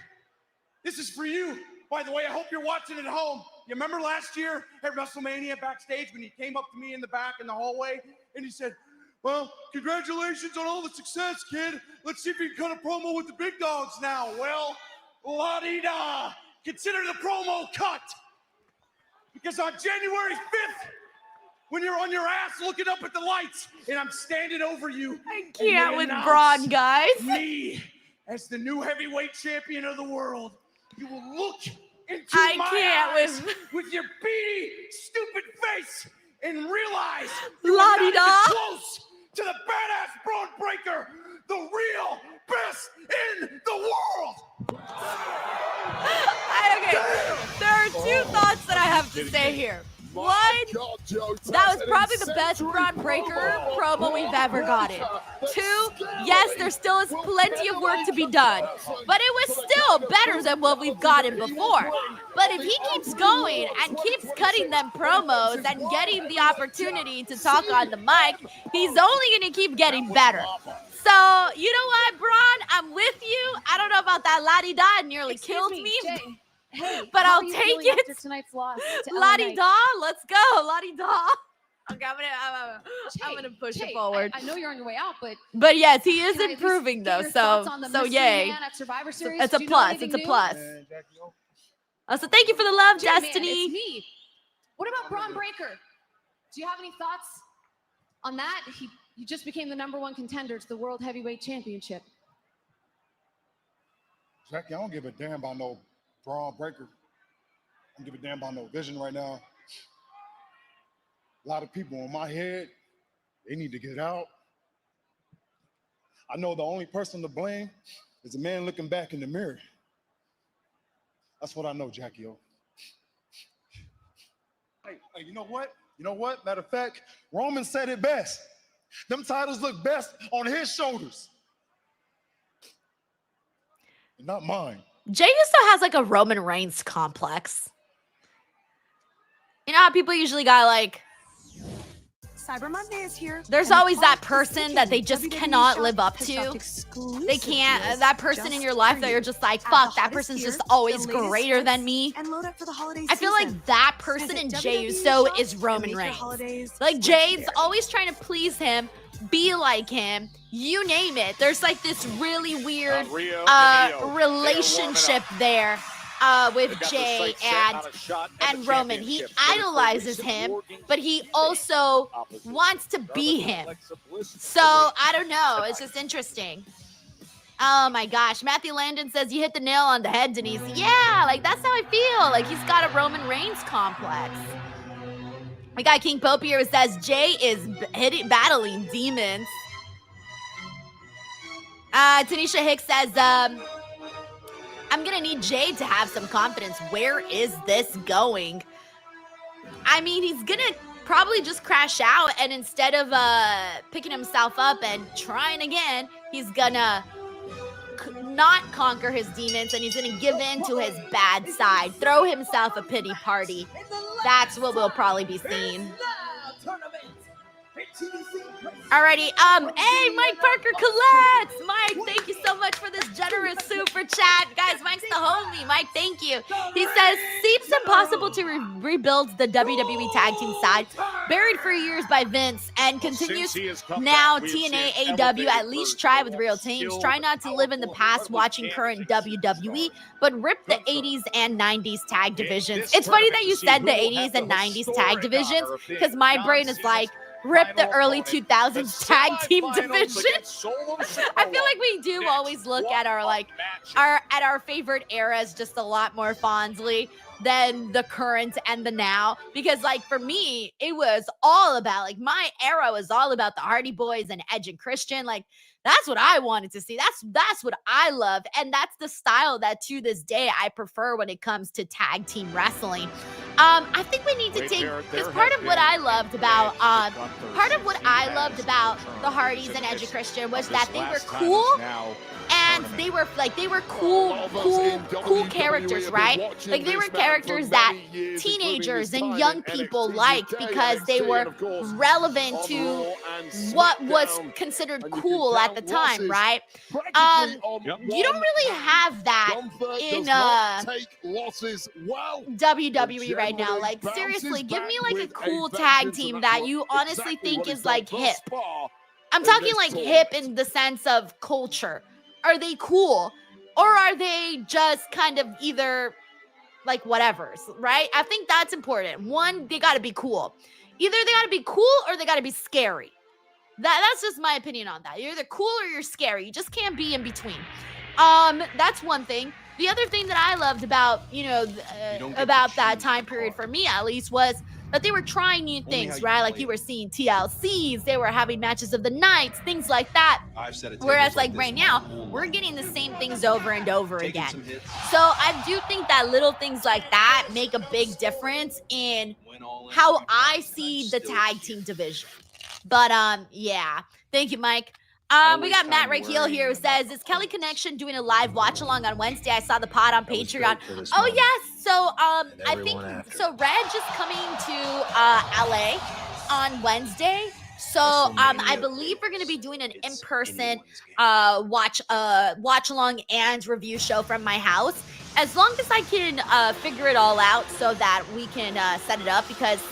This is for you. By the way, I hope you're watching at home. You remember last year at WrestleMania backstage when he came up to me in the back in the hallway and he said, well, congratulations on all the success, kid. Let's see if you can cut a promo with the big dogs now. Well, la-di-da. Consider the promo cut. Because on January 5th, when you're on your ass looking up at the lights and I'm standing over you.
I can't with Braun, guys.
Me as the new heavyweight champion of the world. You will look into
I
my
can't
eyes with your beady, stupid face and realize you are not even close to the badass Braun Breaker, the real best in the world.
Okay, there are two thoughts that I have to say here.
What?
God, Joe,
That was
an
probably the best
incendiary
Braun Breaker promo we've ever gotten.
The
2,
scary
yes, there still is plenty of work to be done, but it was still better than what we've gotten before. But if he keeps going and keeps cutting them promos and getting the opportunity to talk on the mic, he's only going to keep getting better. So, you know what, Braun? I'm with you. I don't know about that la-di-da. It nearly killed me.
Jay. Hey,
But
how
I'll
are you
take
feeling
it.
after tonight's loss to LA
La-di-da.
Knight?
Let's go. La-di-da. Okay, I'm
Jay,
gonna push
Jay,
it forward.
I know you're on your way out, but
But yes, he is
can I at least
improving
get
though.
your thoughts on the
So
mystery
yay.
man at Survivor
So
Series?
it's a
Do you know
plus.
anything
It's a
new?
plus. So thank you for the love,
Jay, man,
Destiny.
it's me. What about Braun Breaker? Do you have any thoughts on that? He just became the #1 contender to the World Heavyweight Championship.
Jackie, I don't give a damn about no Braun Breaker. I don't give a damn about no vision right now. A lot of people in my head, they need to get out. I know the only person to blame is the man looking back in the mirror. That's what I know, Jackie O. Hey, you know what? You know what? Matter of fact, Roman said it best. Them titles look best on his shoulders. Not mine.
Jey Uso has like a Roman Reigns complex. You know how people usually got like,
Cyber Monday is here.
there's always that person that they just cannot live up to. They can't, that person in your life that you're just like, fuck, that person's just always greater than me.
And load up for the holiday
I feel like that person in Jey Uso is Roman Reigns. Like Jay's always trying to please him, be like him, you name it. There's like this really weird relationship there with Jay and Roman. He idolizes him, but he also wants to be him. So I don't know. It's just interesting. Oh my gosh. Matthew Landon says you hit the nail on the head, Denise. Yeah, like that's how I feel. Like he's got a Roman Reigns complex. We got King Pope here who says Jay is battling demons. Tanisha Hicks says, I'm going to need Jay to have some confidence. Where is this going? I mean, he's going to probably just crash out, and instead of picking himself up and trying again, he's going to not conquer his demons, and he's going to give in to his bad side. Throw himself a pity party. That's what we'll probably be seeing. Alrighty, hey, Mike Parker collects. Mike, thank you so much for this generous super chat. Guys, Mike's the homie. Mike, thank you. He says, seems impossible to rebuild the WWE Tag Team side, buried for years by Vince, and continues now TNA, AEW, at least try with real teams. Try not to live in the past watching current WWE, but rip the 80s and 90s tag divisions. It's funny that you said the 80s and 90s tag divisions, because my brain is like, rip the early 2000s tag team division. I feel like we do always look at our favorite eras just a lot more fondly than the current and the now, because like for me it was all about, like, my era was all about the Hardy Boys and Edge and Christian. Like that's what I wanted to see. That's what I love, and that's the style that to this day I prefer when it comes to tag team wrestling. I think we need to take, because part of what I loved about the Hardys and Edge and Christian was that they were cool, and they were cool characters, right? Like they were characters that teenagers and young people liked because they were relevant to what was considered cool at the time, right? You don't really have that in WWE right now. Like seriously, give me like a cool tag team that you honestly think is like hip. I'm talking like hip in the sense of culture. Are they cool, or are they just kind of either like whatevers, right? I think that's important. One, they got to be cool. Either they got to be cool or they got to be scary. That's just my opinion on that. You're either cool or you're scary. You just can't be in between. That's one thing. The other thing that I loved about, about that time period for me at least was that they were trying new things, right? Like you were seeing TLCs, they were having matches of the nights, things like that. Whereas like right now, we're getting the same things over and over again. So I do think that little things like that make a big difference in how I see the tag team division. But yeah. Thank you, Mike. We got Matt Rakeel here who says, is Kelly Connection doing a live watch along on Wednesday? I saw the pod on Patreon. Oh yes. So I think so Reg is coming to LA on Wednesday. So I believe we're gonna be doing an in-person watch along and review show from my house. As long as I can figure it all out so that we can set it up, because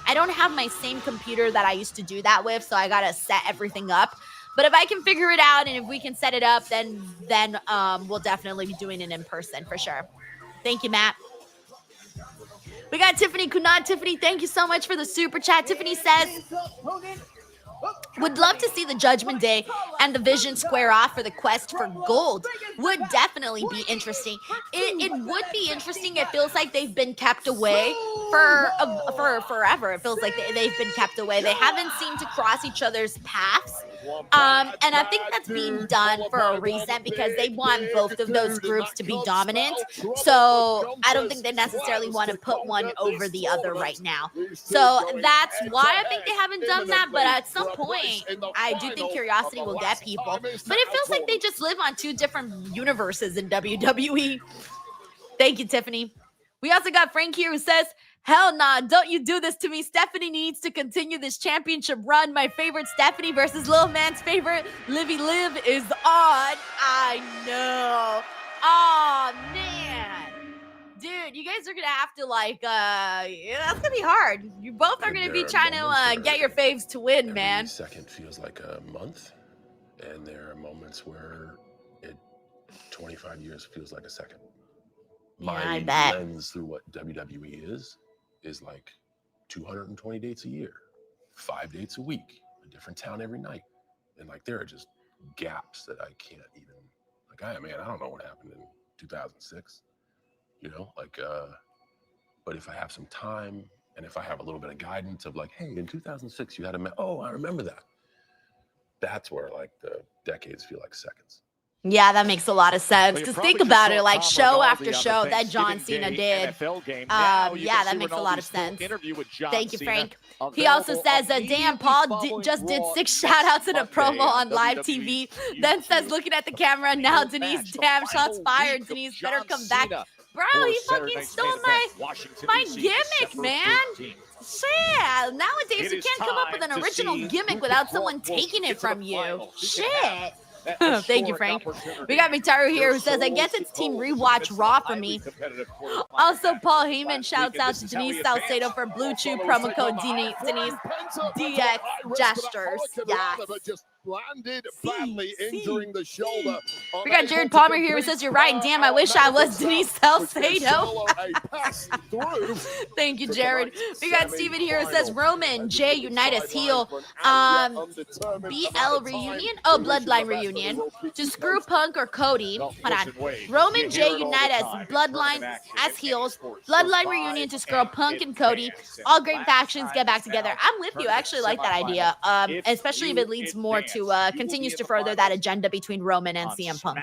I don't have my same computer that I used to do that with, so I gotta set everything up. But if I can figure it out and if we can set it up, then we'll definitely be doing it in person for sure. Thank you, Matt. We got Tiffany Kunad. Tiffany, thank you so much for the super chat. Tiffany says, would love to see the Judgment Day and the Vision square off for the quest for gold. Would definitely be interesting. It would be interesting. It feels like they've been kept away for forever. It feels like they've been kept away. They haven't seemed to cross each other's paths. And I think that's being done for a reason, because they want both of those groups to be dominant. So I don't think they necessarily want to put one over the other right now. So that's why I think they haven't done that. But at some point, I do think curiosity will get people. But it feels like they just live on two different universes in WWE. Thank you, Tiffany. We also got Frank here who says, hell nah, don't you do this to me. Stephanie needs to continue this championship run. My favorite Stephanie versus Lil Man's favorite Livy Liv is on. I know. Oh, man. Dude, you guys are going to have to that's going to be hard. You both are going to be trying to get your faves to win, man.
Every second feels like a month. And there are moments where 25 years feels like a second.
I
My
bet.
lens through what WWE is like 220 dates a year, 5 dates a week, a different town every night. And like, there are just gaps that I can't even, I don't know what happened in 2006, but if I have some time and if I have a little bit of guidance of like, hey, in 2006, you had I remember that. That's where like the decades feel like seconds.
Yeah, that makes a lot of sense.
Well,
Because
you
think
probably
about
just
it,
saw
like
Tom
show
Rinaldi
after
on the
show that John
Thanksgiving
Cena
Day
did.
NFL game. Now you
Yeah,
can
that
see
makes a lot
Rinaldi's
of
full
sense.
interview with John
Thank you,
Cena,
Frank. He also says, damn, Paul just did 6 shout-outs in a promo on live TV. Then says, looking at the camera, now Denise, damn, shots fired. Denise, better come back. Bro, he fucking stole my gimmick, man. Shit. Nowadays, you can't come up with an original gimmick without someone taking it from you. Shit. Thank you, Frank. We got Mitaru here who says, I guess it's Team Rewatch Raw for me. Also, Paul Heyman shouts out to Denise Salcedo for Blue Chew promo code Denise DX Gestures. Yes.
Landed badly, injuring the shoulder.
We got Jared Palmer here who says, you're right. Damn, I wish I was Denise Salcedo. Thank you, Jared. We got Steven here who says, Roman, Jay, unite us, heel. BL reunion? Oh, Bloodline reunion. To screw Punk or Cody. Hold on. Roman, Jay, unite us. Bloodline as heels. Bloodline reunion to screw Punk and Cody. All great factions get back together. I'm with you. I actually like that idea. Especially if it leads more to continues to further that agenda between Roman and CM Punk.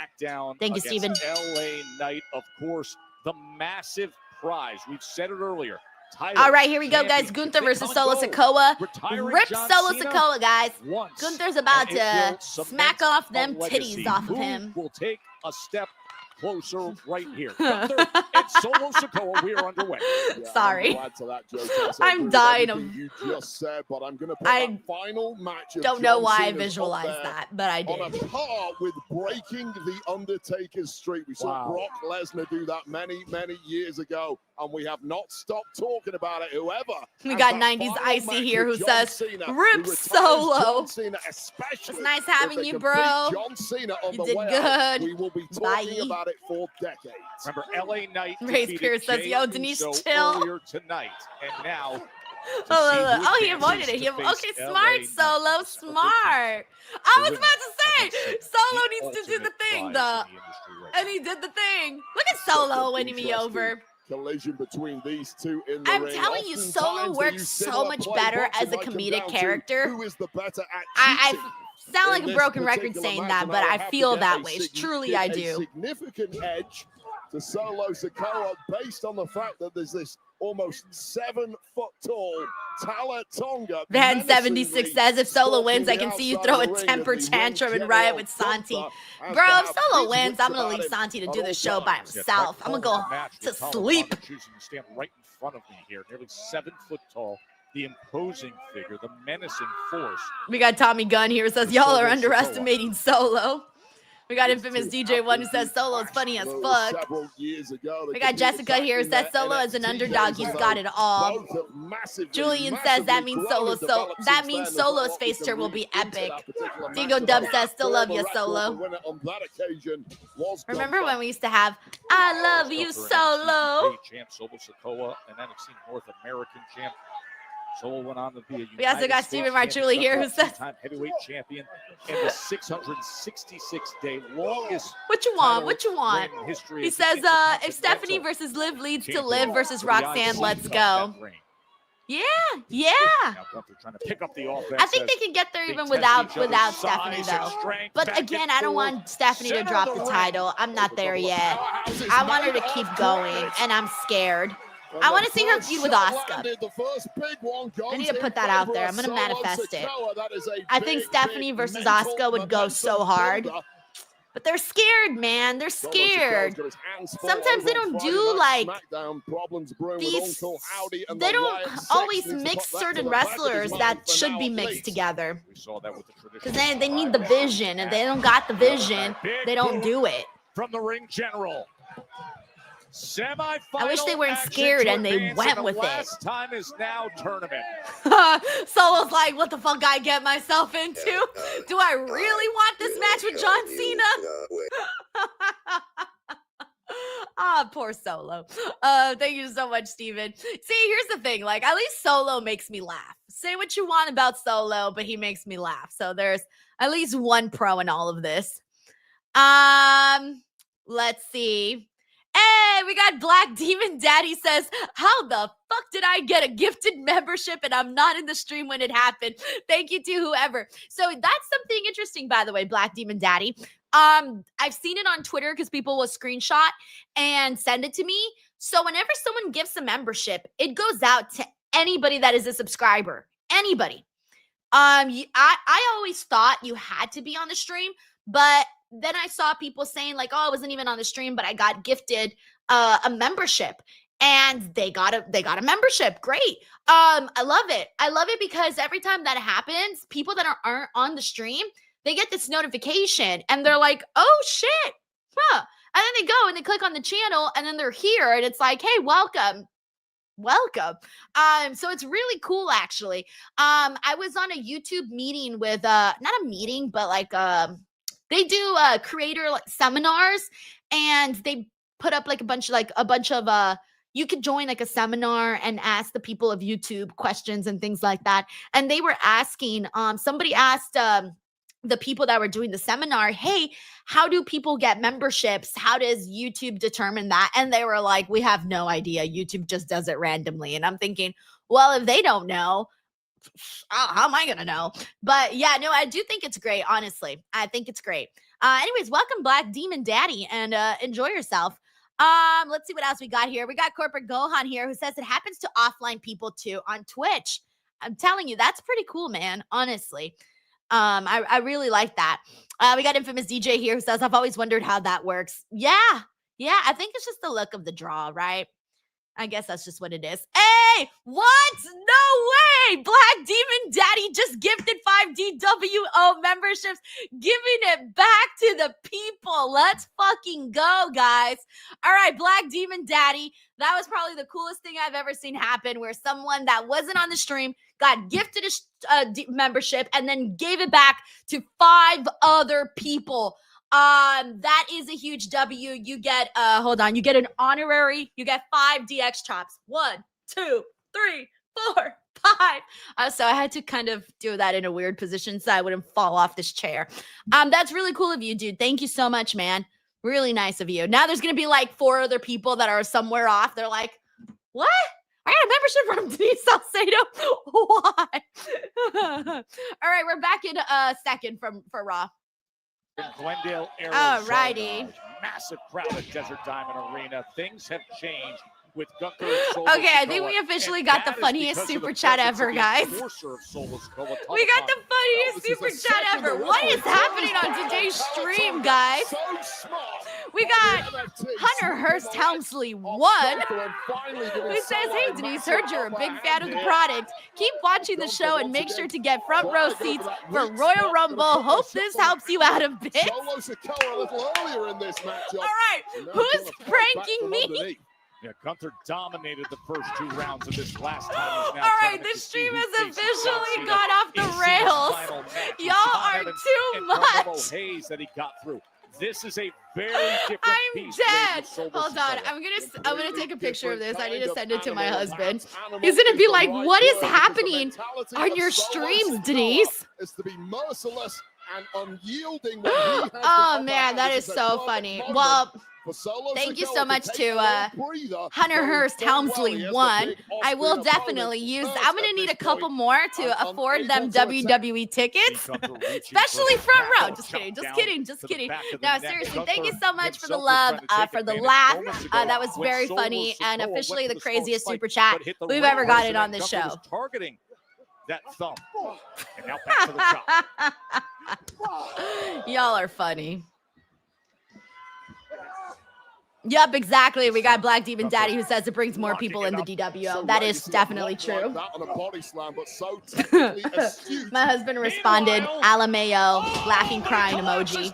Thank you, Steven.
LA Knight, of course, the massive prize. We've said it earlier.
All right, here we go, guys. Gunther versus Solo Sikoa. Rip Solo Sikoa, guys. Gunther's about to smack off them titties off of him.
We'll take a step closer right here. Gunther and Solo Sikoa, we are underway.
Sorry. I'm dying of. You just said, but I'm gonna put that final match. Don't know why I visualized that, but I did.
On a par with breaking the Undertaker's streak. We saw Brock Lesnar do that many years ago, and we have not stopped talking about it. Whoever.
We got 90s Icy here who says, Rip Solo. It's nice having you, bro.
John Cena on
You
the
did
way
good.
out. We will be talking
Bye.
about it for decades.
Remember, LA Knight
Race Pierce says, yo, Denise, chill.
Earlier tonight, and now.
Oh, he avoided it. Okay, smart, Solo, smart. I was about to say, Solo needs to do the thing, though. And he did the thing. Look at Solo winning me over.
collision between these two in the
I'm
ring.
telling you, Solo
Oftentimes they
works
use
so
similar
much better
playbooks.
as
It
a
might come
comedic
down to
character.
who is the better at
I
cheating
sound like
in
a
this
broken record
particular
saying
match,
that,
and
but
would
I
have to
feel
give
that
a
way. Truly, I do.
significant edge to Solo Sikoa based on the fact that there's this almost 7-foot-tall Tala Tonga.
Van 76 says if Solo wins, I
stalking
can
the
see you
outside
throw
of
a
the ring,
temper
and the
tantrum
ring
and riot
general
with Santi.
Gunther has
Bro,
to
if
have
Solo
his
wins, I'm
wits
gonna
about
leave
him
Santi to
at
do
all
the show by
times.
himself. I'm gonna go to sleep.
Choosing to stand right in front of me here, nearly 7 foot tall, the imposing figure, the menacing force.
We got Tommy Gunn here who says y'all are underestimating Solo. We got infamous DJ One who says Solo's funny as fuck.
Several years ago,
We got Jessica here who says Solo as an underdog, he's got it all. Julian says that means Solo's face turn will be epic. Diego Dub says still love you, Solo. Remember when we used to have I love you, Solo?
Champ Solo Sikoa, and NXT North American champ. Solo went on to be a
We also got Stephen Marchulli here who says
heavyweight champion in the 666-day longest.
What you want? What you want?
History
he says if Stephanie versus Liv leads to Liv versus Roxanne, let's go. Yeah.
Now Gunther trying to pick up the offense.
I think they can get there even without Stephanie though. But again, I don't want Stephanie to drop the title. I'm not there yet. I want her to keep going, and I'm scared. I want to see her feud with Asuka. I need to put that out there. I'm going to manifest it. I think Stephanie versus Asuka would go so hard. But they're scared, man. They're scared. Sometimes they don't do like these. They don't always mix certain wrestlers that should be mixed together. Because they need the vision. And they don't got the vision, they don't do it.
From the ring general.
I wish they weren't scared and they went with it.
Last time is now tournament.
Solo's like, what the fuck I get myself into? Do I really want this match with John Cena? Ah, poor Solo. Thank you so much, Steven. See, here's the thing. Like, at least Solo makes me laugh. Say what you want about Solo, but he makes me laugh. So there's at least one pro in all of this. Let's see. Hey, we got Black Demon Daddy says, how the fuck did I get a gifted membership and I'm not in the stream when it happened? Thank you to whoever. So that's something interesting, by the way, Black Demon Daddy. I've seen it on Twitter because people will screenshot and send it to me. So whenever someone gives a membership, it goes out to anybody that is a subscriber. Anybody. I always thought you had to be on the stream, but then I saw people saying like, oh, I wasn't even on the stream, but I got gifted a membership, and they got a membership. Great. I love it. I love it because every time that happens, people that aren't on the stream, they get this notification and they're like, oh shit. Huh. And then they go and they click on the channel and then they're here and it's like, hey, welcome. So it's really cool actually. I was on a YouTube meeting with not a meeting, but like they do creator like seminars, and they put up like a bunch of you could join like a seminar and ask the people of YouTube questions and things like that. And they were asking, somebody asked the people that were doing the seminar, hey, how do people get memberships? How does YouTube determine that? And they were like, we have no idea. YouTube just does it randomly. And I'm thinking, well, if they don't know, how am I gonna know? But yeah, no, I do think it's great. Honestly, I think it's great. Anyways, welcome Black Demon Daddy, and enjoy yourself. Let's see what else we got here. We got Corporate Gohan here who says it happens to offline people too on Twitch. I'm telling you, that's pretty cool, man. Honestly, I really like that. We got Infamous DJ here who says I've always wondered how that works. Yeah. I think it's just the look of the draw, right? I guess that's just what it is. Hey, what? No way! Black Demon Daddy just gifted 5 DWO memberships, giving it back to the people. Let's fucking go, guys. All right, Black Demon Daddy. That was probably the coolest thing I've ever seen happen, where someone that wasn't on the stream got gifted a membership and then gave it back to 5 other people. That is a huge W. You get, you get an honorary, you get 5 DX chops. 1, 2, 3, 4, 5. So I had to kind of do that in a weird position so I wouldn't fall off this chair. That's really cool of you, dude. Thank you so much, man.
Really nice of you. Now there's going to be like 4 other people that are somewhere off. They're like, what? I got a membership from Denise Salcedo. Why? All right, we're back in a second for Raw.
In Glendale,
All
Arizona.
righty.
Massive crowd at Desert Diamond Arena. Things have changed with Gunther and Solo
Okay, I think
Sikoa,
we officially
and
got the
that is
funniest
because of
super
the
chat
presence
ever,
of the
guys.
enforcer of Solo Sikoa,
We got the funniest super chat ever. What is happening on today's stream, guys? We got Hunter Hurst Helmsley 1, who says, hey, Denise, heard you're a big fan of the product. Keep watching the show and make sure to get front row seats for Royal Rumble. Hope this helps you out a bit.
Solo Sikoa a little earlier in this matchup.
All right, who's pranking me?
Yeah, Gunther dominated the first 2 rounds of this last time.
All right, the stream has officially gone off the rails. Y'all are too much.
Haze that he got through. This is a very different
I'm dead. Hold on. I'm gonna take a picture of this. I need to send it to my husband. He's gonna be like, what is happening on your streams, Denise?
Is to be merciless and unyielding.
Oh man, that is so funny. Well, thank you so much to Hunter Hurst Helmsley 1. I will definitely use. I'm gonna need a couple more to afford them WWE tickets, especially front row. Just kidding, just kidding, just kidding. No, seriously, thank you so much for the love, for the laugh. That was very funny and officially the craziest super chat we've ever gotten on this show.
Targeting that thumb, and now back to the top.
Y'all are funny. Yep, exactly. We got Black Demon Daddy who says it brings more people in the DWO. That is definitely true. My husband responded, Alameo, laughing, crying emoji.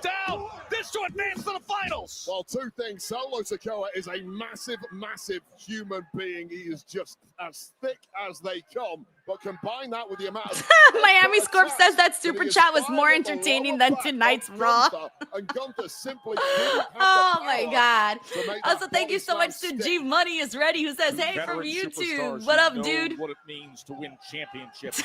This to advance to the finals.
Well, 2 things. Solo Sikoa is a massive, massive human being. He is just as thick as they come. But combine that with the amount of
Miami Scorp says that super chat was more entertaining than tonight's Raw.
And Gunther simply
oh my God. Also, thank you so much to G Money is ready who says, hey, from YouTube. What up, dude?
What it means to win championships.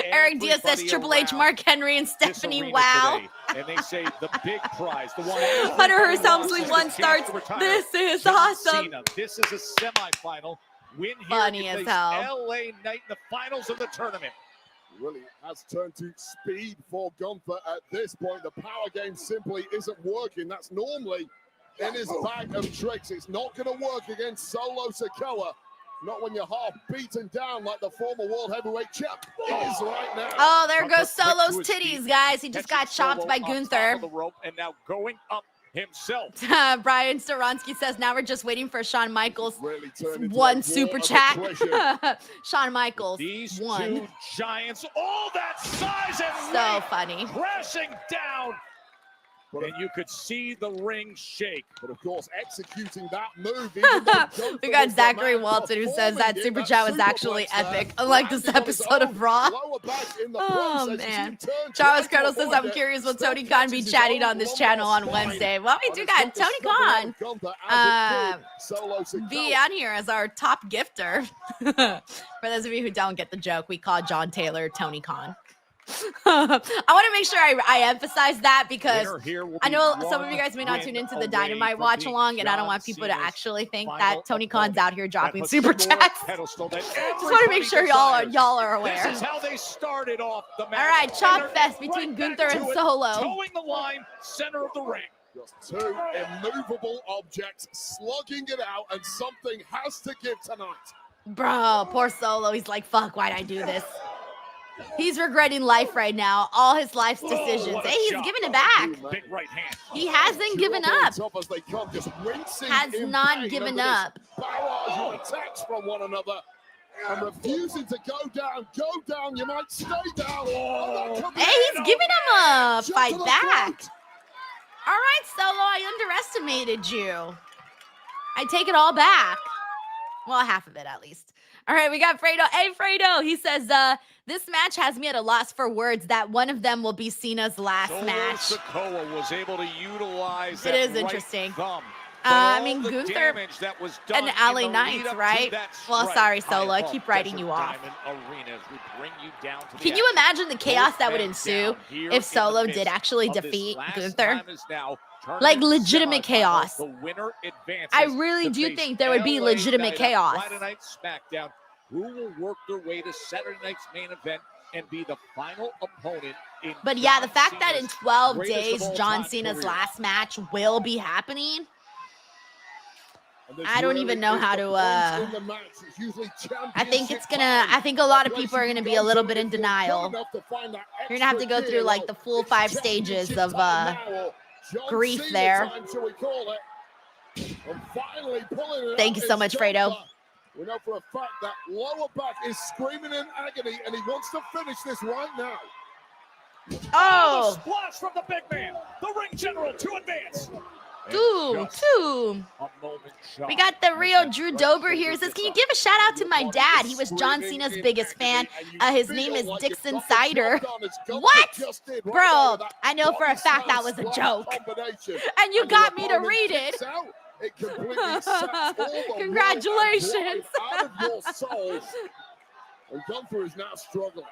Eric Diaz says Triple H, Mark Henry, and Stephanie. Wow.
Today, and they say the big prize, the one
Hunter Hurst Helmsley 1 starts. This is awesome.
Cena. This is a semifinal. Win here.
Funny as hell.
LA Knight in the finals of the tournament.
Really has turned to speed for Gunther at this point. The power game simply isn't working. That's normally in his bag of tricks. It's not going to work against Solo Sikoa. Not when you're half beaten down like the former world heavyweight champ is right now.
Oh, there goes Solo's titties, guys. He just got chopped by Gunther.
The rope and now going up himself.
Brian Staronsky says, now we're just waiting for Shawn Michaels. One super chat. Shawn Michaels.
These
1.
2 giants, all that size and
so
weight
funny.
crashing down. And you could see the ring shake.
But of course, executing that move.
We got Zachary Walton who says that super chat was actually epic, unlike this episode of Raw. Oh man. Charles Colonel says, I'm curious will Tony Khan be chatting on this channel on Wednesday. Well, we do got Tony Khan be on here as our top gifter. For those of you who don't get the joke, we call John Taylor Tony Khan. I want to make sure I emphasize that because I know some of you guys may not tune into the Dynamite watch along, and I don't want people to actually think that Tony Khan's out here dropping super chats. Just want to make sure y'all are aware.
This is how they started off the match.
All right, chop fest between Gunther and Solo.
Towing the line, center of the ring.
Just 2 immovable objects slugging it out, and something has to give tonight.
Bro, poor Solo. He's like, fuck, why'd I do this? He's regretting life right now. All his life's decisions. Hey, he's giving it back.
Big right hand.
He hasn't given up.
Has
not given up.
Attacks from one another. And refusing to go down, you might stay down.
Hey, he's giving him a fight back. All right, Solo, I underestimated you. I take it all back. Well, half of it at least. All right, we got Fredo. Hey, Fredo, he says, this match has me at a loss for words that one of them will be Cena's last match.
Sikoa was able to utilize
it
that
is
right
interesting.
Thumb.
I mean, Gunther and LA Knights, right? Well, sorry, Solo. I keep writing you off. Can you imagine the chaos that would ensue if Solo did actually defeat Gunther? Like legitimate chaos. I really do think there would be legitimate chaos.
Friday Night SmackDown, who will work their way to Saturday night's main event and be the final opponent in
But yeah, the fact that in 12 days, John Cena's last match will be happening, I don't even know how to, I think a lot of people are gonna be a little bit in denial. You're gonna have to go through like the full 5 stages of, grief there. Thank you so much, Fredo.
We know for a fact that lower back is screaming in agony, and he wants to finish this right now.
Oh!
Splash from the big man, the ring general to advance.
Two. We got the real Drew Dober here. Says, can you give a shout out to my dad? He was John Cena's biggest fan. His name is Dixon Sider. What? Bro, I know for a fact that was a joke. And you got me to read it. Congratulations.
And Gunther is now struggling.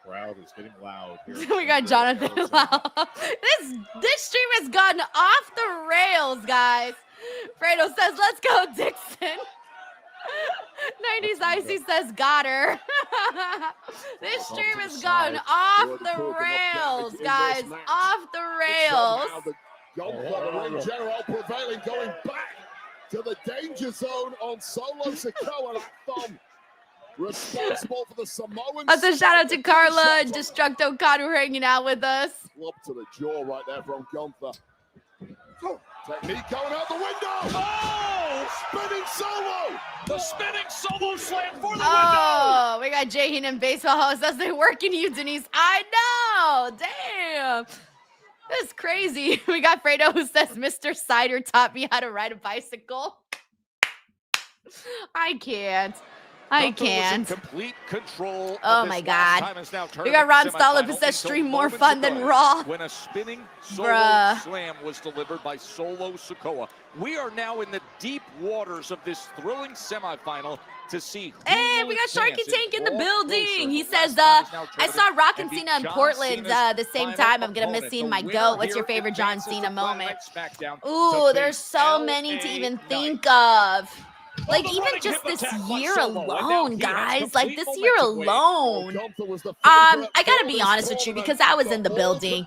Crowd is getting loud here.
We got Jonathan Lau. This stream has gone off the rails, guys. Fredo says, let's go, Dixon. 90s Icy says, got her. This stream has gone off the rails, guys. Off the rails.
The ring general prevailing, going back to the danger zone on Solo Sikoa. That thumb responsible for the Samoan.
That's a shout out to Carla and Destructo Kanu hanging out with us.
Club to the jaw right there from Gunther. Technique going out the window. Oh, spinning Solo.
The spinning Solo slam for the window.
Oh, we got Jay Heenan, baseball host. As they working you, Denise. I know. Damn. That's crazy. We got Fredo who says, Mr. Sider taught me how to ride a bicycle. I can't.
Complete control.
Oh my God. We got Ron Stallop who says stream more fun than Raw.
When a spinning Solo slam was delivered by Solo Sikoa. We are now in the deep waters of this thrilling semifinal to see.
Hey, we got Sharky Tank in the building. He says, I saw Rock and Cena in Portland the same time. I'm going to miss seeing my GOAT. What's your favorite John Cena moment? Ooh, there's so many to even think of. Like, even just this year alone, guys. Like, this year alone. I gotta be honest with you, because I was in the building.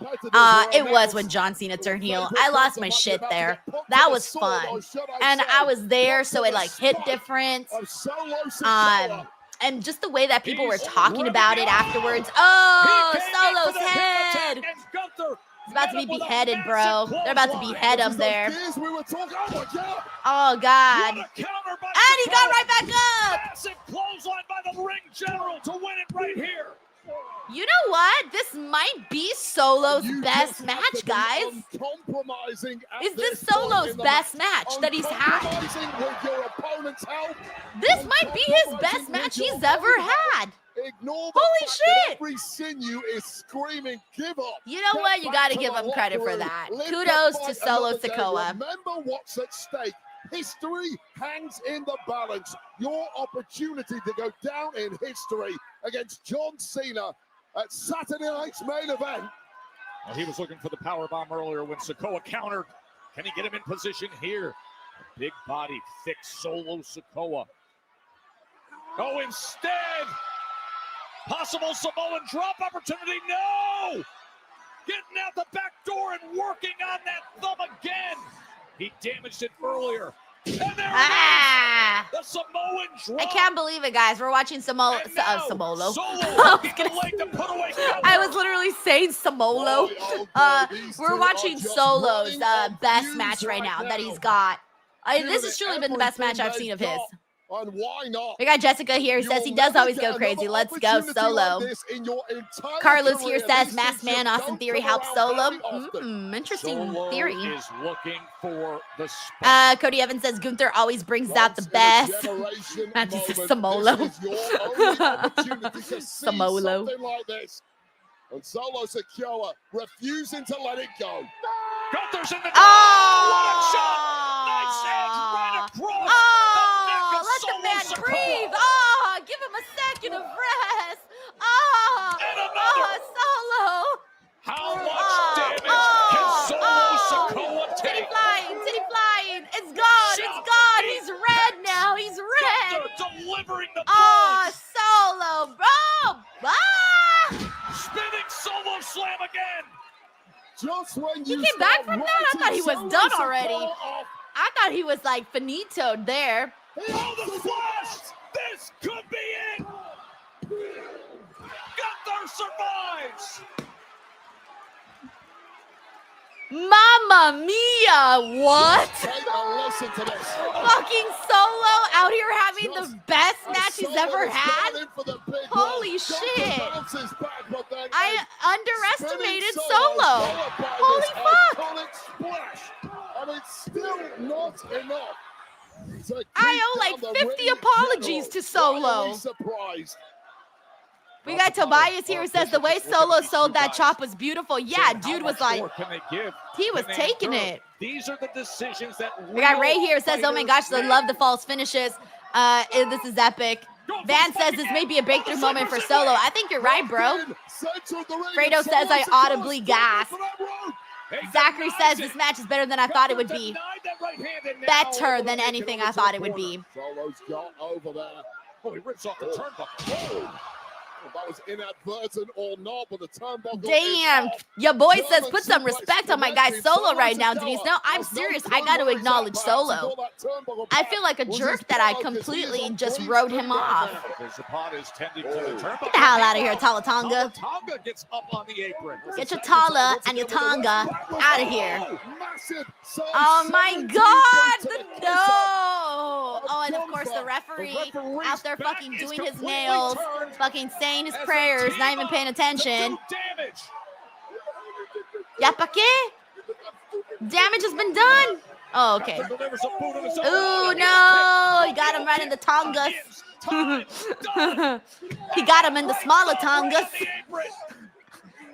It was when John Cena turned heel. I lost my shit there. That was fun. And I was there, so it, like, hit different. And just the way that people were talking about it afterwards. Oh, Solo's head. It's about to be beheaded, bro. They're about to behead him there. Oh, God. And he got right back up.
Massive clothesline by the ring general to win it right here.
You know what? This might be Solo's best match, guys. Is this Solo's best match that he's had? This might be his best match he's ever had. Holy shit!
Every sinew is screaming, give up.
You know what? You got to give him credit for that. Kudos to Solo Sikoa.
Remember what's at stake. History hangs in the balance. Your opportunity to go down in history against John Cena at Saturday night's main event.
Well, he was looking for the powerbomb earlier when Sikoa countered. Can he get him in position here? A big body, thick Solo Sikoa. Oh, instead, possible Samoan drop opportunity. No! Getting out the back door and working on that thumb again. He damaged it earlier. And there it is! The Samoan drop.
I can't believe it, guys. We're watching Samolo. I was literally saying Samolo. We're watching Solo's best match right now that he's got. This has truly been the best match I've seen of his.
And why not?
We got Jessica here who says he does always go crazy. Let's go Solo. Carlos here says Masked Man Austin Theory helps Solo. Interesting theory.
Is looking for the
Cody Evans says Gunther always brings out the best. That's just Samolo.
Samolo. And Solo Sikoa refusing to let it go.
Gunther's in the
Oh!
What a shot! Nice edge right across
Oh, let the
Solo
man
Sikoa.
breathe. Oh, give him a second of rest. Oh, Solo.
How much damage can Solo Sikoa
Titty
take?
flying. It's gone. It's gone. He's red now. He's red.
Gunther delivering the
Oh,
blows.
Solo, bro. Ah!
Spinning Solo slam again.
Just when
He
you
came back
start
from that? I thought he was
writing
done
Solo
already.
Sikoa off,
I thought he was like finitoed there.
Oh, the flash! This could be it! Gunther survives!
Mamma mia, what?
Take a listen to this.
Fucking Solo out here having the best match he's ever had? Holy shit. I underestimated Solo. Holy fuck.
I mean, still not enough.
I owe like 50 apologies to Solo.
Surprised.
We got Tobias here who says the way Solo sold that chop was beautiful. Yeah, dude was like, he was taking it.
These are the decisions that
We got Ray here who says, oh my gosh, I love the false finishes. This is epic. Van says this may be a breakthrough moment for Solo. I think you're right, bro. Fredo says I audibly gasped. Zachary says this match is better than I thought it would be. Better than anything I thought it would be.
Solo's got over there.
Oh, he rips off the turnbuckle.
That was inadvertent or not, but the turnbuckle.
Damn, your boy says put some respect on my guy Solo right now, Denise. No, I'm serious. I got to acknowledge Solo. I feel like a jerk that I completely just wrote him off.
Get the
hell out of here, Talatonga.
Tonga gets up on the apron.
Get your Tala and your Tonga out of here. Oh my God, no. Oh, and of course the referee out there fucking doing his nails, fucking saying his prayers, not even paying attention. Ya pa qué? Damage has been done. Oh, okay. Ooh, no. He got him right in the Tongas. He got him in the smaller Tongas.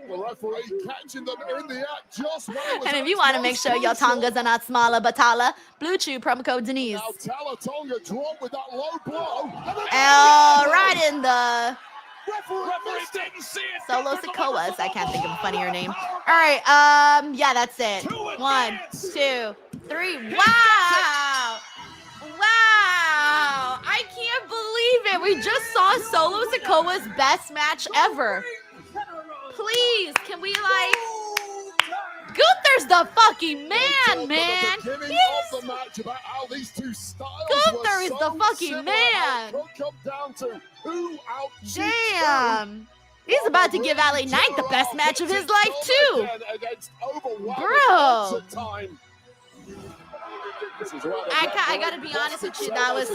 The referee catching them in the act just when it was.
And if you want to make sure your Tongas are not smaller, Batala, Blue Chew, promo code Denise.
Now Talatonga dropped with that low blow.
Oh, right in the
Referee didn't see it.
Solo Sikoas. I can't think of a funnier name. All right, yeah, that's it. 1, 2, 3. Wow. Wow. I can't believe it. We just saw Solo Sikoa's best match ever. Please, can we like... Gunther's the fucking man, man.
Gunther
is the fucking man. Damn. He's about to give LA Knight the best match of his life, too. Bro. I gotta be honest with you, that was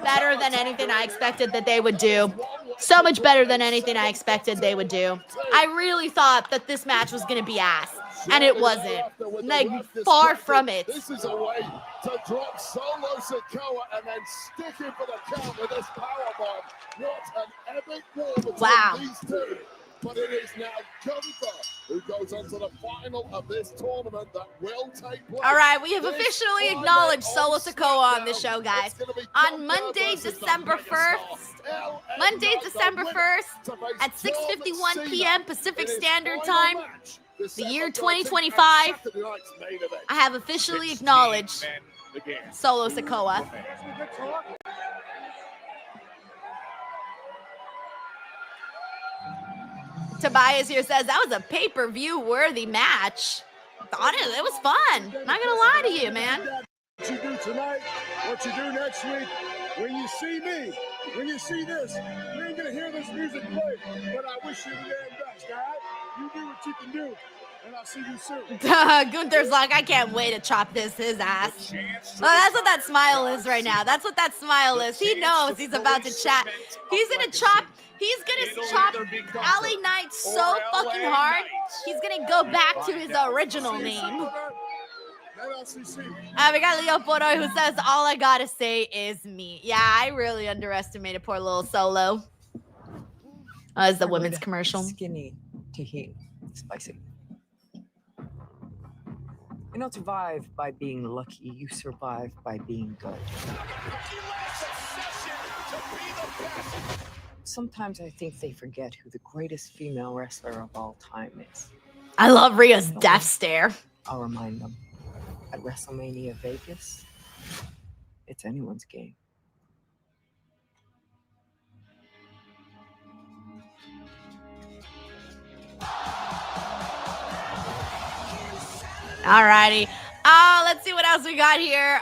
better than anything I expected that they would do. So much better than anything I expected they would do. I really thought that this match was gonna be ass, and it wasn't. Like, far from it.
This is a way to drop Solo Sikoa and then stick him for the count with this powerbomb. What an epic war between these two. But it is now Gunther who goes on to the final of this tournament that will take place.
All right, we have officially acknowledged Solo Sikoa on this show, guys. On Monday, December 1st, at 6:51 p.m. Pacific Standard Time, the year 2025, I have officially acknowledged Solo Sikoa. Tobias here says that was a pay-per-view worthy match. Thought it was fun. Not gonna lie to you, man.
What you do tonight, what you do next week, when you see me, when you see this, you ain't gonna hear this music play, but I wish you the damn best, all right? You do what you can do, and I'll see you soon.
Gunther's like, I can't wait to chop his ass. Well, that's what that smile is right now. That's what that smile is. He knows he's about to chat. He's gonna chop LA Knight so fucking hard, he's gonna go back to his original name. We got Leo Poroy who says, all I gotta say is me. Yeah, I really underestimated poor little Solo. Oh, it's the women's commercial.
Skinny to heat. Spicy. You don't survive by being lucky. You survive by being good. Sometimes I think they forget who the greatest female wrestler of all time is.
I love Rhea's death stare.
I'll remind them. At WrestleMania Vegas, it's anyone's game.
Alrighty. Let's see what else we got here.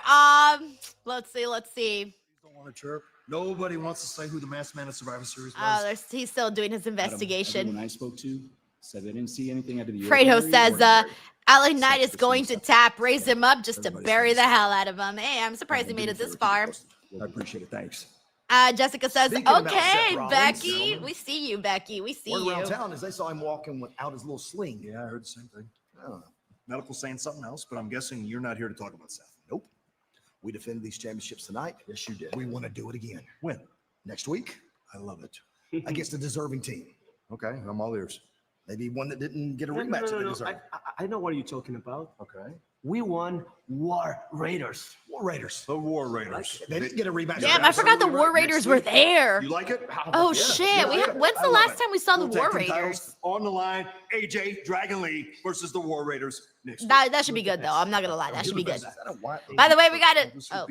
Let's see.
Don't want to chirp. Nobody wants to say who the masked man at Survivor Series was.
Oh, he's still doing his investigation.
Everyone I spoke to said they didn't see anything out of the
Fredo
ordinary
says,
or
LA Knight is going to tap, raise him up just to bury the hell out of him. Hey, I'm surprised he made it this far.
I appreciate it. Thanks.
Jessica says,
Speaking about
okay,
Seth Rollins,
Becky.
gentlemen.
We see you, Becky. We see
Word
you.
around town is they saw him walking without his little sling. Yeah, I heard the same thing. I don't know. Medical saying something else, but I'm guessing you're not here to talk about Seth. Nope. We defended these championships tonight. Yes, you did. We want to do it again. When? Next week? I love it. Against a deserving team. Okay, I'm all ears. Maybe one that didn't get a rematch that they deserve.
I know what you're talking about.
Okay.
We won War Raiders.
War Raiders. The War Raiders. They didn't get a rematch.
Damn, I forgot the War Raiders were there.
You like it?
Oh, shit. When's the last time we saw the War Raiders?
On the line, AJ Dragon Lee versus the War Raiders.
That should be good, though. I'm not going to lie. That should be good. By the way, we got it. Oh.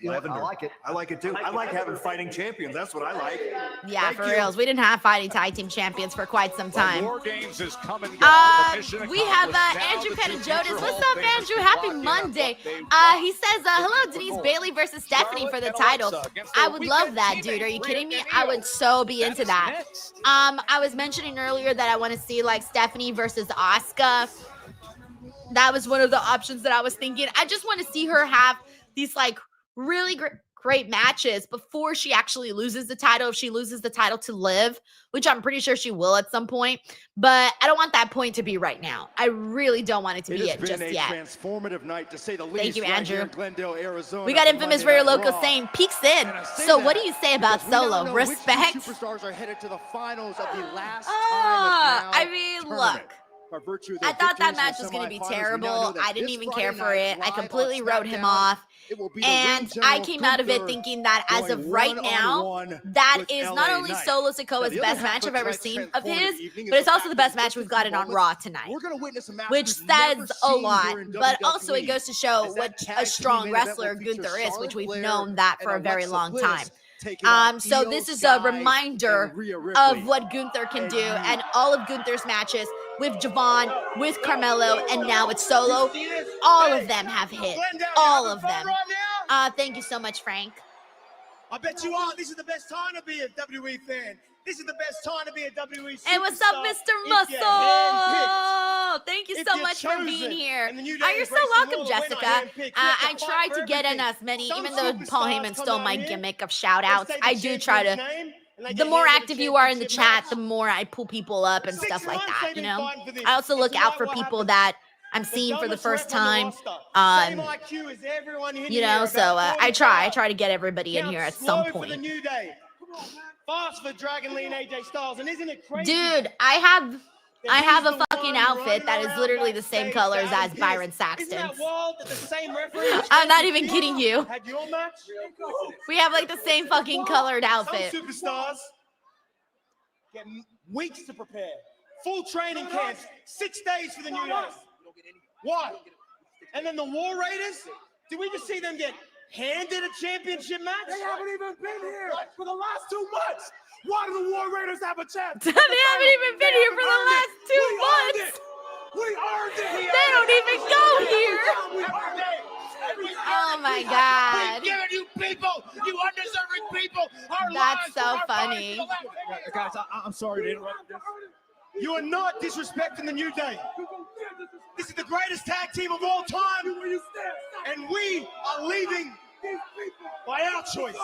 I like it. I like it, too. I like having fighting champions. That's what I like.
Yeah, for reals. We didn't have fighting tag team champions for quite some time.
War Games is coming. The
we have Andrew Pettijotis. What's up, Andrew? Happy Monday. He says, hello, Denise Bailey versus Stephanie for the title. I would love that, dude. Are you kidding me? I would so be into that. I was mentioning earlier that I want to see like Stephanie versus Asuka. That was one of the options that I was thinking. I just want to see her have these like really great matches before she actually loses the title. If she loses the title to Liv, which I'm pretty sure she will at some point, but I don't want that point to be right now. I really don't want it to be it just yet.
Transformative night to say the least.
Thank you, Andrew.
Right here in Glendale, Arizona.
We got Infamous Ray Loco saying peeks in. So what do you say about Solo? Respect?
Superstars are headed to the finals of the last time.
I mean, look. I thought that match was going to be terrible. I didn't even care for it. I completely wrote him off. And I came out of it thinking that as of right now, that is not only Solo Sikoa's best match I've ever seen of his, but it's also the best match we've gotten on Raw tonight, which says a lot. But also it goes to show what a strong wrestler Gunther is, which we've known that for a very long time. So this is a reminder of what Gunther can do, and all of Gunther's matches with Javon, with Carmelo, and now with Solo. All of them have hit. All of them. Thank you so much, Frank.
I bet you are. This is the best time to be a WWE fan. This is the best time to be a WWE superstar.
Hey, what's up, Mr. Muscle? Thank you so much for being here. You're so welcome, Jessica. I try to get in as many, even though Paul Heyman stole my gimmick of shout outs. I do try to. The more active you are in the chat, the more I pull people up and stuff like that, you know? I also look out for people that I'm seeing for the first time. You know, so I try to get everybody in here at some point.
Fast for Dragon Lee and AJ Styles, and isn't it crazy?
Dude, I have a fucking outfit that is literally the same colors as Byron Saxton's. I'm not even kidding you. We have like the same fucking colored outfit.
Some superstars get weeks to prepare. Full training camps, 6 days for the New Day. Why? And then the War Raiders? Did we just see them get handed a championship match?
They haven't even been here for the last 2 months. Why do the War Raiders have a chance?
They haven't even been here for the last 2 months.
We earned it.
They don't even go here. Oh my God.
We've given you people, you undeserving people, our
That's
lives,
so
our
funny.
bodies.
Guys, I'm sorry to interrupt.
You are not disrespecting the New Day. This is the greatest tag team of all time, and we are leaving by our choice.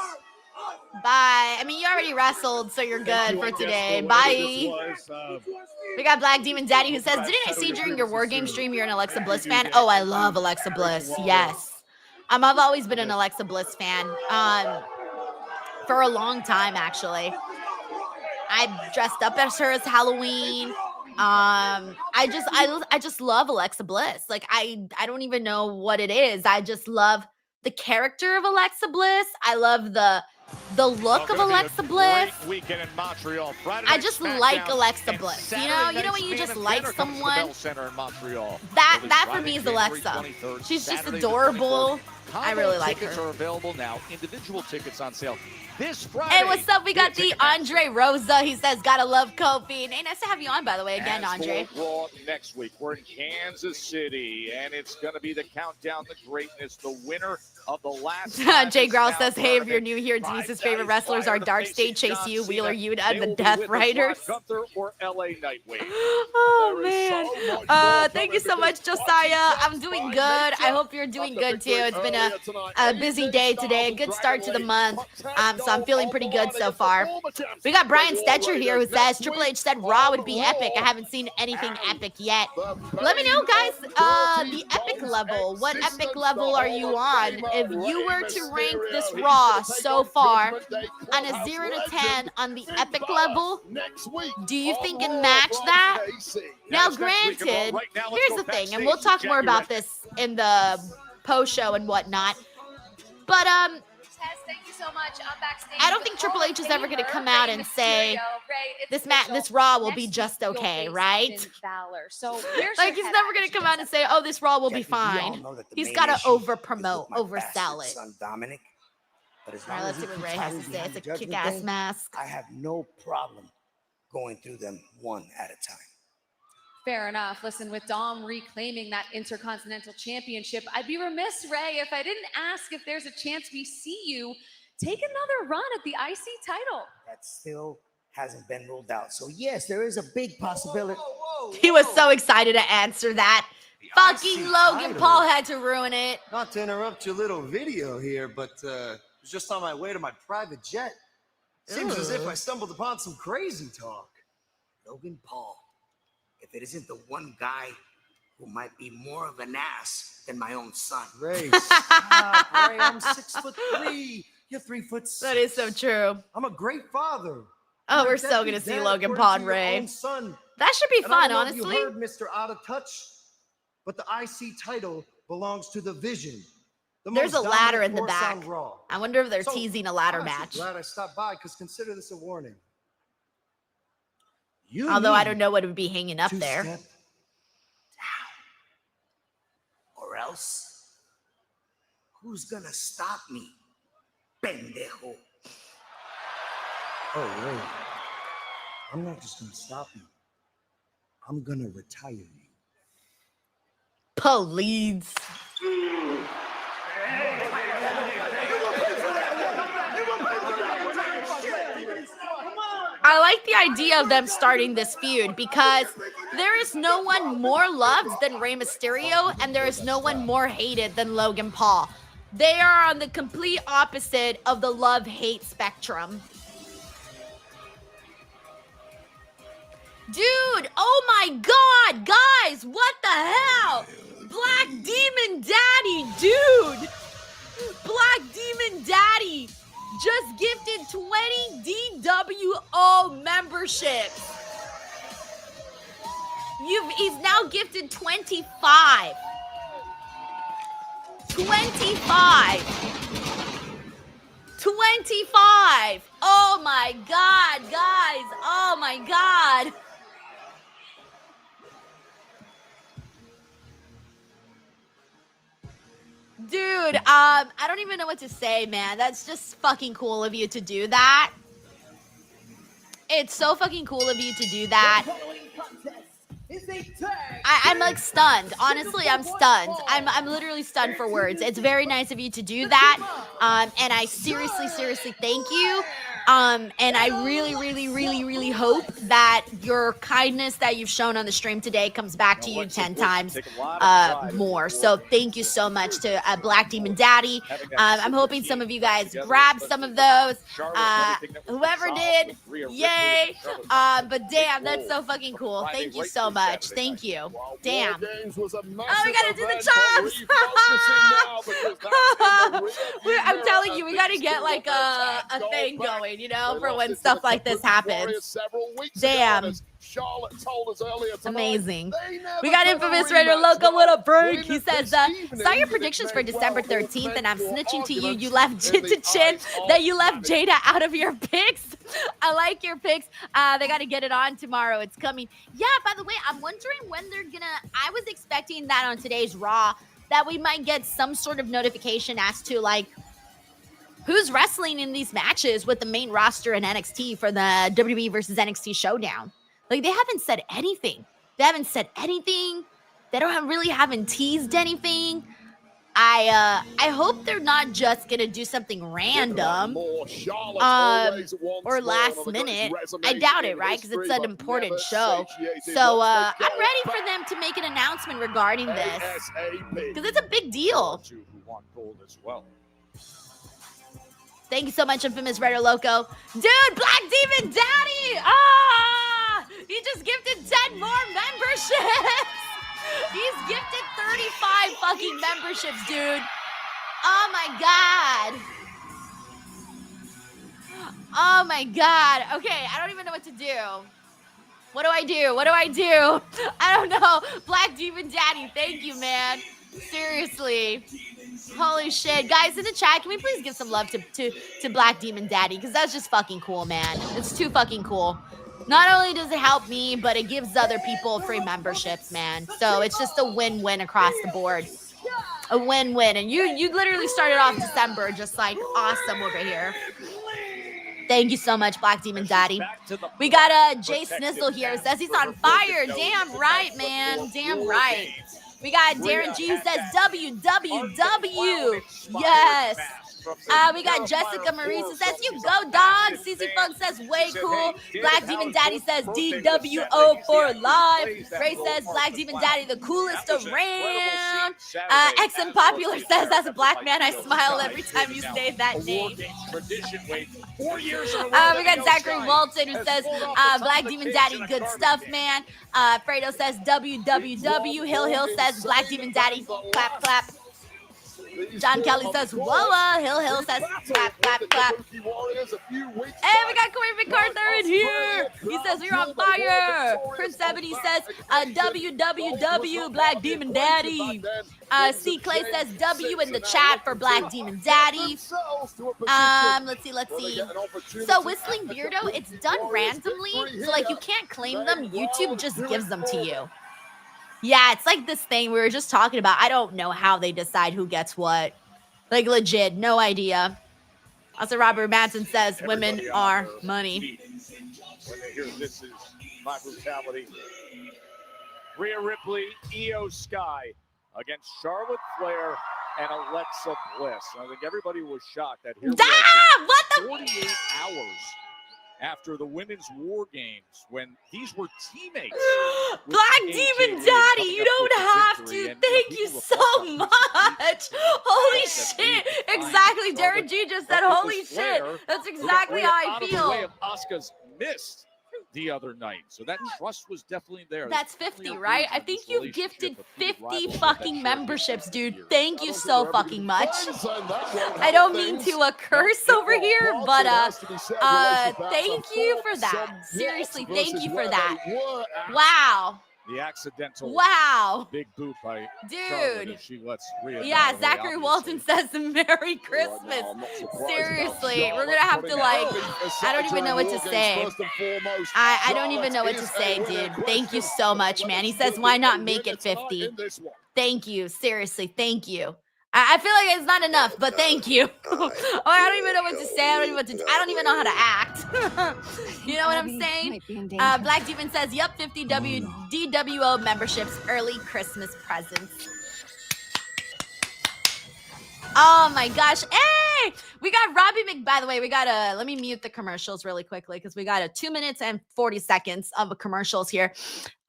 Bye. I mean, you already wrestled, so you're good for today. Bye. We got Black Demon Daddy who says, didn't I see during your War Game stream you're an Alexa Bliss fan? Oh, I love Alexa Bliss. Yes. I've always been an Alexa Bliss fan. For a long time, actually. I dressed up as her as Halloween. I just love Alexa Bliss. Like I don't even know what it is. I just love the character of Alexa Bliss. I love the look of Alexa Bliss.
Weekend in Montreal. Friday
I
night
just
SmackDown
like Alexa
and
Bliss. You
Saturday
know when you
night's
just
main
like
eventer comes to the
someone.
Bell Center in Montreal.
That
It
for
Friday,
me is
January
Alexa.
23rd,
She's just
Saturday the
adorable.
24th.
I really like
Tickets
her.
are available now. Individual tickets on sale this Friday.
Hey, what's up? We got the Andre Rosa. He says, gotta love Kofi. Hey, nice to have you on, by the way, again,
As
Andre.
for Raw next week, we're in Kansas City, and it's going to be the countdown to greatness. The winner of the last
Jay Growl says, hey, if you're new here, Denise's favorite wrestlers are Dark State, Chase U, Wheeler Yuta, and the Death Riders.
Gunther or LA Nightwing.
Oh, man. Thank you so much, Josiah. I'm doing good. I hope you're doing good, too. It's been a busy day today, a good start to the month. So I'm feeling pretty good so far. We got Brian Stetcher here who says, Triple H said Raw would be epic. I haven't seen anything epic yet. Let me know, guys, the epic level. What epic level are you on? If you were to rank this Raw so far on a 0 to 10 on the epic level, do you think it matched that? Now, granted, here's the thing, and we'll talk more about this in the post show and whatnot. But
Tess, thank you so much. I'm backstage.
I don't think Triple H is ever going to come out and say this Raw will be just okay, right?
So
like he's never going to come out and say, "Oh, this Raw will be fine." He's got to over promote, oversell it.
Dominic, but as
All right,
long
let's
as
see
he
what Ray
keeps
has
hiding
to say.
behind
It's
the
a
judgment
kick-ass
thing,
mask.
I have no problem going through them one at a time.
Fair enough. Listen, with Dom reclaiming that Intercontinental Championship, I'd be remiss, Ray, if I didn't ask if there's a chance we see you take another run at the IC title.
That still hasn't been ruled out. So yes, there is a big possibility.
He was so excited to answer that. Fucking Logan Paul had to ruin it.
Not to interrupt your little video here, but I was just on my way to my private jet. Seems as if I stumbled upon some crazy talk.
Logan Paul. If it isn't the one guy who might be more of an ass than my own son.
Ray, stop, Ray. I'm 6'3". You're 3'6".
That is so true.
I'm a great father.
Oh, we're so gonna see Logan Paul and Ray. That should be fun, honestly.
You heard Mr. Out of Touch, but the IC title belongs to the Vision.
There's a ladder in the
force
back.
on Raw.
I wonder if they're
So,
teasing a ladder
honestly,
match.
Glad I stopped by, because consider this a warning.
Although I don't know what would be hanging up there.
Or else, who's gonna stop me? Pendejo.
Oh, Ray. I'm not just gonna stop you. I'm gonna retire you.
Police. I like the idea of them starting this feud because there is no one more loved than Rey Mysterio and there is no one more hated than Logan Paul. They are on the complete opposite of the love-hate spectrum. Dude, oh my God, guys, what the hell? Black Demon Daddy, dude. Black Demon Daddy just gifted 20 DWO memberships. He's now gifted 25. 25. 25. Oh my God, guys. Oh my God. Dude, I don't even know what to say, man. That's just fucking cool of you to do that. It's so fucking cool of you to do that. I'm like stunned. Honestly, I'm stunned. I'm literally stunned for words. It's very nice of you to do that. And I seriously thank you. And I really hope that your kindness that you've shown on the stream today comes back to you 10 times more. So thank you so much to Black Demon Daddy. I'm hoping some of you guys grab some of those. Whoever did, yay. But damn, that's so fucking cool. Thank you so much. much. Thank you. Damn.
Oh,
we gotta do the chops. I'm telling you, we gotta get like a thing going, you know, for when stuff like this happens. Damn.
Charlotte told us earlier tonight,
amazing. We got Infamous Raider Loco. What up, break? He says, saw your predictions for December 13th, and I'm snitching to you. You left to Chin that you left Jada out of your picks. I like your picks. They got to get it on tomorrow. It's coming. Yeah, by the way, I'm wondering when they're gonna. I was expecting that on today's Raw that we might get some sort of notification as to like who's wrestling in these matches with the main roster in NXT for the WWE versus NXT showdown. Like, they haven't said anything. They haven't teased anything. I hope they're not just gonna do something random or last minute. I doubt it, right? Because it's an important show. So I'm ready for them to make an announcement regarding this because it's a big deal. Thank you so much, Infamous Raider Loco. Dude, Black Demon Daddy! He just gifted 10 more memberships! He's gifted 35 fucking memberships, dude. Oh my god. Oh my god. Okay, I don't even know what to do. What do I do? I don't know. Black Demon Daddy, thank you, man. Seriously. Holy shit. Guys, in the chat, can we please give some love to Black Demon Daddy? Because that's just fucking cool, man. It's too fucking cool. Not only does it help me, but it gives other people free memberships, man. So it's just a win-win across the board. A win-win. And you literally started off December just like awesome over here. Thank you so much, Black Demon Daddy. We got Jay Snizzle here. Says he's on fire. Damn right, man. Damn right. We got Darren G who says WWW. Yes. We got Jessica Marie who says, you go, dog. CC Funk says, way cool. Black Demon Daddy says, DWO for life. Ray says, Black Demon Daddy, the coolest around. XM Popular says, as a black man, I smile every time you say that name. We got Zachary Walton who says, Black Demon Daddy, good stuff, man. Fredo says, WWW. Hill says, Black Demon Daddy, clap, clap. John Kelly says, whoa, Hill says, clap, clap, clap. And we got Corey MacArthur in here. He says, we're on fire. Prince 70 says, WWW, Black Demon Daddy. C. Clay says, W in the chat for Black Demon Daddy. Let's see. So Whistling Beardo, it's done randomly. So, like, you can't claim them. YouTube just gives them to you. Yeah, it's like this thing we were just talking about. I don't know how they decide who gets what. Like, legit, no idea. Also, Robert Madsen says, women are money.
When they hear this is my brutality. Rhea Ripley, Io Sky against Charlotte Flair and Alexa Bliss. I think everybody was shocked that here
what the
48 hours after the women's war games when these were teammates.
Black Demon Daddy, you don't have to. Thank you so much. Holy shit. Exactly. Darren G just said, holy shit. That's exactly how I feel.
Way of Asuka's missed the other night. So that trust was definitely there.
That's 50, right? I think you've gifted 50 fucking memberships, dude. Thank you so fucking much. I don't mean to curse over here, but thank you for that. Seriously, thank you for that. Wow.
The accidental
big
boot by
dude.
She lets Rhea
Zachary Walton says Merry Christmas. Seriously, we're gonna have to like. I don't even know what to say. I don't even know what to say, dude. Thank you so much, man. He says, why not make it 50? Thank you. Seriously, thank you. I feel like it's not enough, but thank you. I don't even know what to say. I don't even know how to act. You know what I'm saying? Black Demon says, yep, 50 DWO memberships, early Christmas presents. Oh my gosh. Hey, we got Robbie by the way, we got let me mute the commercials really quickly because we got a 2 minutes and 40 seconds of commercials here.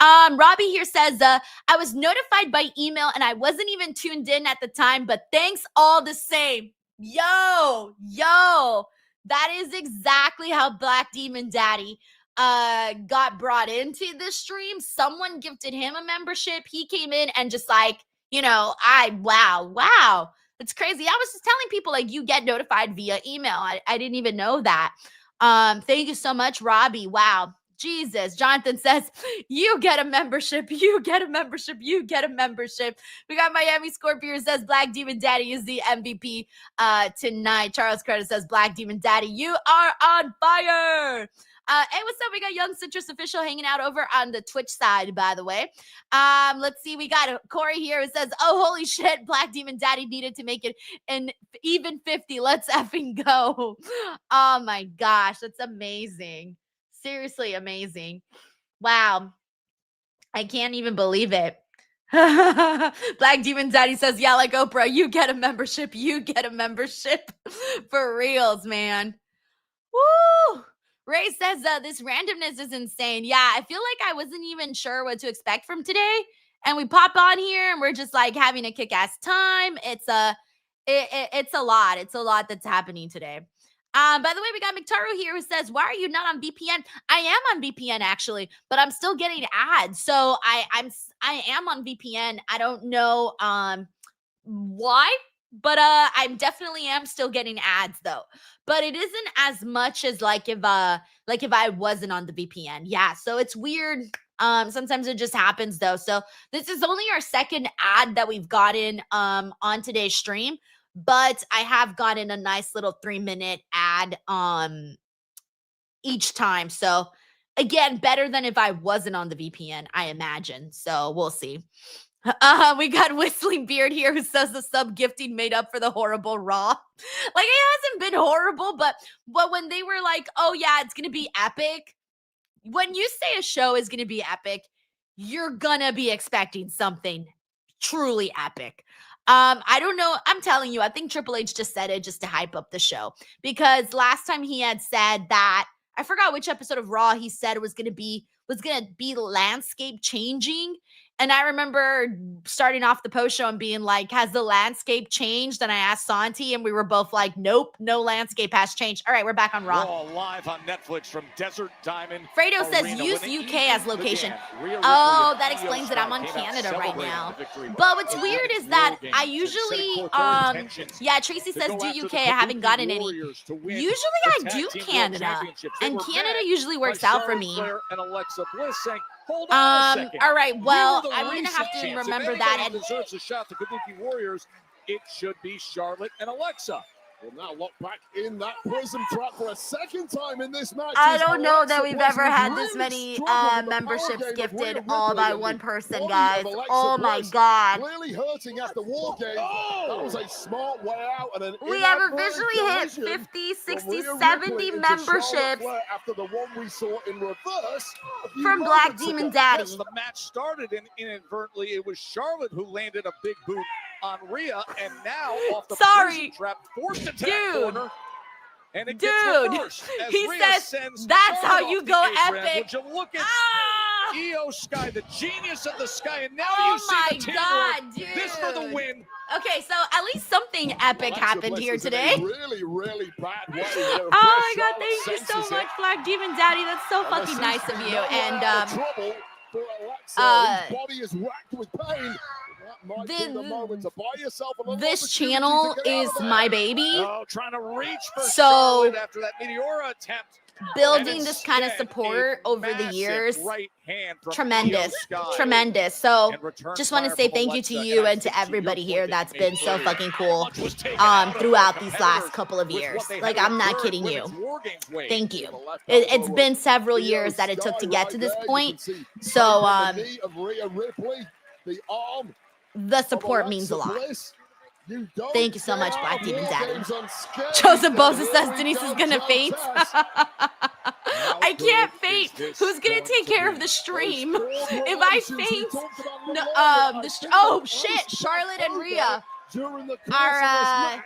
Robbie here says, I was notified by email and I wasn't even tuned in at the time, but thanks all the same. Yo, that is exactly how Black Demon Daddy got brought into this stream. Someone gifted him a membership. He came in and just like, you know, wow. It's crazy. I was just telling people like you get notified via email. I didn't even know that. Thank you so much, Robbie. Wow. Jesus. Jonathan says, you get a membership. You get a membership. You get a membership. We got Miami Scorpion says Black Demon Daddy is the MVP tonight. Charles Credit says Black Demon Daddy, you are on fire. Hey, what's up? We got Young Citrus Official hanging out over on the Twitch side, by the way. Let's see. We got Corey here who says, oh, holy shit, Black Demon Daddy needed to make it an even 50. Let's effing go. Oh, my gosh. That's amazing. Seriously amazing. Wow. I can't even believe it. Black Demon Daddy says, yeah, like Oprah, you get a membership. You get a membership. For reals, man. Woo! Ray says, this randomness is insane. Yeah, I feel like I wasn't even sure what to expect from today. And we pop on here and we're just like having a kick-ass time. It's a lot. It's a lot that's happening today. By the way, we got McTaro here who says, why are you not on VPN? I am on VPN actually, but I'm still getting ads. So I am on VPN. I don't know why, but I definitely am still getting ads though. But it isn't as much as like if I wasn't on the VPN. Yeah, so it's weird. Sometimes it just happens though. So this is only our second ad that we've gotten on today's stream. But I have gotten a nice little 3-minute ad each time. So again, better than if I wasn't on the VPN, I imagine. So we'll see. We got Whistling Beard here who says the sub gifting made up for the horrible Raw. Like it hasn't been horrible, but when they were like, oh yeah, it's gonna be epic. When you say a show is gonna be epic, you're gonna be expecting something truly epic. I don't know. I'm telling you, I think Triple H just said it just to hype up the show. Because last time he had said that, I forgot which episode of Raw he said it was gonna be landscape changing. And I remember starting off the post show and being like, has the landscape changed? And I asked Santi and we were both like, nope, no landscape has changed. All right, we're back on Raw.
Raw live on Netflix from Desert Diamond
Fredo
Arena.
says use UK as location. Oh, that explains that I'm on Canada right now. But what's weird is that I usually, yeah, Tracy says do UK. I haven't gotten any. Usually I do Canada. And Canada usually works out for me.
And Alexa Bliss saying, hold on a second.
All right, well, I'm going to have to remember that.
And deserves a shot, the Kabuki Warriors, it should be Charlotte and Alexa.
Will now lock back in that prison trap for a second time in this match.
I don't know that we've ever had this many memberships gifted all by one person, guys. Oh my God.
Clearly hurting after War Game. That was a smart way out. And
we have officially hit 50, 60, 70 memberships
after the one we saw in reverse
from Black Demon Daddy.
Yes, the match started and inadvertently it was Charlotte who landed a big boot on Rhea, and now off the prison trap, forced to tag corner, and it gets reversed as
he
Rhea
says that's how you go epic.
Would you look at Io Sky, the genius of the Sky, and now you see the teamwork.
Dude.
This for the win.
Okay, so at least something epic happened here today.
Really, really bad way.
Oh my God, thank you so much, Black Demon Daddy. That's so fucking nice of you. And
body is racked with pain.
This channel is my baby.
Oh, trying to reach for
so
Charlotte after that Meteora attempt.
Building this kind of support over the years, tremendous. So just want to say thank you to you and to everybody here that's been so fucking cool throughout these last couple of years. Like, I'm not kidding you. Thank you. It's been several years that it took to get to this point. So the support means a lot. Thank you so much, Black Demon Daddy. Joseph Bosa says Denise is gonna faint. I can't faint. Who's gonna take care of the stream? If I faint, no, oh shit! Charlotte and Rhea are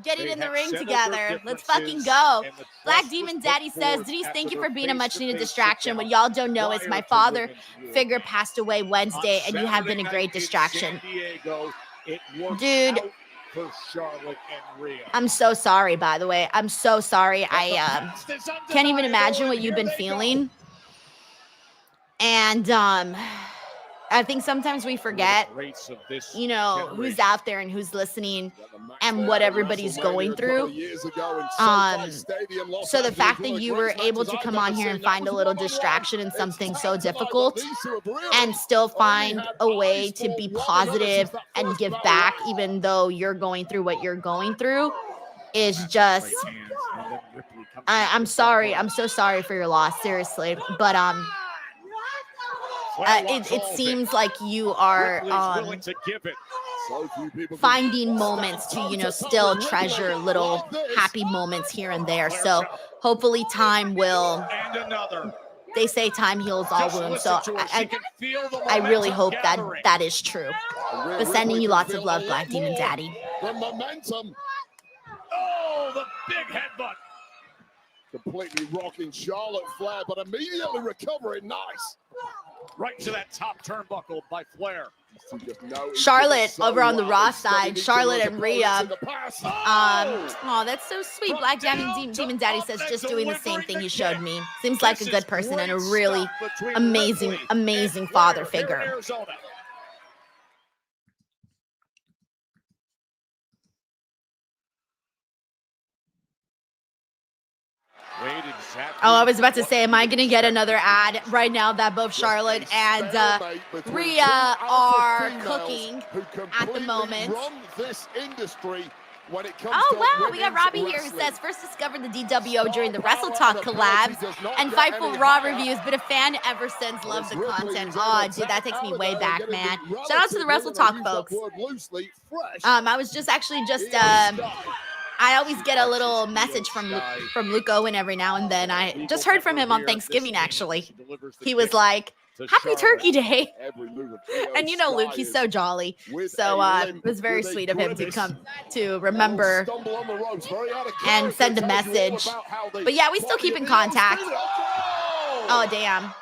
getting in the ring together. Let's fucking go. Black Demon Daddy says, Denise, thank you for being a much-needed distraction. What y'all don't know is my father figure passed away Wednesday, and you have been a great distraction. Dude,
for Charlotte and Rhea.
I'm so sorry, by the way. I'm so sorry. I can't even imagine what you've been feeling. And I think sometimes we forget, you know, who's out there and who's listening and what everybody's going through. So the fact that you were able to come on here and find a little distraction in something so difficult and still find a way to be positive and give back, even though you're going through what you're going through, is just, I'm sorry. I'm so sorry for your loss, seriously. But it seems like you are finding moments to, you know, still treasure little happy moments here and there. So hopefully time will, they say time heals all wounds. So I really hope that that is true. But sending you lots of love, Black Demon Daddy.
The momentum. Oh, the big headbutt. Completely rocking Charlotte Flair, but immediately recovering. Nice. Right to that top turnbuckle by Flair.
Charlotte over on the Raw side, Charlotte and Rhea. Oh, that's so sweet. Black Demon Daddy says just doing the same thing he showed me. Seems like a good person and a really amazing father figure. Oh, I was about to say, am I going to get another ad right now that both Charlotte and Rhea are cooking at the moment? Oh, wow, we got Robbie here who says, first discovered the DWO during the Wrestle Talk collabs and Fightful Raw reviews, but a fan ever since, loves the content. Oh, dude, that takes me way back, man. Shout out to the Wrestle Talk folks. I was just actually I always get a little message from Luke Owen every now and then. I just heard from him on Thanksgiving, actually. He was like, Happy Turkey Day. And you know Luke, he's so jolly. So it was very sweet of him to come to remember and send a message. But yeah, we still keep in contact. Oh, damn.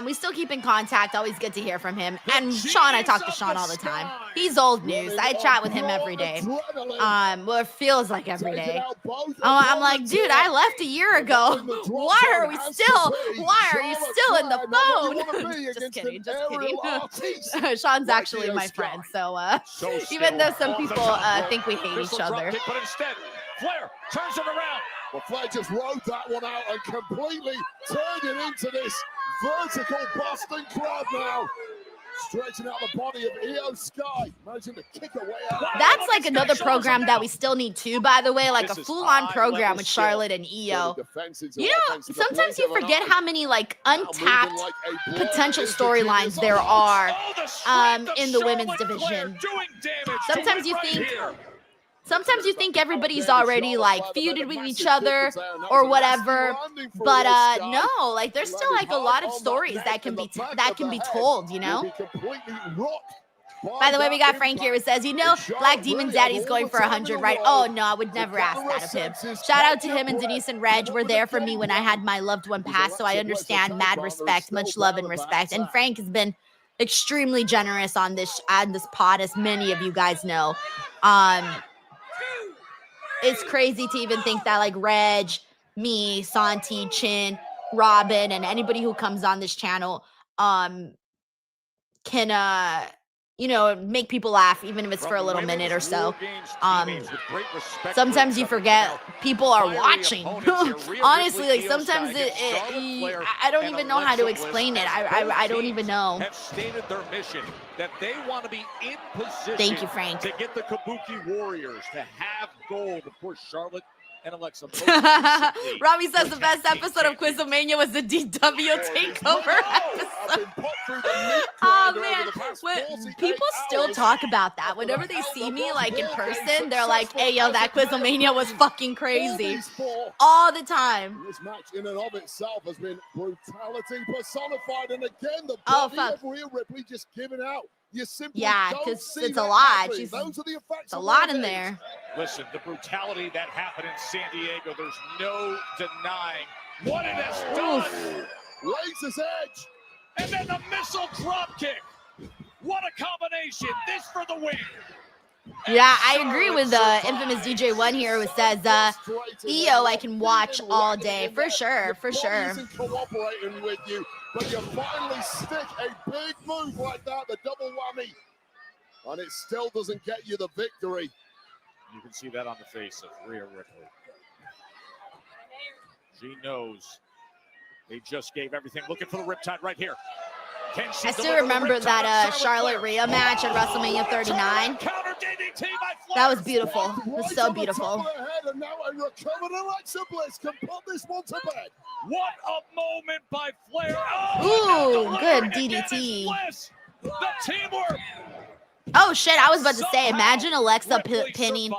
We still keep in contact. Always good to hear from him. And Sean, I talk to Sean all the time. He's old news. I chat with him every day. Well, it feels like every day. I'm like, dude, I left a year ago. Why are you still in the phone? Just kidding. Sean's actually my friend. So even though some people think we hate each other.
But instead, Flair turns it around. Well, Flair just rode that one out and completely turned it into this vertical Boston Club now. Stretching out the body of Io Sky. Managing to kick away out.
That's like another program that we still need too, by the way, like a full-on program with Charlotte and Io. You know, sometimes you forget how many like untapped potential storylines there are in the women's division. Sometimes you think everybody's already like feuded with each other or whatever, but no, like there's still like a lot of stories that can be told, you know. By the way, we got Frank here who says, you know, Black Demon Daddy's going for 100, right? Oh no, I would never ask that of him. Shout out to him and Denise and Reg were there for me when I had my loved one pass, so I understand. Mad respect, much love and respect. And Frank has been extremely generous on this pod, as many of you guys know. It's crazy to even think that like Reg, me, Santi, Chin, Robin, and anybody who comes on this channel can you know, make people laugh, even if it's for a little minute or so. Sometimes you forget people are watching. Honestly, like sometimes I don't even know how to explain it. I don't even know.
Have stated their mission that they want to be in position.
Thank you, Frank.
To get the Kabuki Warriors to have gold. Of course, Charlotte and Alexa.
Robbie says the best episode of Quizomania was the DW takeover episode. Oh man, people still talk about that. Whenever they see me like in person, they're like, "Hey, yo, that Quizomania was fucking crazy." All the time.
This match in and of itself has been brutality personified, and again the body of Rhea Ripley just giving out. You simply
because it's a lot. It's a lot in there.
Listen, the brutality that happened in San Diego, there's no denying what it has done.
Raises edge.
And then the missile drop kick. What a combination. This for the win.
Yeah, I agree with infamous DJ1 here who says, EO I can watch all day. For sure, for sure.
Isn't cooperating with you, but you finally stick a big move like that, the double whammy, and it still doesn't get you the victory.
You can see that on the face of Rhea Ripley. She knows they just gave everything. Looking for the riptide right here. Can she
I still
deliver the
remember
riptide
that
on
Charlotte Rhea match at WrestleMania 39.
Counter DDT by
That was beautiful. It was
Right
so
on the top
beautiful.
of the head, and now a recovered Alexa Bliss can put this one to bed.
What a moment by Flair.
Ooh, good DDT.
The teamwork.
Oh shit, I was about to say, imagine Alexa pinning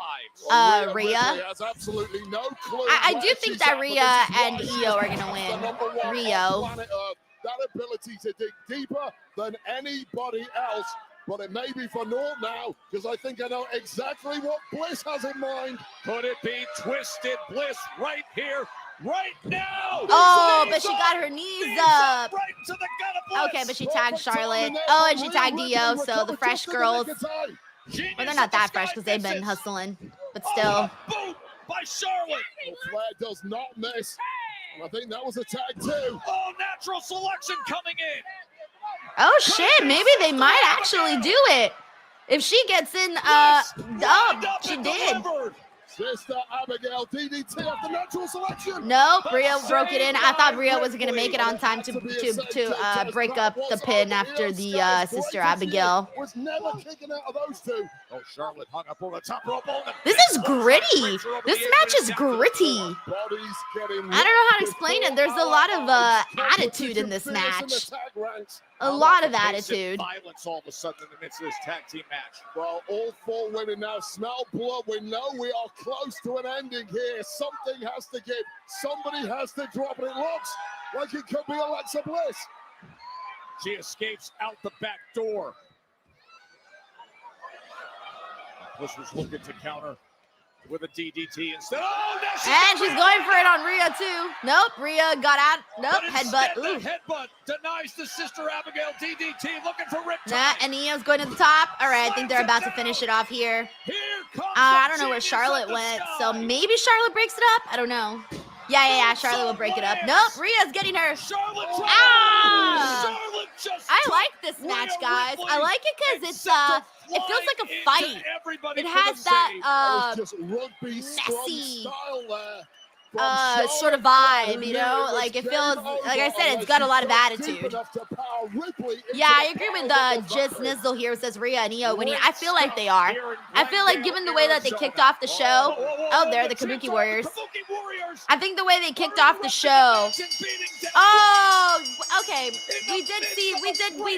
Rhea.
Has absolutely no clue
I
where
do think
she's
that
at, but
Rhea
this is
and
why she
Io are
is
gonna
the
win.
number one on
Rio.
planet Earth. That ability to dig deeper than anybody else. But it may be for naught now, because I think I know exactly what Bliss has in mind.
Could it be Twisted Bliss right here, right now?
Oh, but she got her knees up.
Right to the gut of Bliss.
Okay, but she tagged Charlotte. Oh, and she tagged Io, so the fresh girls. Well, they're not that fresh because they've been hustling, but still.
Boot by Charlotte.
Well, Flair does not miss. And I think that was a tag too.
Oh, natural selection coming in.
Oh shit, maybe they might actually do it. If she gets in, she did.
Sister Abigail DDT after natural selection.
Nope, Rhea broke it in. I thought Rhea was gonna make it on time to break up the pin after the Sister Abigail.
Was never kicking out of those two.
Oh, Charlotte hung up on the top rope.
This is gritty. This match is gritty. I don't know how to explain it. There's a lot of attitude in this match. A lot of attitude.
Violence all of a sudden in the midst of this tag team match.
Well, all four women now smell blood. We know we are close to an ending here. Something has to give. Somebody has to drop. And it looks like it could be Alexa Bliss.
She escapes out the back door. Bliss was looking to counter with a DDT instead. Oh,
and she's going for it on Rhea too. Nope, Rhea got out. Nope, headbutt.
Ooh. Headbutt denies the Sister Abigail DDT, looking for riptide.
Nah, and Io's going to the top. All right, I think they're about to finish it off here. I don't know where Charlotte went, so maybe Charlotte breaks it up. I don't know. Yeah, Charlotte will break it up. Nope, Rhea's getting her. Ah! I like this match, guys. I like it because it's it feels like a fight. It has that messy sort of vibe, you know? Like it feels, like I said, it's got a lot of attitude. Yeah, I agree with Jizz Nizzle here who says Rhea and Io winning. I feel like they are. I feel like given the way that they kicked off the show, oh, they're the Kabuki Warriors. I think the way they kicked off the show. Oh, okay. We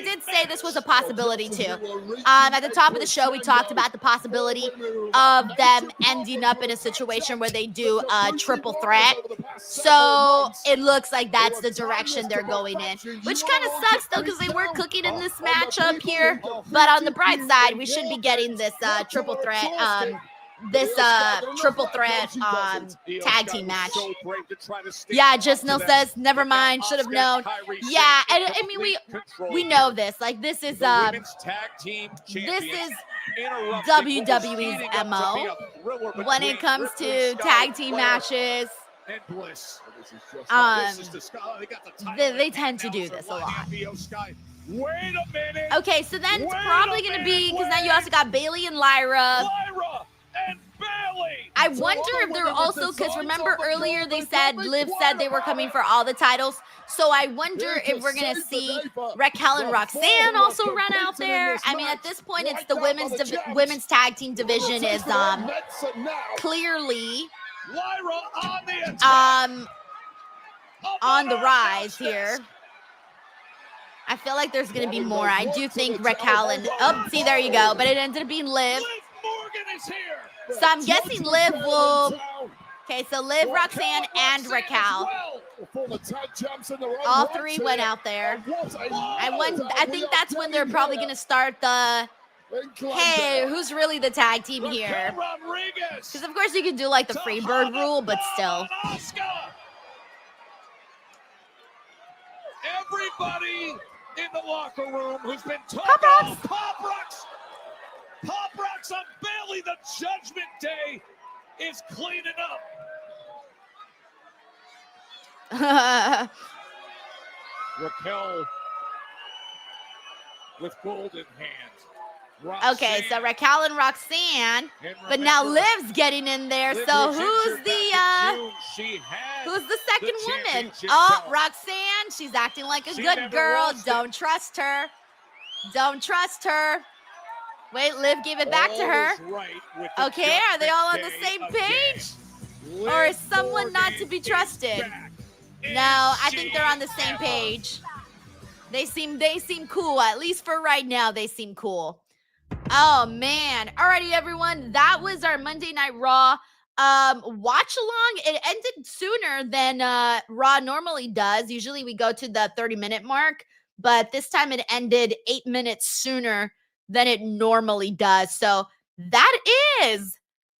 did say this was a possibility too. At the top of the show, we talked about the possibility of them ending up in a situation where they do a triple threat. So it looks like that's the direction they're going in, which kind of sucks though because they were cooking in this matchup here. But on the bright side, we should be getting this triple threat. Tag team match. Yeah, Just No says, never mind, should have known. Yeah, and I mean we know this. Like this is WWE's MO when it comes to tag team matches. They tend to do this a lot.
Wait a minute.
Okay, so then it's probably going to be, because now you also got Bayley and Lyra.
And Bayley.
I wonder if they're also, because remember earlier they said, Liv said they were coming for all the titles. So I wonder if we're going to see Raquel and Roxanne also run out there. I mean, at this point, it's the women's tag team division is clearly on the rise here. I feel like there's going to be more. I do think Raquel and... Oh, see, there you go. But it ended up being Liv. So I'm guessing Liv will... Okay, so Liv, Roxanne, and Raquel. All three went out there. I think that's when they're probably going to start the... Hey, who's really the tag team here? Because, of course, you can do, like, the Freebird rule, but still.
Everybody in the locker room who's been talking
Pop Rocks.
Pop Rocks on Bayley. Apparently the Judgment Day is cleaning up. Raquel with golden hands.
Okay, so Raquel and Roxanne, but now Liv's getting in there.
Liv
So
was
who's
injured back in June. She had
the second
the
woman?
championship
Oh,
belt.
Roxanne, she's acting like a
She
good
never
girl.
lost it.
Don't trust her. Don't trust her. Wait, Liv gave it back to
All
her.
is right with the
Okay, are they all on the
Judgment
same
Day
page?
again.
Or is
Liv
someone not to
Morgan
be
is
trusted?
back.
No, I think they're on the same page. They seem cool. At least for right now, they seem cool. Oh man. Alrighty, everyone. That was our Monday Night Raw. Watch along. It ended sooner than Raw normally does. Usually we go to the 30-minute mark, but this time it ended 8 minutes sooner than it normally does. So that is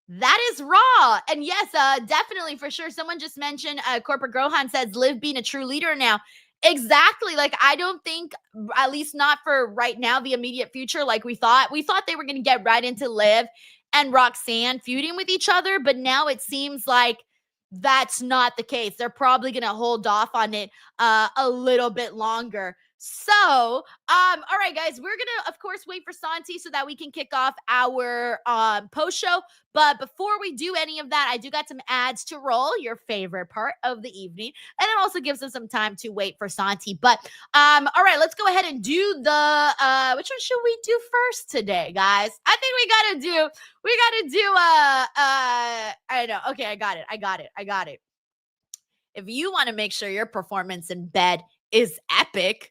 Raw. And yes, definitely for sure. Someone just mentioned Corporate Grohan says Liv being a true leader now. Exactly. Like, I don't think, at least not for right now, the immediate future, like we thought they were going to get right into Liv and Roxanne feuding with each other. But now it seems like that's not the case. They're probably going to hold off on it a little bit longer. So, all right, guys, we're going to, of course, wait for Santi so that we can kick off our post show. But before we do any of that, I do got some ads to roll, your favorite part of the evening. And it also gives us some time to wait for Santi. But, all right, let's go ahead and do the, which one should we do first today, guys? I think we got to do, I know. Okay, I got it. If you want to make sure your performance in bed is epic,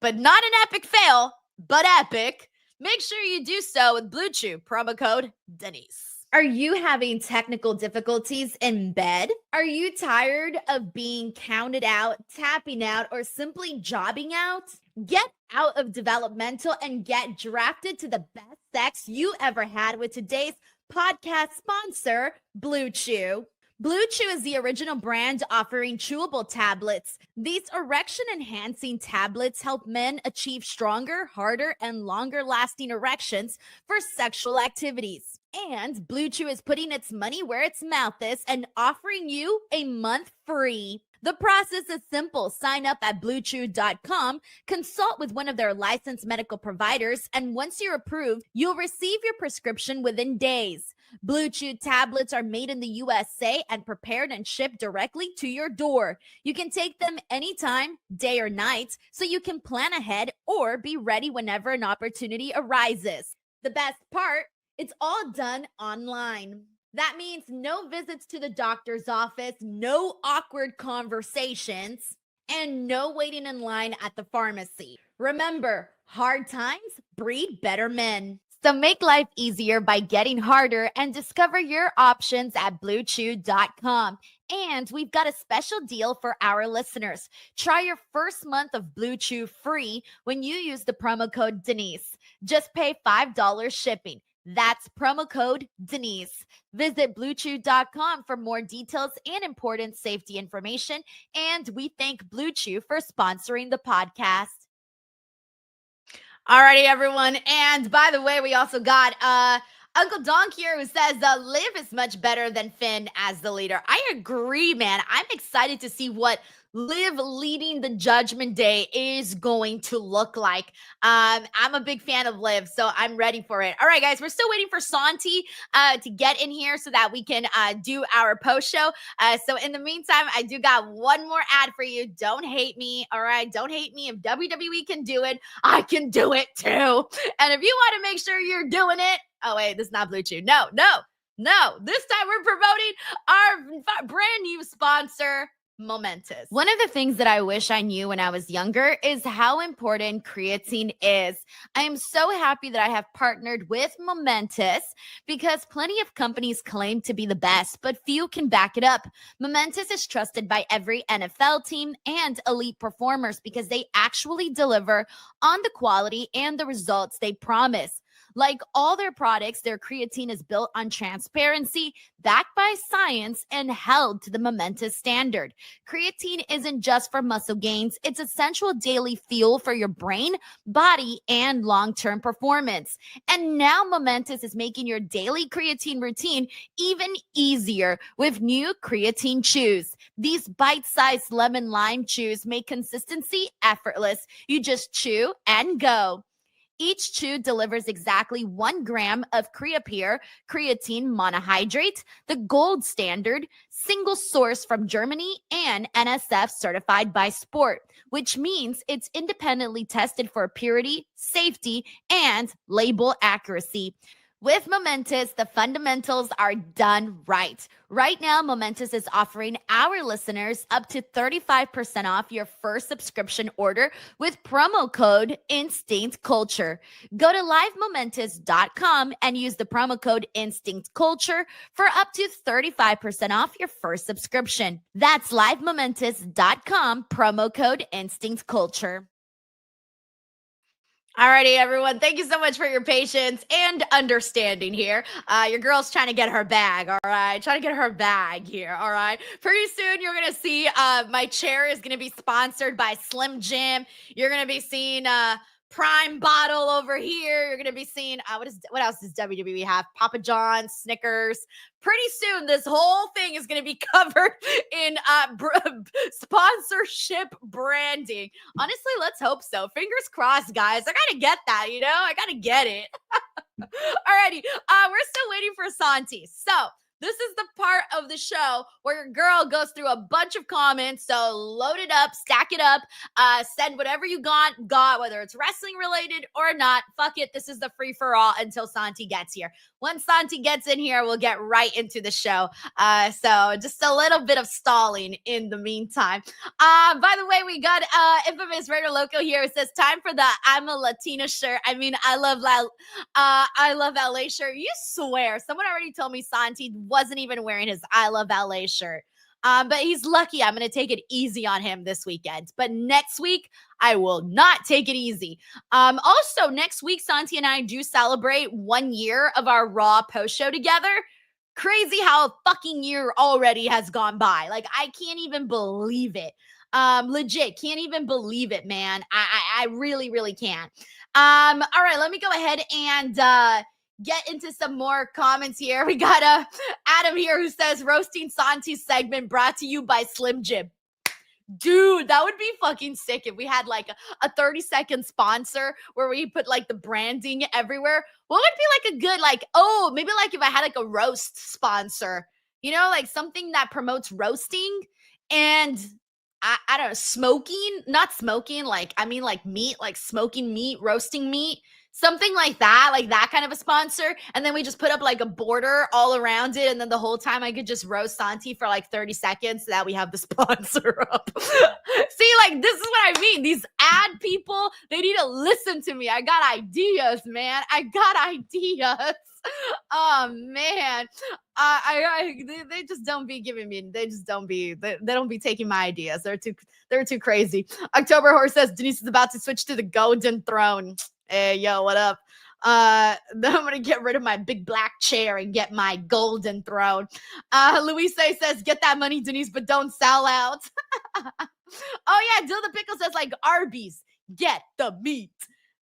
but not an epic fail, but epic, make sure you do so with Blue Chew, promo code Denise. Are you having technical difficulties in bed? Are you tired of being counted out, tapping out, or simply jobbing out? Get out of developmental and get drafted to the best sex you ever had with today's podcast sponsor, Blue Chew. Blue Chew is the original brand offering chewable tablets. These erection-enhancing tablets help men achieve stronger, harder, and longer-lasting erections for sexual activities. And Blue Chew is putting its money where its mouth is and offering you a month free. The process is simple. Sign up at BlueChew.com, consult with one of their licensed medical providers, and once you're approved, you'll receive your prescription within days. Blue Chew tablets are made in the USA and prepared and shipped directly to your door. You can take them anytime, day or night, so you can plan ahead or be ready whenever an opportunity arises. The best part, it's all done online. That means no visits to the doctor's office, no awkward conversations, and no waiting in line at the pharmacy. Remember, hard times breed better men. So make life easier by getting harder and discover your options at BlueChew.com. And we've got a special deal for our listeners. Try your first month of Blue Chew free when you use the promo code Denise. Just pay $5 shipping. That's promo code Denise. Visit BlueChew.com for more details and important safety information. And we thank Blue Chew for sponsoring the podcast. Alrighty, everyone. And by the way, we also got Uncle Donk here who says Liv is much better than Finn as the leader. I agree, man. I'm excited to see what Liv leading the Judgment Day is going to look like. I'm a big fan of Liv, so I'm ready for it. All right, guys, we're still waiting for Santi to get in here so that we can do our post show. So in the meantime, I do got one more ad for you. Don't hate me, all right? Don't hate me. If WWE can do it, I can do it too. And if you want to make sure you're doing it, oh wait, this is not Blue Chew. No. This time we're promoting our brand new sponsor, Momentous. One of the things that I wish I knew when I was younger is how important creatine is. I am so happy that I have partnered with Momentous because plenty of companies claim to be the best, but few can back it up. Momentous is trusted by every NFL team and elite performers because they actually deliver on the quality and the results they promise. Like all their products, their creatine is built on transparency, backed by science, and held to the momentous standard. Creatine isn't just for muscle gains, it's essential daily fuel for your brain, body, and long-term performance. And now Momentous is making your daily creatine routine even easier with new creatine chews. These bite-sized lemon lime chews make consistency effortless. You just chew and go. Each chew delivers exactly 1 gram of Creapure creatine monohydrate, the gold standard, single source from Germany, and NSF certified by Sport, which means it's independently tested for purity, safety, and label accuracy. With Momentous, the fundamentals are done right. Right now, Momentous is offering our listeners up to 35% off your first subscription order with promo code Instinct Culture. Go to livemomentous.com and use the promo code Instinct Culture for up to 35% off your first subscription. That's livemomentous.com, promo code Instinct Culture. Alrighty, everyone. Thank you so much for your patience and understanding here. Your girl's trying to get her bag, all right? Trying to get her bag here, all right? Pretty soon, you're going to see my chair is going to be sponsored by Slim Jim. You're going to be seeing Prime Bottle over here. You're going to be seeing, what else does WWE have? Papa John's, Snickers. Pretty soon, this whole thing is going to be covered in sponsorship branding. Honestly, let's hope so. Fingers crossed, guys. I got to get that, you know? I got to get it. Alrighty. We're still waiting for Santi. So, this is the part of the show where your girl goes through a bunch of comments. So load it up, stack it up, send whatever you got, whether it's wrestling related or not. Fuck it. This is the free for all until Santi gets here. Once Santi gets in here, we'll get right into the show. So just a little bit of stalling in the meantime. By the way, we got infamous Raider Loco here. It says time for the I'm a Latina shirt. I mean, I love LA shirt. You swear. Someone already told me Santi wasn't even wearing his I love LA shirt. But he's lucky. I'm going to take it easy on him this weekend. But next week, I will not take it easy. Also, next week, Santi and I do celebrate 1 year of our Raw post show together. Crazy how a fucking year already has gone by. Like, I can't even believe it. Legit, can't even believe it, man. I really, really can't. All right, let me go ahead and get into some more comments here. We got Adam here who says roasting Santi's segment brought to you by Slim Jim. Dude, that would be fucking sick if we had like a 30-second sponsor where we put like the branding everywhere. What would be like a good maybe like if I had like a roast sponsor, you know, like something that promotes roasting and I don't know, smoking, not smoking, like I mean like meat, like smoking meat, roasting meat. Something like that kind of a sponsor. And then we just put up like a border all around it. And then the whole time I could just roast Santi for like 30 seconds so that we have the sponsor up. See, like this is what I mean. These ad people, they need to listen to me. I got ideas, man. I got ideas. Oh man. They just don't be giving me, they don't be taking my ideas. They're too crazy. October Horse says Denise is about to switch to the golden throne. Hey, yo, what up? Then I'm going to get rid of my big black chair and get my golden throne. Luis says, get that money, Denise, but don't sell out. Oh, yeah, Dill the Pickle says, like, Arby's, get the meat.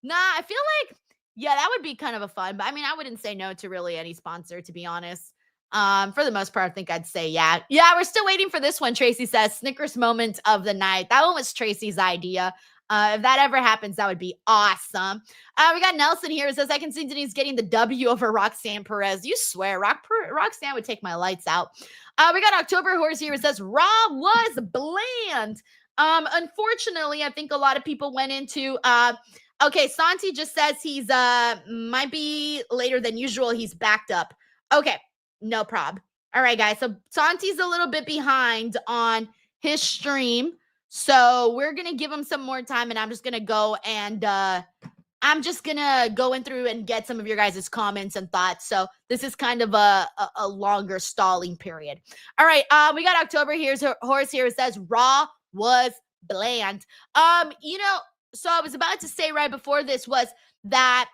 Nah, I feel like, yeah, that would be kind of a fun, but I mean, I wouldn't say no to really any sponsor, to be honest. For the most part, I think I'd say yeah. Yeah, we're still waiting for this one, Tracy says. Snickers moment of the night. That one was Tracy's idea. If that ever happens, that would be awesome. We got Nelson here who says, I can see Denise getting the W over Roxanne Perez. You swear, Roxanne would take my lights out. We got October Horse here who says, Raw was bland. Unfortunately, I think a lot of people went into, okay, Santi just says he's, might be later than usual. He's backed up. Okay, no prob. All right, guys. So Santi's a little bit behind on his stream. So we're going to give him some more time, and I'm just going to go and I'm just going to go in through and get some of your guys' comments and thoughts. So this is kind of a longer stalling period. All right, we got October here's Horse here. It says Raw was bland. You know, so I was about to say right before this was that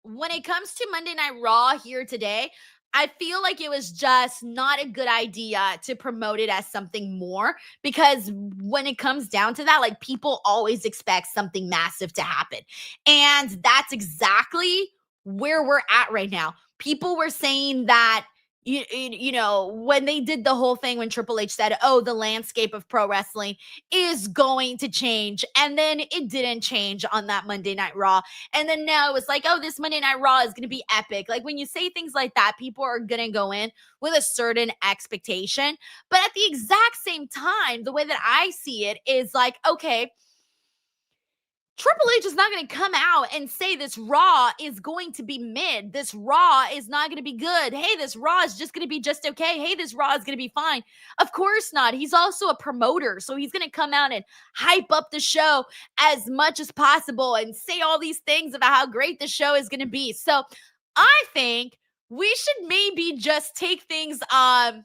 when it comes to Monday Night Raw here today, I feel like it was just not a good idea to promote it as something more, because when it comes down to that, like, people always expect something massive to happen. And that's exactly where we're at right now. People were saying that, you know, when they did the whole thing, when Triple H said, oh, the landscape of pro wrestling is going to change. And then it didn't change on that Monday Night Raw. And then now it's like, oh, this Monday Night Raw is going to be epic. Like, when you say things like that, people are going to go in with a certain expectation. But at the exact same time, the way that I see it is like, okay, Triple H is not going to come out and say this Raw is going to be mid. This Raw is not going to be good. Hey, this Raw is just going to be just okay. Hey, this Raw is going to be fine. Of course not. He's also a promoter, so he's going to come out and hype up the show as much as possible and say all these things about how great the show is going to be. So I think we should maybe just take things, how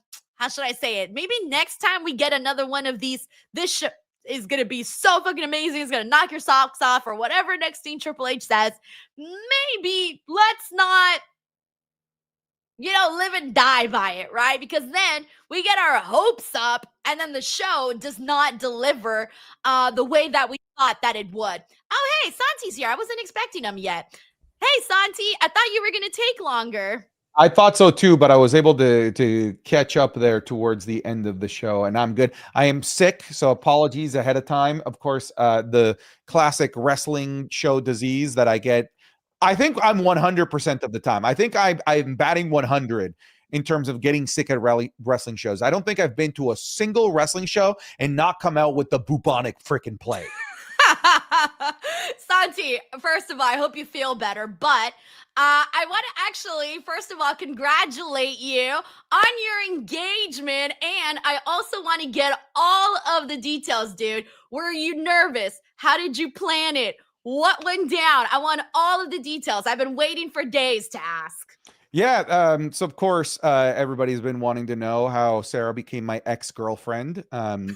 should I say it? Maybe next time we get another one of these, this show is going to be so fucking amazing. It's going to knock your socks off, or whatever next thing Triple H says. Maybe let's not, you know, live and die by it, right? Because then we get our hopes up and then the show does not deliver the way that we thought that it would. Oh, hey, Santi's here. I wasn't expecting him yet. Hey, Santi, I thought you were going to take longer.
I thought so too, but I was able to catch up there towards the end of the show, and I'm good. I am sick, so apologies ahead of time. Of course, the classic wrestling show disease that I get. I think I'm 100% of the time. I think I'm batting 100 in terms of getting sick at wrestling shows. I don't think I've been to a single wrestling show and not come out with the bubonic freaking plague.
Santi, first of all, I hope you feel better, but I want to actually, first of all, congratulate you on your engagement, and I also want to get all of the details, dude. Were you nervous? How did you plan it? What went down? I want all of the details. I've been waiting for days to ask.
Yeah, so of course, everybody's been wanting to know how Sarah became my ex-girlfriend.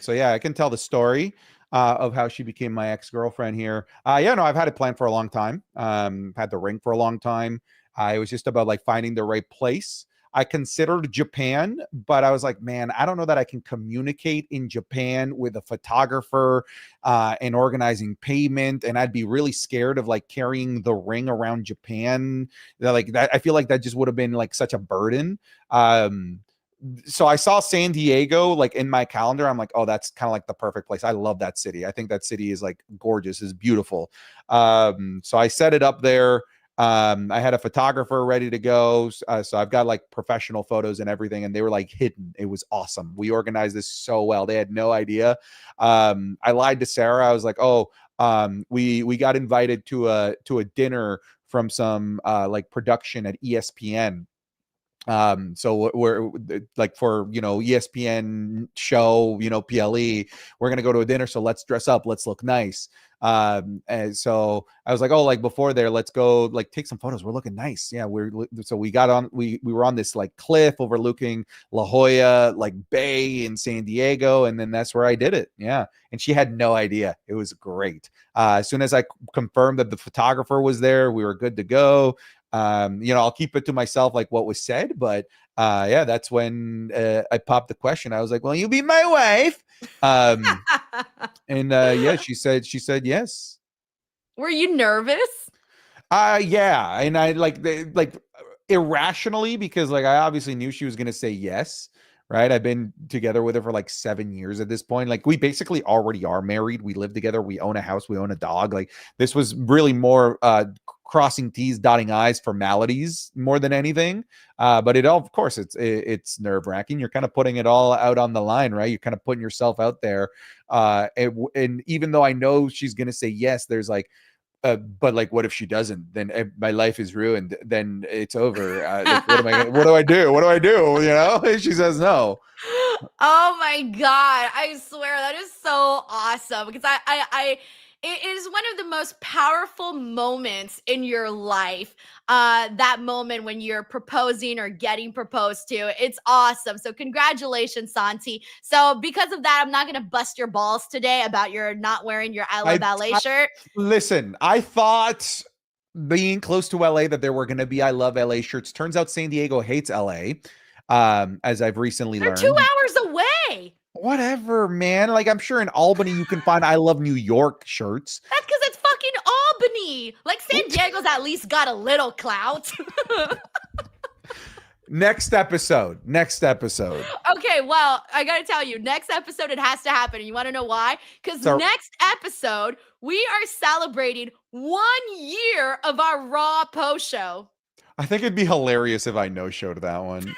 So yeah, I can tell the story of how she became my ex-girlfriend here. Yeah, no, I've had it planned for a long time. Had the ring for a long time. It was just about like finding the right place. I considered Japan, but I was like, man, I don't know that I can communicate in Japan with a photographer and organizing payment. And I'd be really scared of like carrying the ring around Japan. Like that, I feel like that just would have been like such a burden. So I saw San Diego like in my calendar. I'm like, oh, that's kind of like the perfect place. I love that city. I think that city is like gorgeous, is beautiful. So I set it up there. I had a photographer ready to go. So I've got like professional photos and everything, and they were like hidden. It was awesome. We organized this so well. They had no idea. I lied to Sarah. I was like, oh, we got invited to a dinner from some like production at ESPN. So we're like, for, you know, ESPN show, you know, PLE, we're going to go to a dinner. So let's dress up. Let's look nice. And so I was like, oh, like before there, let's go like take some photos. We're looking nice. Yeah. So we got on, we were on this like cliff overlooking La Jolla, like bay in San Diego. And then that's where I did it. Yeah. And she had no idea. It was great. As soon as I confirmed that the photographer was there, we were good to go. You know, I'll keep it to myself, like what was said, but yeah, that's when I popped the question. I was like, well, you be my wife. And yeah, she said yes.
Were you nervous?
Yeah. And I like irrationally, because like I obviously knew she was gonna say yes. Right. I've been together with her for like 7 years at this point. Like, we basically already are married. We live together. We own a house. We own a dog. Like, this was really more crossing T's, dotting I's, formalities more than anything. But it all, of course, it's nerve wracking. You're kind of putting it all out on the line, right? You're kind of putting yourself out there. And even though I know she's going to say yes, there's like, but like, what if she doesn't? Then my life is ruined. Then it's over. Like, what do I do? What do I do? You know, if she says no.
Oh my God. I swear that is so awesome, because it is one of the most powerful moments in your life. That moment when you're proposing or getting proposed to. It's awesome. So congratulations, Santi. So because of that, I'm not going to bust your balls today about your not wearing your I Love Ballet shirt.
Listen, I thought being close to LA that there were going to be I Love LA shirts. Turns out San Diego hates LA, as I've recently
They're
learned.
2 hours away.
Whatever, man. Like, I'm sure in Albany you can find I Love New York shirts.
That's because it's fucking Albany. Like, San Diego's at least got a little clout.
Next episode.
Okay, well, I gotta tell you, next episode it has to happen. And you want to know why? Because next episode, we are celebrating 1 year of our Raw post show.
I think it'd be hilarious if I no-showed that one.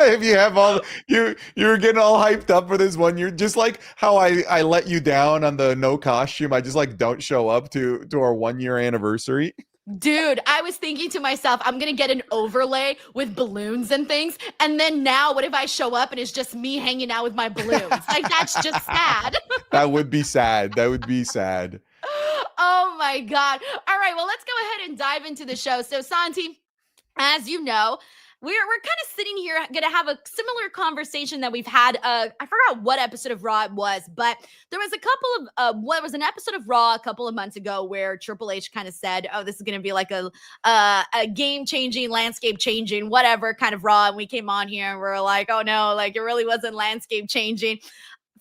If you have you're getting all hyped up for this one. You're just like how I let you down on the no costume. I just like don't show up to our 1 year anniversary.
Dude, I was thinking to myself, I'm going to get an overlay with balloons and things. And then now, what if I show up and it's just me hanging out with my balloons? Like, that's just sad.
That would be sad.
Oh my God. All right, well, let's go ahead and dive into the show. So, Santi, as you know, we're kind of sitting here going to have a similar conversation that we've had. I forgot what episode of Raw it was, but there was a couple of what was an episode of Raw a couple of months ago where Triple H kind of said, "Oh, this is going to be like a game changing, landscape changing, whatever kind of Raw." And we came on here and we're like, "Oh no, like it really wasn't landscape changing."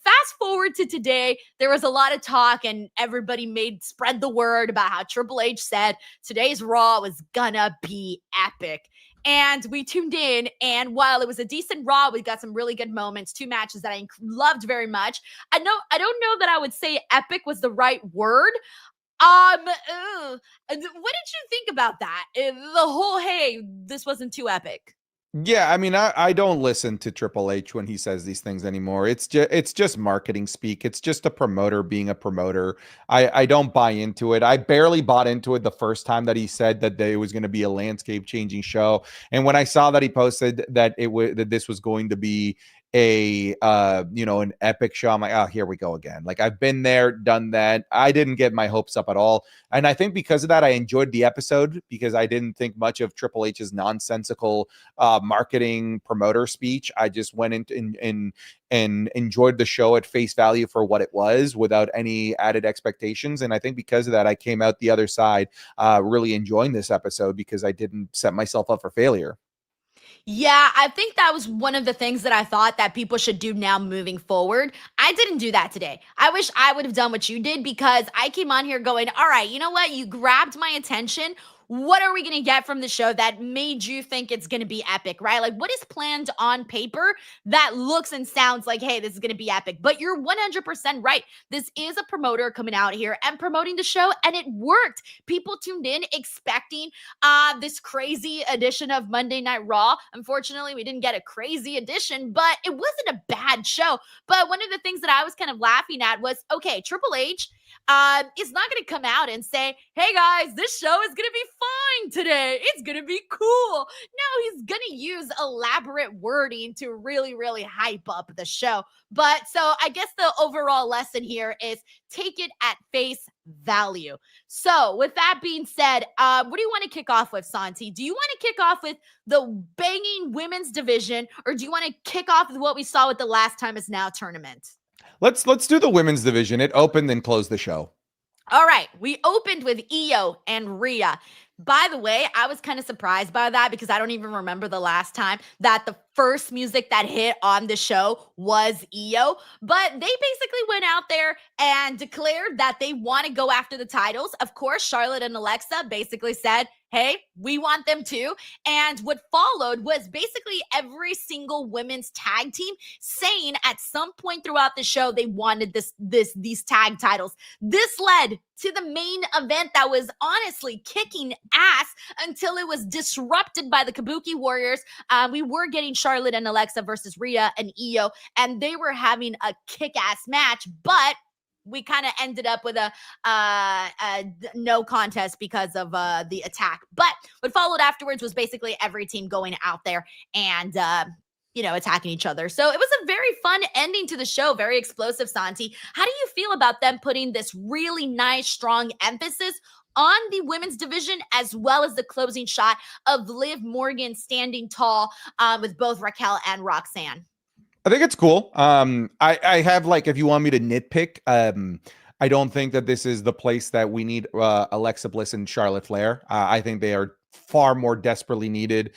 Fast forward to today, there was a lot of talk and everybody spread the word about how Triple H said today's Raw was gonna be epic. And we tuned in, and while it was a decent Raw, we got some really good moments, 2 matches that I loved very much. I don't know that I would say epic was the right word. What did you think about that? The whole, hey, this wasn't too epic.
Yeah, I mean, I don't listen to Triple H when he says these things anymore. It's just marketing speak. It's just a promoter being a promoter. I don't buy into it. I barely bought into it the first time that he said that it was going to be a landscape changing show. And when I saw that he posted that that this was going to be an epic show, I'm like, oh, here we go again. Like, I've been there, done that. I didn't get my hopes up at all. And I think because of that, I enjoyed the episode because I didn't think much of Triple H's nonsensical marketing promoter speech. I just went in and enjoyed the show at face value for what it was without any added expectations. And I think because of that, I came out the other side really enjoying this episode because I didn't set myself up for failure.
Yeah, I think that was one of the things that I thought that people should do now moving forward. I didn't do that today. I wish I would have done what you did because I came on here going, all right, you know what? You grabbed my attention. What are we going to get from the show that made you think it's going to be epic, right? Like, what is planned on paper that looks and sounds like, hey, this is going to be epic? But you're 100% right. This is a promoter coming out here and promoting the show, and it worked. People tuned in expecting this crazy edition of Monday Night Raw. Unfortunately, we didn't get a crazy edition, but it wasn't a bad show. But one of the things that I was kind of laughing at was, okay, Triple H is not going to come out and say, hey guys, this show is going to be fine today. It's going to be cool. No, he's going to use elaborate wording to really, really hype up the show. But so I guess the overall lesson here is take it at face value. So with that being said, what do you want to kick off with, Santi? Do you want to kick off with the banging women's division, or do you want to kick off with what we saw with the Last Time Is Now tournament?
Let's do the women's division. It opened and closed the show.
All right. We opened with Io and Rhea. By the way, I was kind of surprised by that because I don't even remember the last time that the first music that hit on the show was Io. But they basically went out there and declared that they want to go after the titles. Of course, Charlotte and Alexa basically said, hey, we want them too. And what followed was basically every single women's tag team saying at some point throughout the show they wanted these tag titles. This led to the main event that was honestly kicking ass until it was disrupted by the Kabuki Warriors. We were getting Charlotte and Alexa versus Rhea and Io, and they were having a kick-ass match, but we kind of ended up with a no contest because of the attack. But what followed afterwards was basically every team going out there and attacking each other. So it was a very fun ending to the show, very explosive, Santi. How do you feel about them putting this really nice, strong emphasis on the women's division, as well as the closing shot of Liv Morgan standing tall with both Raquel and Roxanne?
I think it's cool. I have, like, if you want me to nitpick, I don't think that this is the place that we need Alexa Bliss and Charlotte Flair. I think they are far more desperately needed,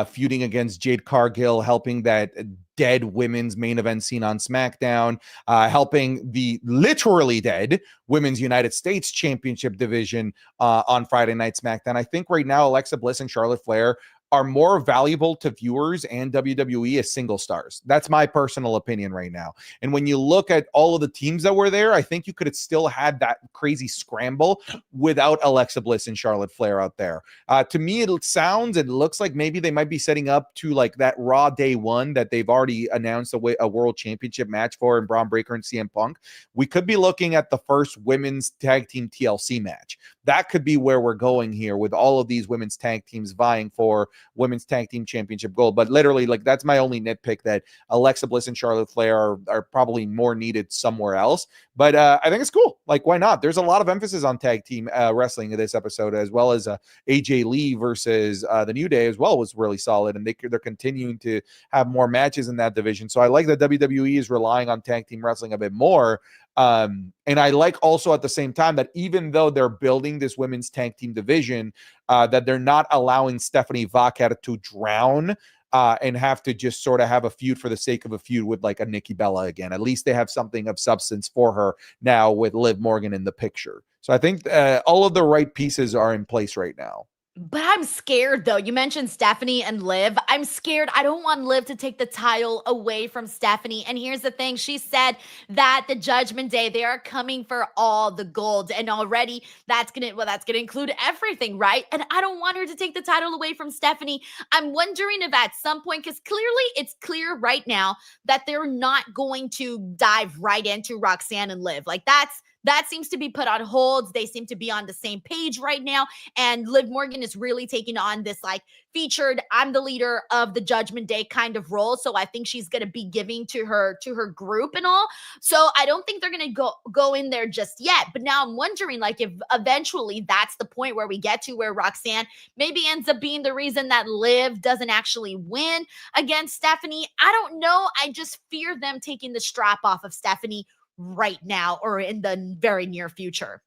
feuding against Jade Cargill, helping that dead women's main event scene on SmackDown, helping the literally dead Women's United States Championship division on Friday Night SmackDown. I think right now Alexa Bliss and Charlotte Flair are more valuable to viewers and WWE as single stars. That's my personal opinion right now. And when you look at all of the teams that were there, I think you could have still had that crazy scramble without Alexa Bliss and Charlotte Flair out there. To me, it looks like maybe they might be setting up to like that Raw Day 1 that they've already announced a World Championship match for in Braun Breaker and CM Punk. We could be looking at the first women's tag team TLC match. That could be where we're going here with all of these women's tag teams vying for women's tag team championship gold. But literally, like, that's my only nitpick, that Alexa Bliss and Charlotte Flair are probably more needed somewhere else. But I think it's cool. Like, why not? There's a lot of emphasis on tag team wrestling in this episode, as well as AJ Lee versus the New Day as well was really solid. And they're continuing to have more matches in that division. So I like that WWE is relying on tag team wrestling a bit more. And I like also at the same time that even though they're building this women's tag team division, that they're not allowing Stephanie Vaquer to drown and have to just sort of have a feud for the sake of a feud with like a Nikki Bella again. At least they have something of substance for her now with Liv Morgan in the picture. So I think all of the right pieces are in place right now.
But I'm scared, though. You mentioned Stephanie and Liv. I'm scared. I don't want Liv to take the title away from Stephanie. And here's the thing. She said that the Judgment Day, they are coming for all the gold. And already that's going to include everything, right? And I don't want her to take the title away from Stephanie. I'm wondering if at some point, because clearly it's clear right now that they're not going to dive right into Roxanne and Liv. Like, that seems to be put on hold. They seem to be on the same page right now. And Liv Morgan is really taking on this like featured, I'm the leader of the Judgment Day kind of role. So I think she's going to be giving to her group and all. So I don't think they're going to go in there just yet. But now I'm wondering, like, if eventually that's the point where we get to where Roxanne maybe ends up being the reason that Liv doesn't actually win against Stephanie. I don't know. I just fear them taking the strap off of Stephanie right now or in the very near future.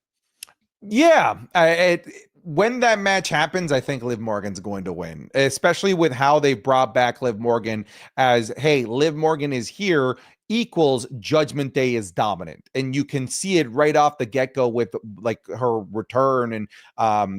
Yeah, when that match happens, I think Liv Morgan's going to win, especially with how they brought back Liv Morgan as, hey, Liv Morgan is here equals Judgment Day is dominant. And you can see it right off the get-go with like her return and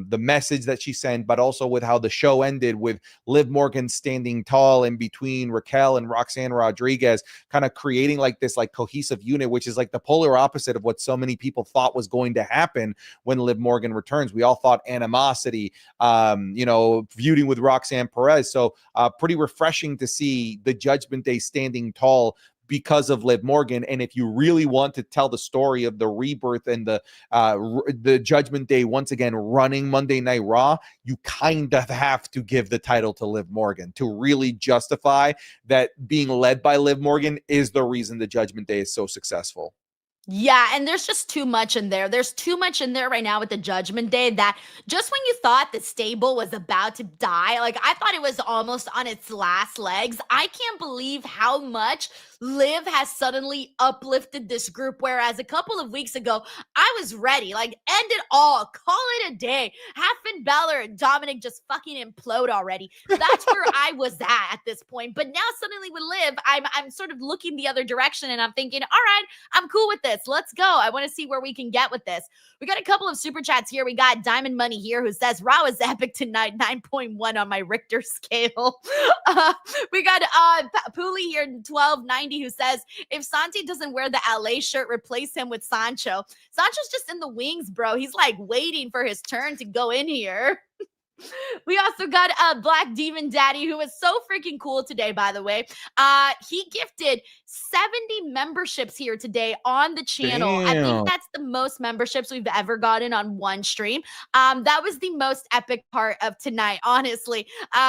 the message that she sent, but also with how the show ended with Liv Morgan standing tall in between Raquel and Roxanne Rodriguez, kind of creating like this like cohesive unit, which is like the polar opposite of what so many people thought was going to happen when Liv Morgan returns. We all thought animosity, feuding with Roxanne Perez. So pretty refreshing to see the Judgment Day standing tall because of Liv Morgan. And if you really want to tell the story of the rebirth and the Judgment Day once again running Monday Night Raw, you kind of have to give the title to Liv Morgan to really justify that being led by Liv Morgan is the reason the Judgment Day is so successful.
Yeah, and there's just too much in there. There's too much in there right now with the Judgment Day that just when you thought the stable was about to die, like I thought it was almost on its last legs. I can't believe how much Liv has suddenly uplifted this group, whereas a couple of weeks ago, I was ready. Like, end it all. Call it a day. Have Finn Balor and Dominic just fucking implode already. That's where I was at this point. But now suddenly with Liv, I'm sort of looking the other direction and I'm thinking, all right, I'm cool with this. Let's go. I want to see where we can get with this. We got a couple of super chats here. We got Diamond Money here who says, Raw is epic tonight, 9.1 on my Richter scale. We got Pooley here, 1290, who says, if Santi doesn't wear the LA shirt, replace him with Sancho. Sancho's just in the wings, bro. He's like waiting for his turn to go in here. We also got Black Demon Daddy, who is so freaking cool today, by the way. He gifted 70 memberships here today on the channel. Damn. I think that's the most memberships we've ever gotten on one stream. That was the most epic part of tonight, honestly.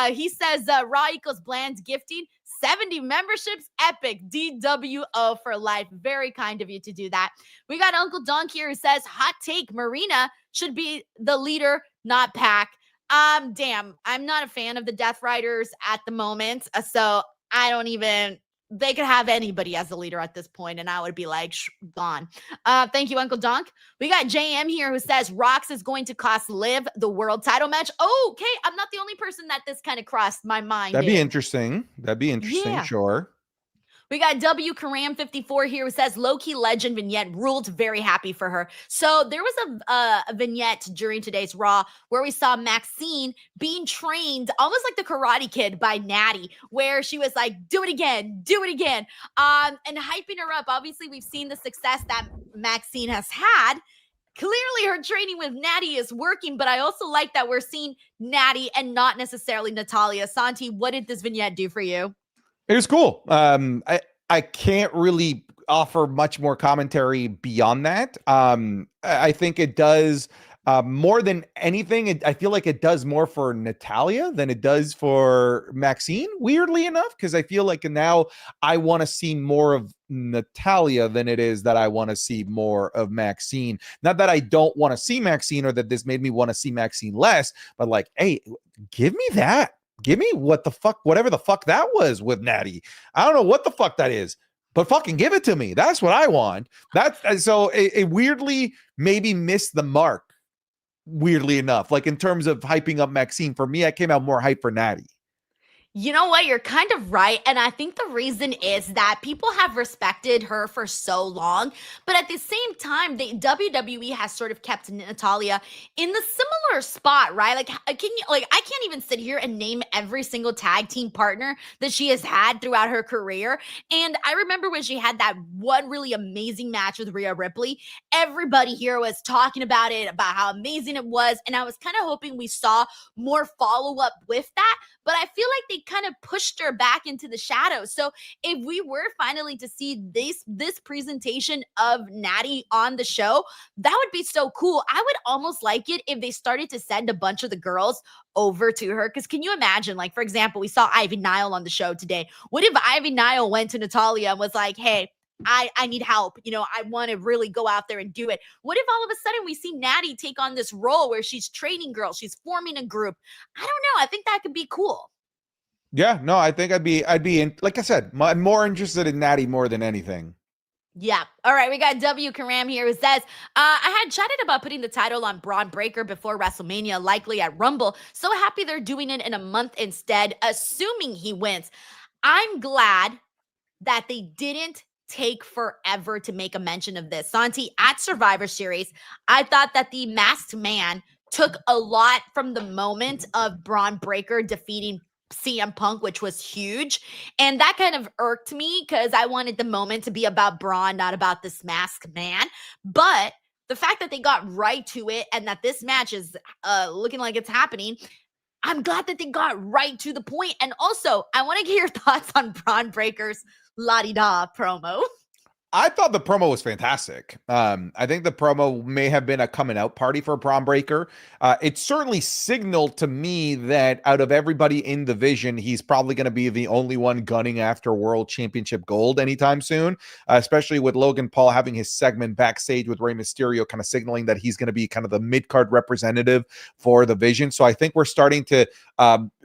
He says Raw equals bland gifting. 70 memberships, epic. DWO for life. Very kind of you to do that. We got Uncle Donk here who says, hot take, Marina should be the leader, not Pac. Damn, I'm not a fan of the Death Riders at the moment, so I don't even they could have anybody as the leader at this point, and I would be like, gone. Thank you, Uncle Dunk. We got JM here who says Rox is going to cost Liv the world title match. Oh, okay. I'm not the only person that this kind of crossed my mind.
That'd be interesting. That'd be interesting.
Yeah.
Sure.
We got W Karam 54 here who says low-key legend vignette ruled. Very happy for her. So there was a vignette during today's Raw where we saw Maxine being trained almost like the Karate Kid by Natty, where she was like, do it again, and hyping her up. Obviously, we've seen the success that Maxine has had. Clearly, her training with Natty is working, but I also like that we're seeing Natty and not necessarily Natalia. Santi, what did this vignette do for you?
It was cool. I can't really offer much more commentary beyond that. I think it does more than anything. I feel like it does more for Natalia than it does for Maxine, weirdly enough, because I feel like now I want to see more of Natalia than it is that I want to see more of Maxine. Not that I don't want to see Maxine or that this made me want to see Maxine less, but like, hey, give me that. Give me whatever the fuck that was with Natty. I don't know what the fuck that is, but fucking give it to me. That's what I want. So it weirdly maybe missed the mark, weirdly enough. Like in terms of hyping up Maxine, for me, I came out more hype for Natty.
You know what? You're kind of right. And I think the reason is that people have respected her for so long. But at the same time, the WWE has sort of kept Natalia in the similar spot, right? Like, I can't even sit here and name every single tag team partner that she has had throughout her career. And I remember when she had that one really amazing match with Rhea Ripley, everybody here was talking about it, about how amazing it was. And I was kind of hoping we saw more follow-up with that. But I feel like they kind of pushed her back into the shadows. So if we were finally to see this presentation of Natty on the show, that would be so cool. I would almost like it if they started to send a bunch of the girls over to her. Because can you imagine, like, for example, we saw Ivy Nile on the show today. What if Ivy Nile went to Natalia and was like, hey, I need help. I want to really go out there and do it. What if all of a sudden we see Natty take on this role where she's training girls, she's forming a group? I don't know. I think that could be cool.
Yeah, no, I think I'd be in, like I said, I'm more interested in Natty more than anything.
Yeah. All right. We got W Karam here who says, I had chatted about putting the title on Braun Breaker before WrestleMania, likely at Rumble. So happy they're doing it in a month instead, assuming he wins. I'm glad that they didn't take forever to make a mention of this. Santi, at Survivor Series, I thought that the Masked Man took a lot from the moment of Braun Breaker defeating CM Punk, which was huge. And that kind of irked me because I wanted the moment to be about Braun, not about this Masked Man. But the fact that they got right to it and that this match is looking like it's happening, I'm glad that they got right to the point. And also, I want to get your thoughts on Braun Breaker's La-di-da promo.
I thought the promo was fantastic. I think the promo may have been a coming out party for Braun Breaker. It certainly signaled to me that out of everybody in the division, he's probably going to be the only one gunning after World Championship gold anytime soon, especially with Logan Paul having his segment backstage with Rey Mysterio, kind of signaling that he's going to be kind of the mid-card representative for the division. So I think we're starting to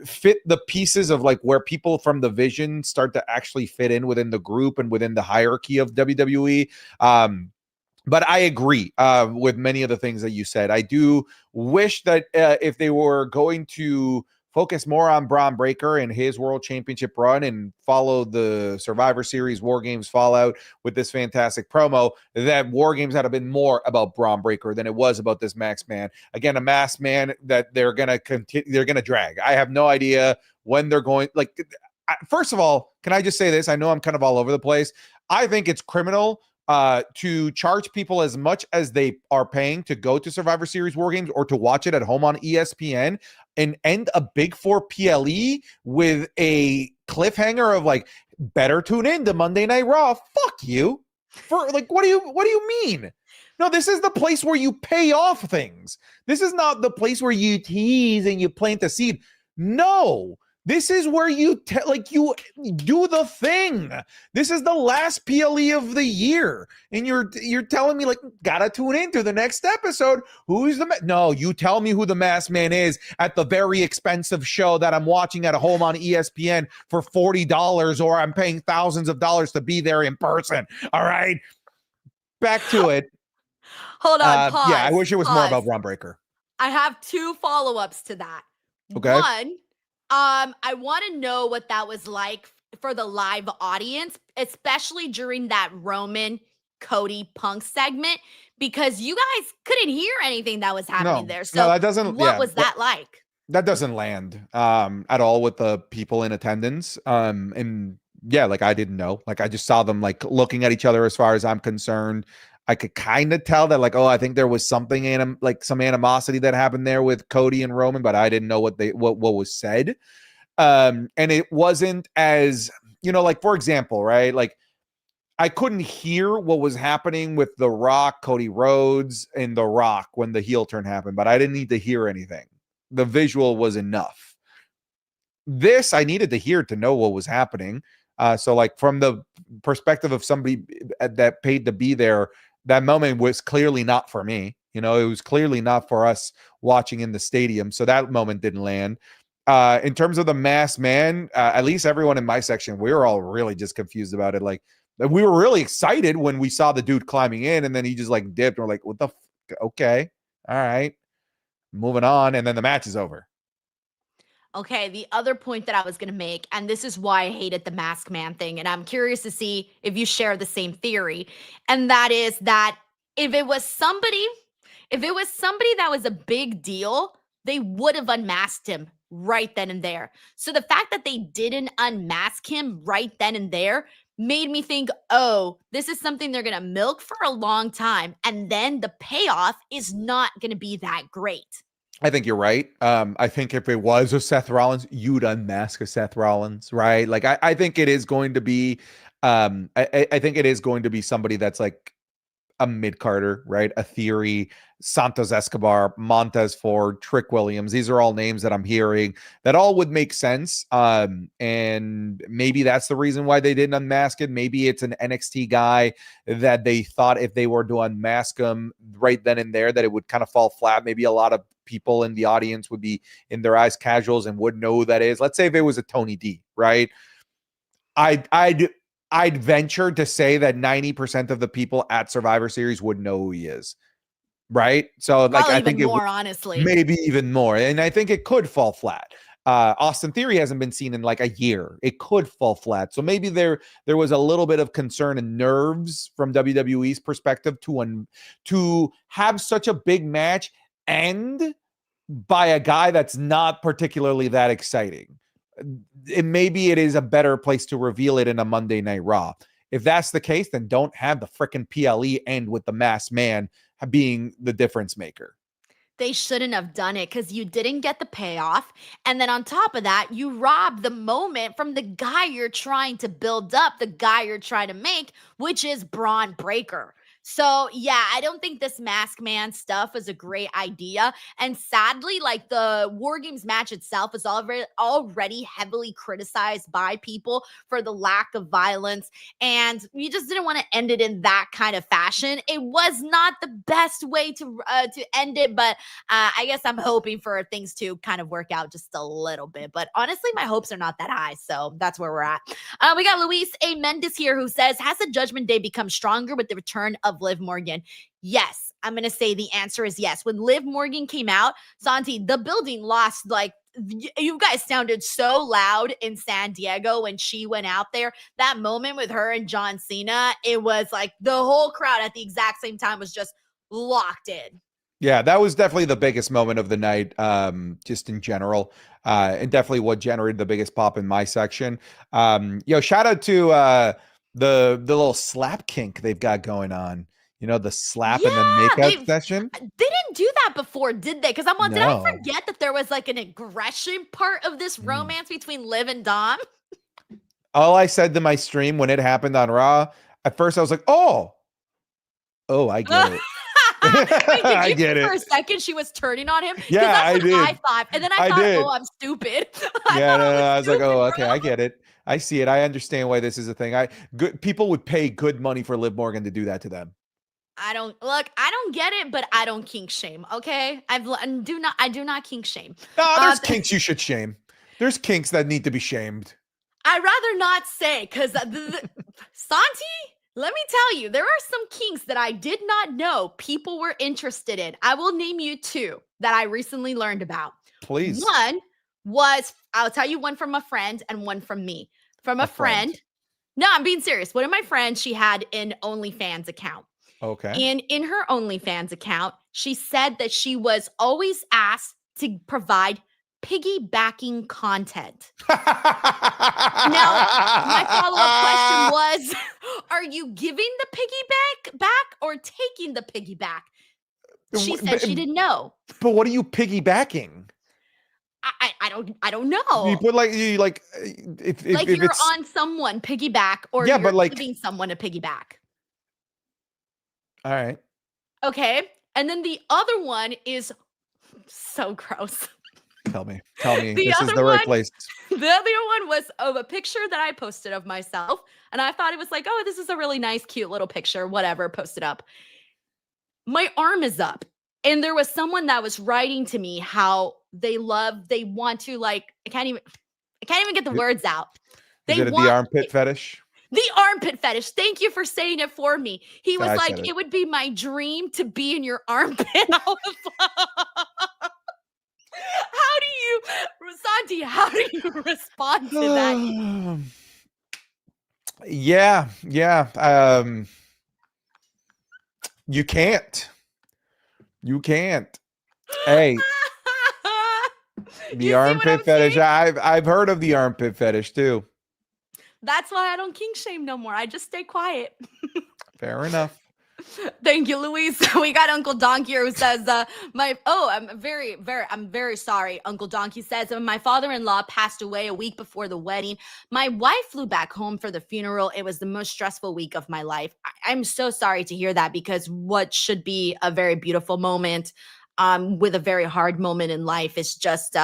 fit the pieces of like where people from the division start to actually fit in within the group and within the hierarchy of WWE. But I agree with many of the things that you said. I do wish that if they were going to focus more on Braun Breaker and his World Championship run and follow the Survivor Series War Games fallout with this fantastic promo, that War Games had been more about Braun Breaker than it was about this Masked Man. Again, a Masked Man that they're going to drag. I have no idea when they're going. Like, first of all, can I just say this? I know I'm kind of all over the place. I think it's criminal to charge people as much as they are paying to go to Survivor Series War Games or to watch it at home on ESPN and end a Big Four PLE with a cliffhanger of like, better tune in to Monday Night Raw. Fuck you. For like, what do you mean? No, this is the place where you pay off things. This is not the place where you tease and you plant a seed. No, This is where you you do the thing. This is the last PLE of the year, and you're telling me like gotta tune in to the next episode. Who's the no? You tell me who the masked man is at the very expensive show that I'm watching at home on ESPN for $40, or I'm paying thousands of dollars to be there in person. All right, back to it.
Hold on, pause.
Yeah, I wish it was more about
pause.
Braun Breaker.
I have 2 follow-ups to that.
Okay.
One, I want to know what that was like for the live audience, especially during that Roman Cody Punk segment, because you guys couldn't hear anything that was happening there. So
that doesn't.
what was that like?
That doesn't land at all with the people in attendance. And yeah, like I didn't know. Like I just saw them like looking at each other. As far as I'm concerned, I could kind of tell that like, oh, I think there was something like some animosity that happened there with Cody and Roman, but I didn't know what was said. And it wasn't as, like for example, right? Like I couldn't hear what was happening with The Rock, Cody Rhodes, and The Rock when the heel turn happened, but I didn't need to hear anything. The visual was enough. This I needed to hear to know what was happening. So like from the perspective of somebody that paid to be there, that moment was clearly not for me. It was clearly not for us watching in the stadium. So that moment didn't land. In terms of the masked man, at least everyone in my section, we were all really just confused about it. Like we were really excited when we saw the dude climbing in, and then he just like dipped. And we're like, what the okay. All right. Moving on. And then the match is over.
Okay, the other point that I was going to make, and this is why I hated the masked man thing, and I'm curious to see if you share the same theory, and that is that if it was somebody that was a big deal, they would have unmasked him right then and there. So the fact that they didn't unmask him right then and there made me think, oh, this is something they're going to milk for a long time, and then the payoff is not going to be that great.
I think you're right. I think if it was a Seth Rollins, you'd unmask a Seth Rollins, right? Like I think it is going to be I think it is going to be somebody that's like a mid-carder, right? A Theory, Santos Escobar, Montez Ford, Trick Williams. These are all names that I'm hearing that all would make sense. And maybe that's the reason why they didn't unmask it. Maybe it's an NXT guy that they thought if they were to unmask him right then and there, that it would kind of fall flat. Maybe a lot of people in the audience would be in their eyes casuals and would know who that is. Let's say if it was a Tony D, right? I'd venture to say that 90% of the people at Survivor Series would know who he is, right? So
probably
like I think
more, honestly,
maybe even more, and I think it could fall flat. Austin Theory hasn't been seen in like a year. It could fall flat. So maybe there was a little bit of concern and nerves from WWE's perspective to have such a big match end by a guy that's not particularly that exciting. Maybe it is a better place to reveal it in a Monday Night Raw. If that's the case, then don't have the freaking PLE end with the masked man being the difference maker.
They shouldn't have done it because you didn't get the payoff. And then on top of that, you robbed the moment from the guy you're trying to build up, the guy you're trying to make, which is Braun Breaker. So yeah, I don't think this masked man stuff is a great idea. And sadly, like the War Games match itself is already heavily criticized by people for the lack of violence. And we just didn't want to end it in that kind of fashion. It was not the best way to end it, but I guess I'm hoping for things to kind of work out just a little bit. But honestly, my hopes are not that high. So that's where we're at. We got Luis A. Mendes here who says, has the Judgment Day become stronger with the return of Liv Morgan? Yes, I'm going to say the answer is yes. When Liv Morgan came out, Santi, the building lost, like, you guys sounded so loud in San Diego when she went out there. That moment with her and John Cena, it was like the whole crowd at the exact same time was just locked in.
Yeah, that was definitely the biggest moment of the night, just in general, and definitely what generated the biggest pop in my section. Shout out to the little slap kink they've got going on. The slap and then makeout session.
They didn't do that before, did they? Because did I forget that there was like an aggression part of this romance between Liv and Dom?
All I said to my stream when it happened on Raw, at first I was like, oh, I get it.
Wait, did
I
you
get
think for
it.
a second she was turning on him? 'Cause
Yeah,
that's
I
what
did.
I thought. And then I thought,
did.
oh, I'm stupid.
Yeah, no, I was like, oh, okay, I get it. I see it. I understand why this is a thing. Good people would pay good money for Liv Morgan to do that to them.
I don't get it, but I don't kink shame. Okay, I do not kink shame.
No, there's kinks you should shame. There's kinks that need to be shamed.
I'd rather not say because Santi, let me tell you, there are some kinks that I did not know people were interested in. I will name you two that I recently learned about.
Please.
One was, I'll tell you one from a friend and one from me. From a friend. No, I'm being serious. One of my friends, she had an OnlyFans account.
Okay.
And in her OnlyFans account, she said that she was always asked to provide piggybacking content. Now, my follow-up question was, are you giving the piggyback back or taking the piggyback? She said she didn't know.
But what are you piggybacking?
I don't know.
You put if
you're
it's
on someone piggyback or
Yeah,
you're
but
giving someone a piggyback.
all right.
Okay. And then the other one is so gross.
Tell me. This is
other
the right
one-
place.
The other one was of a picture that I posted of myself. And I thought it was like, oh, this is a really nice, cute little picture, whatever, posted up. My arm is up. And there was someone that was writing to me how they want to I can't even get the words out.
Is it the armpit fetish?
The armpit fetish. Thank you for saying it for me. He was
I
like,
said it.
it would be my dream to be in your armpit. I was like, how do you respond to that?
Yeah. You can't. Hey. The armpit fetish. I've heard of the armpit fetish too.
That's why I don't kink shame no more. I just stay quiet.
Fair enough.
Thank you, Louise. We got Uncle Donkey here who says, I'm very sorry. Uncle Donkey says, my father-in-law passed away a week before the wedding. My wife flew back home for the funeral. It was the most stressful week of my life. I'm so sorry to hear that because what should be a very beautiful moment with a very hard moment in life is just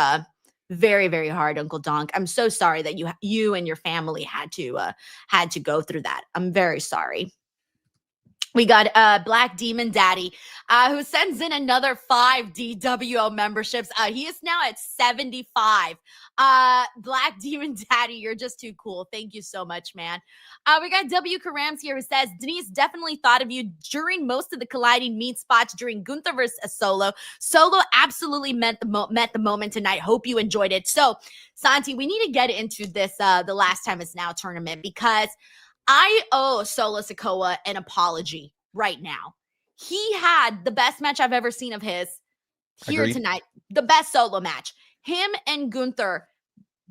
very, very hard, Uncle Donk. I'm so sorry that you and your family had to go through that. I'm very sorry. We got Black Demon Daddy, who sends in another 5 DWO memberships. He is now at 75. Black Demon Daddy, you're just too cool. Thank you so much, man. We got W. Karams here who says, Denise definitely thought of you during most of the colliding meat spots during Gunther versus Solo. Solo absolutely met the moment tonight. Hope you enjoyed it. So, Santi, we need to get into this the Last Time Is Now tournament because I owe Solo Sikoa an apology right now. He had the best match I've ever seen of his here
Agreed.
tonight. The best solo match. Him and Gunther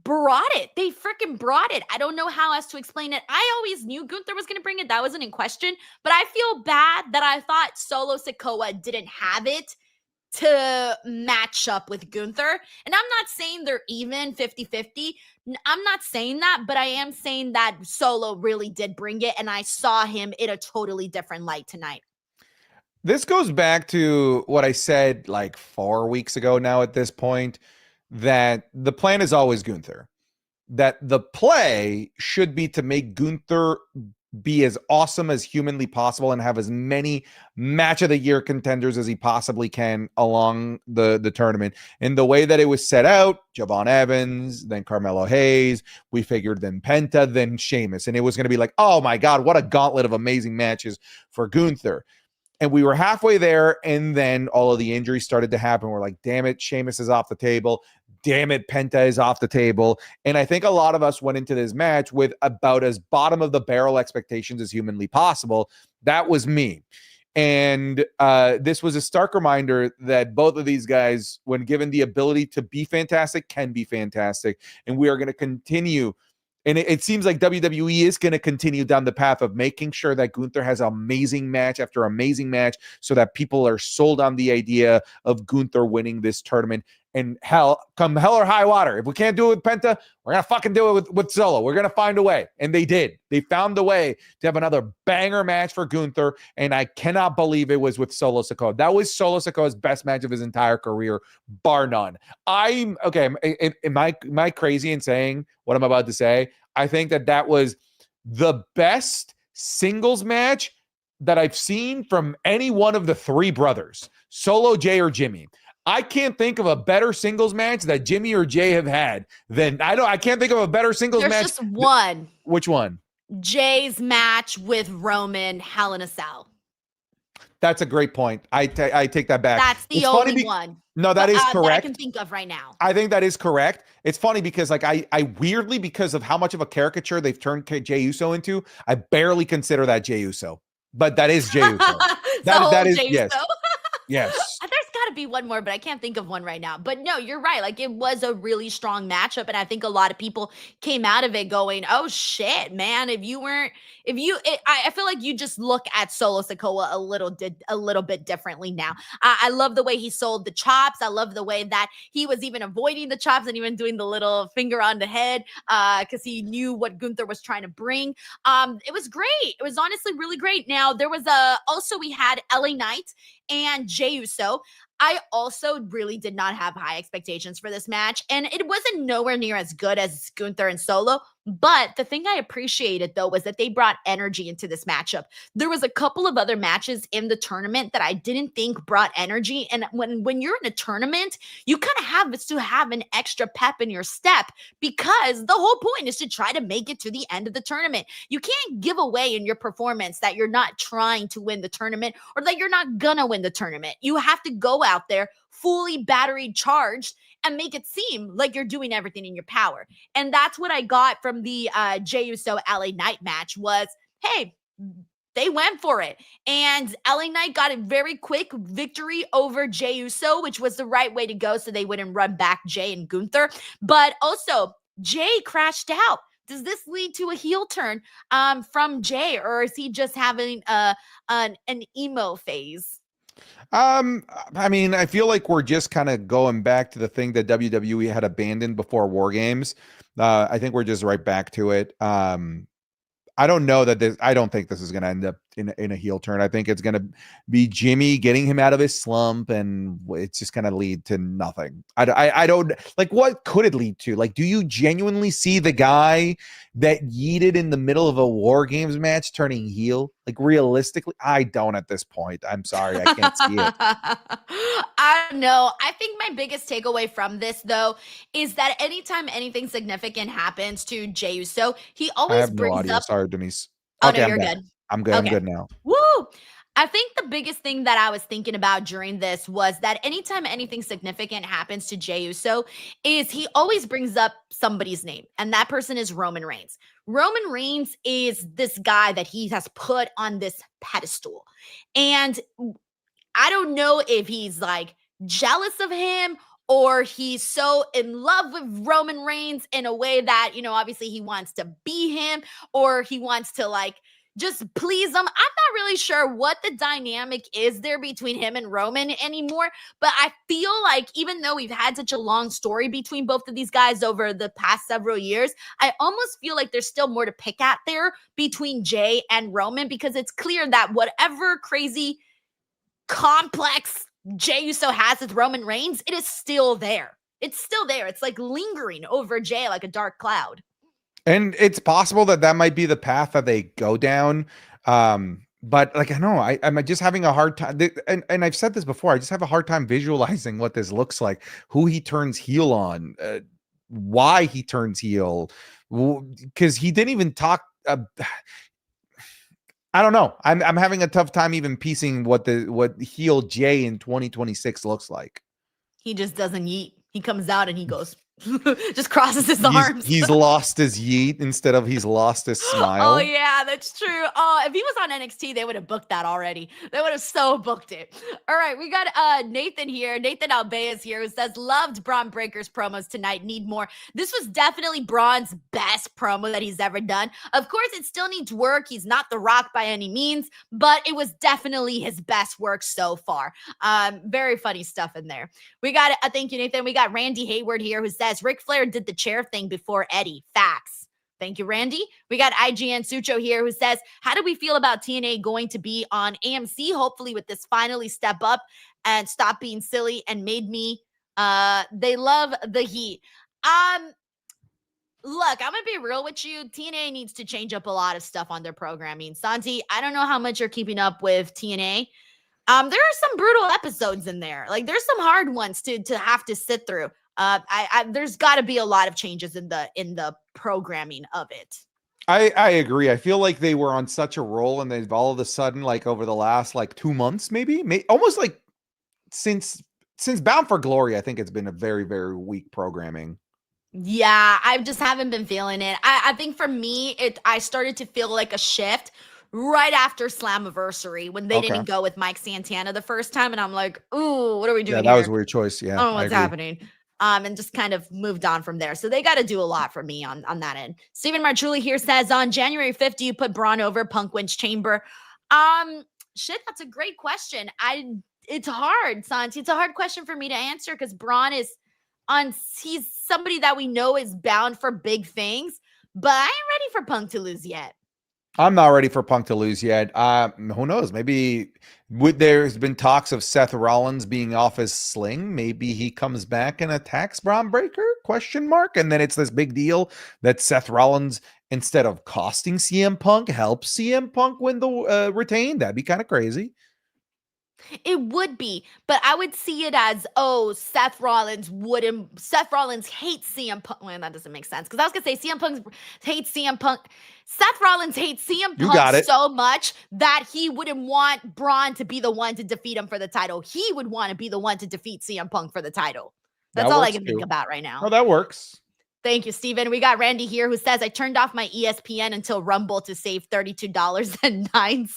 brought it. They freaking brought it. I don't know how else to explain it. I always knew Gunther was going to bring it. That wasn't in question. But I feel bad that I thought Solo Sikoa didn't have it to match up with Gunther. And I'm not saying they're even 50-50. I'm not saying that, but I am saying that Solo really did bring it, and I saw him in a totally different light tonight.
This goes back to what I said like 4 weeks ago now at this point, that the plan is always Gunther. That the play should be to make Gunther be as awesome as humanly possible and have as many match of the year contenders as he possibly can along the tournament. And the way that it was set out, Javon Evans, then Carmelo Hayes, we figured then Penta, then Sheamus. And it was going to be like, oh my God, what a gauntlet of amazing matches for Gunther. And we were halfway there, and then all of the injuries started to happen. We're like, damn it, Sheamus is off the table. Damn it, Penta is off the table. And I think a lot of us went into this match with about as bottom of the barrel expectations as humanly possible. That was me. And this was a stark reminder that both of these guys, when given the ability to be fantastic, can be fantastic. And we are going to continue. And it seems like WWE is going to continue down the path of making sure that Gunther has amazing match after amazing match so that people are sold on the idea of Gunther winning this tournament And come hell or high water. If we can't do it with Penta, we're going to fucking do it with Solo. We're going to find a way. And they did. They found a way to have another banger match for Gunther. And I cannot believe it was with Solo Sikoa. That was Solo Sikoa's best match of his entire career, bar none. Am I crazy in saying what I'm about to say? I think that was the best singles match that I've seen from any one of the three brothers, Solo, Jay, or Jimmy. I can't think of a better singles match that Jimmy or Jay have had than I can't think of a better singles match.
There's just one.
Which one?
Jay's match with Roman, Hell in a Cell.
That's a great point. I take that back.
That's the only one.
No, that is correct.
That I can think of right now.
I think that is correct. It's funny because I weirdly, because of how much of a caricature they've turned Jey Uso into, I barely consider that Jey Uso. But that is Jey Uso. that is,
Jey
yes.
Uso?
Yes.
There's got to be one more, but I can't think of one right now. But no, you're right. Like, it was a really strong matchup, and I think a lot of people came out of it going, "Oh shit, man! I feel like you just look at Solo Sikoa a little bit differently now. I love the way he sold the chops. I love the way that he was even avoiding the chops and even doing the little finger on the head because he knew what Gunther was trying to bring. It was great. It was honestly really great. Now there was we had LA Knight and Jey Uso. I also really did not have high expectations for this match, and it wasn't nowhere near as good as Gunther and Solo. But the thing I appreciated, though, was that they brought energy into this matchup. There was a couple of other matches in the tournament that I didn't think brought energy. And when you're in a tournament, you kind of have to have an extra pep in your step because the whole point is to try to make it to the end of the tournament. You can't give away in your performance that you're not trying to win the tournament or that you're not gonna win the tournament. You have to go out there fully battery charged and make it seem like you're doing everything in your power. And that's what I got from the Jey Uso LA Knight match was, hey, they went for it. And LA Knight got a very quick victory over Jey Uso, which was the right way to go so they wouldn't run back Jay and Gunther. But also, Jay crashed out. Does this lead to a heel turn from Jay, or is he just having an emo phase?
I mean, I feel like we're just kind of going back to the thing that WWE had abandoned before War Games. I think we're just right back to it. I don't know that I don't think this is going to end up in a heel turn. I think it's going to be Jimmy getting him out of his slump, and it's just going to lead to nothing. I don't like, what could it lead to? Like, do you genuinely see the guy that yeeted in the middle of a War Games match turning heel? Like, realistically, I don't at this point. I'm sorry, I can't see it.
I don't know. I think my biggest takeaway from this, though, is that anytime anything significant happens to Jey Uso, he always
I have no
brings
audio.
up.
Sorry, Denise.
Oh,
Okay,
no,
I'm
you're
back.
good.
I'm good.
Okay.
I'm good now.
Woo! I think the biggest thing that I was thinking about during this was that anytime anything significant happens to Jey Uso is he always brings up somebody's name, and that person is Roman Reigns. Roman Reigns is this guy that he has put on this pedestal. And I don't know if he's like jealous of him or he's so in love with Roman Reigns in a way that, obviously he wants to be him or he wants to like just please him. I'm not really sure what the dynamic is there between him and Roman anymore, but I feel like even though we've had such a long story between both of these guys over the past several years, I almost feel like there's still more to pick at there between Jay and Roman because it's clear that whatever crazy complex Jey Uso has with Roman Reigns, it is still there. It's still there. It's like lingering over Jay like a dark cloud.
And it's possible that might be the path that they go down. But like, I know I'm just having a hard time. And I've said this before. I just have a hard time visualizing what this looks like, who he turns heel on, why he turns heel, because he didn't even talk. I don't know. I'm having a tough time even piecing what heel Jay in 2026 looks like.
He just doesn't eat. He comes out and he goes, Just crosses his arms.
He's lost his yeet instead of he's lost his smile.
Oh yeah, that's true. Oh, if he was on NXT, they would have booked that already. They would have so booked it. All right, we got Nathan here. Nathan Albeas here, who says, loved Braun Breaker's promos tonight. Need more. This was definitely Braun's best promo that he's ever done. Of course, it still needs work. He's not The Rock by any means, but it was definitely his best work so far. Very funny stuff in there. We got thank you, Nathan. We got Randy Hayward here, who says Ric Flair did the chair thing before Eddie. Facts. Thank you, Randy. We got IGN Sucho here, who says, how do we feel about TNA going to be on AMC? Hopefully with this finally step up and stop being silly and made me, they love the heat. Look, I'm going to be real with you. TNA needs to change up a lot of stuff on their programming. Santi, I don't know how much you're keeping up with TNA. There are some brutal episodes in there. Like there's some hard ones to have to sit through. There's got to be a lot of changes in the programming of it.
I agree. I feel like they were on such a roll, and they've all of a sudden, like over the last like 2 months, maybe almost like since Bound for Glory, I think it's been a very, very weak programming.
Yeah, I just haven't been feeling it. I think for me, I started to feel like a shift right after Slammiversary when they didn't go with Mike Santana the first time, and I'm like, ooh, what are we doing?
Yeah, that
here?
was a weird choice. Yeah,
I don't know what's happening. And just kind of moved on from there. So they got to do a lot for me on that end. Stephen Marchuli here says, on January 5th, do you put Braun over Punk wins Chamber? Shit, that's a great question. It's hard, Santi. It's a hard question for me to answer because Braun he's somebody that we know is bound for big things, but I ain't ready for Punk to lose yet.
I'm not ready for Punk to lose yet. Who knows? Maybe there's been talks of Seth Rollins being off his sling. Maybe he comes back and attacks Braun Breaker? ? And then it's this big deal that Seth Rollins, instead of costing CM Punk, helps CM Punk win the retain. That'd be kind of crazy.
It would be, but I would see it as, Seth Rollins hates CM Punk. Well, that doesn't make sense because I was going to say CM Punk hates CM Punk. Seth Rollins hates CM Punk so much that he wouldn't want Braun to be the one to defeat him for the title. He would want to be the one to defeat CM Punk for the title. That's all I can think about right now.
Oh, that works.
Thank you, Steven. We got Randy here who says, I turned off my ESPN until Rumble to save $32.09.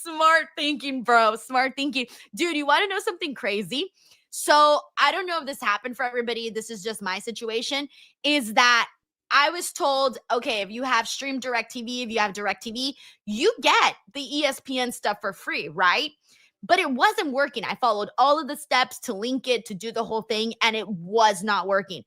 Smart thinking, bro. Smart thinking. Dude, you want to know something crazy? So I don't know if this happened for everybody. This is just my situation, is that I was told, okay, if you have Stream DirecTV, if you have DirecTV, you get the ESPN stuff for free, right? But it wasn't working. I followed all of the steps to link it, to do the whole thing, and it was not working.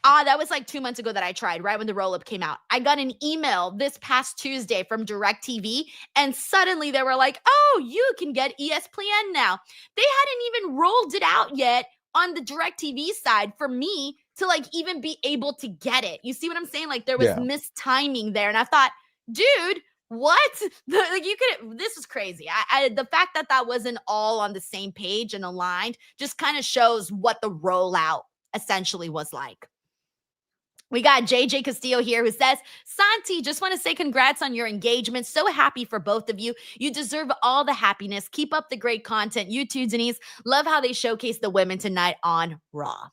That was like 2 months ago that I tried, right when the roll-up came out. I got an email this past Tuesday from DirecTV, and suddenly they were like, oh, you can get ESPN now. They hadn't even rolled it out yet on the DirecTV side for me to like even be able to get it. You see what I'm saying? Like there was mistiming there. And I thought, dude, what? Like you could, this is crazy. The fact that wasn't all on the same page and aligned just kind of shows what the rollout essentially was like. We got JJ Castillo here who says, Santi, just want to say congrats on your engagement. So happy for both of you. You deserve all the happiness. Keep up the great content. You too, Denise. Love how they showcase the women tonight on Raw.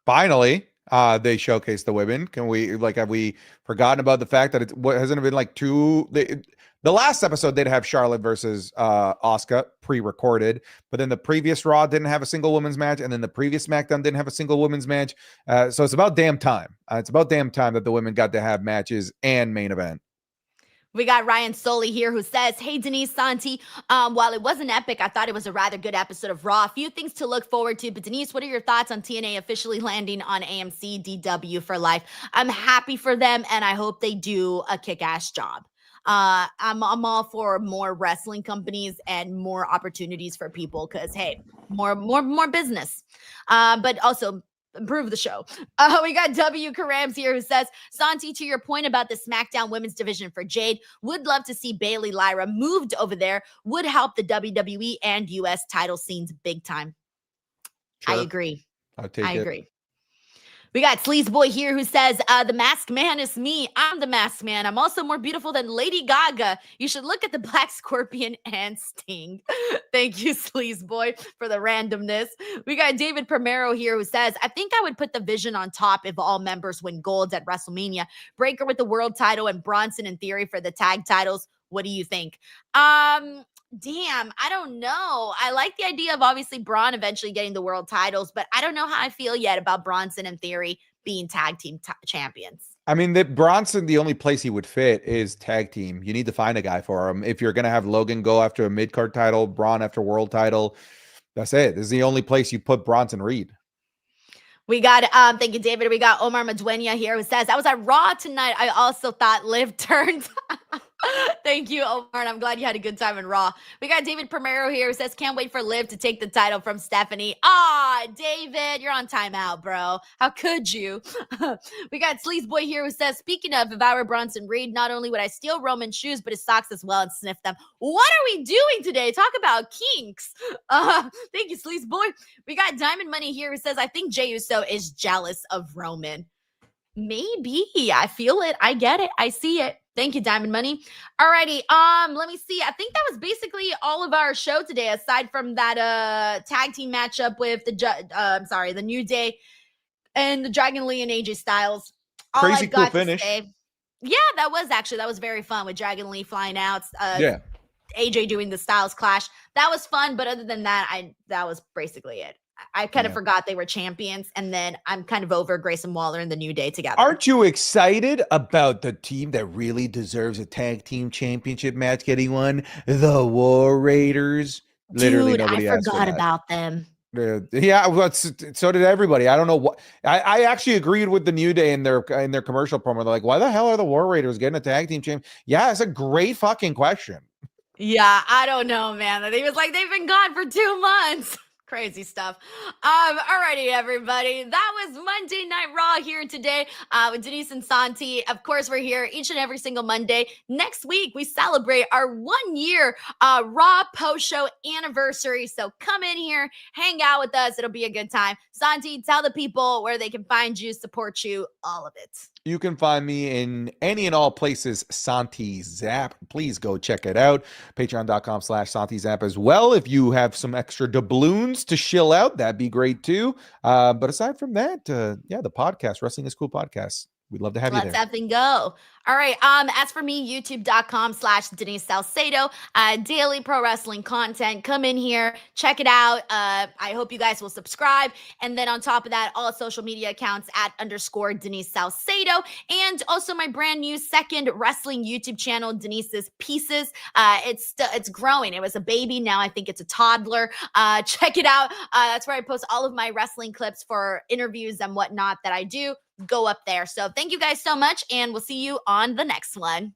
Finally, they showcase the women. Have we forgotten about the fact that hasn't it been like the last episode they'd have Charlotte versus Asuka pre-recorded, but then the previous Raw didn't have a single women's match, and then the previous SmackDown didn't have a single women's match. So it's about damn time. It's about damn time that the women got to have matches and main event.
We got Ryan Soley here who says, hey, Denise, Santi, while it wasn't epic, I thought it was a rather good episode of Raw. A few things to look forward to. But Denise, what are your thoughts on TNA officially landing on AMC DW for life? I'm happy for them, and I hope they do a kick-ass job. I'm all for more wrestling companies and more opportunities for people because, hey, more business. But also improve the show. We got W. Karams here who says, Santi, to your point about the SmackDown women's division for Jade, would love to see Bayley Lyra moved over there. Would help the WWE and US title scenes big time. Sure. I agree.
I agree.
We got Sleaze Boy here who says, the masked man is me. I'm the masked man. I'm also more beautiful than Lady Gaga. You should look at the Black Scorpion and Sting. Thank you, Sleaze Boy, for the randomness. We got David Primero here who says, I think I would put the Vision on top if all members win golds at WrestleMania. Breaker with the world title and Bronson in theory for the tag titles. What do you think? Damn, I don't know. I like the idea of obviously Braun eventually getting the world titles, but I don't know how I feel yet about Bronson in theory being tag team champions.
I mean, that Bronson, the only place he would fit is tag team. You need to find a guy for him. If you're going to have Logan go after a mid-card title, Braun after world title, that's it. This is the only place you put Bronson Reed.
We got, thank you, David. We got Omar Maduena here who says, I was at Raw tonight. I also thought Liv turned. Thank you, Omar, and I'm glad you had a good time in Raw. We got David Primero here who says, can't wait for Liv to take the title from Stephanie. David, you're on timeout, bro. How could you? We got Sleaze Boy here who says, speaking of, if I were Bronson Reed, not only would I steal Roman's shoes, but his socks as well and sniff them. What are we doing today? Talk about kinks. Thank you, Sleaze Boy. We got Diamond Money here who says, I think Jey Uso is jealous of Roman. Maybe. I feel it. I get it. I see it. Thank you, Diamond Money. Alrighty. Let me see. I think that was basically all of our show today, aside from that tag team matchup with the New Day and the Dragon Lee and AJ Styles.
Crazy cool finish.
Yeah, that was very fun with Dragon Lee flying out.
Yeah.
AJ doing the Styles clash. That was fun, but other than that, that was basically it. I kind of forgot they were champions, and then I'm kind of over Grayson Waller and the New Day together.
Aren't you excited about the team that really deserves a tag team championship match getting one? The War Raiders. Literally,
dude,
nobody
I
asked for
forgot
that.
about them.
Yeah, well, so did everybody. I don't know what. I actually agreed with the New Day in their commercial promo. They're like, "Why the hell are the War Raiders getting a tag team champion?" Yeah, it's a great fucking question.
Yeah, I don't know, man. He was like, they've been gone for 2 months. Crazy stuff. Alrighty, everybody. That was Monday Night Raw here today with Denise and Santi. Of course, we're here each and every single Monday. Next week, we celebrate our 1-year Raw post-show anniversary. So come in here, hang out with us. It'll be a good time. Santi, tell the people where they can find you, support you, all of it.
You can find me in any and all places, Santi Zap. Please go check it out. Patreon.com/Santi Zap as well. If you have some extra doubloons to shill out, that'd be great too. But aside from that, the podcast, Wrestling is Cool podcast. We'd love to have you there.
Let's effing go. All right. As for me, youtube.com/Denise Salcedo, daily pro wrestling content. Come in here, check it out. I hope you guys will subscribe. And then on top of that, all social media accounts @_Denise Salcedo. And also my brand new second wrestling YouTube channel, Denise's Pieces. It's growing. It was a baby. Now I think it's a toddler. Check it out. That's where I post all of my wrestling clips for interviews and whatnot that I do. Go up there. So thank you guys so much, and we'll see you on the next one.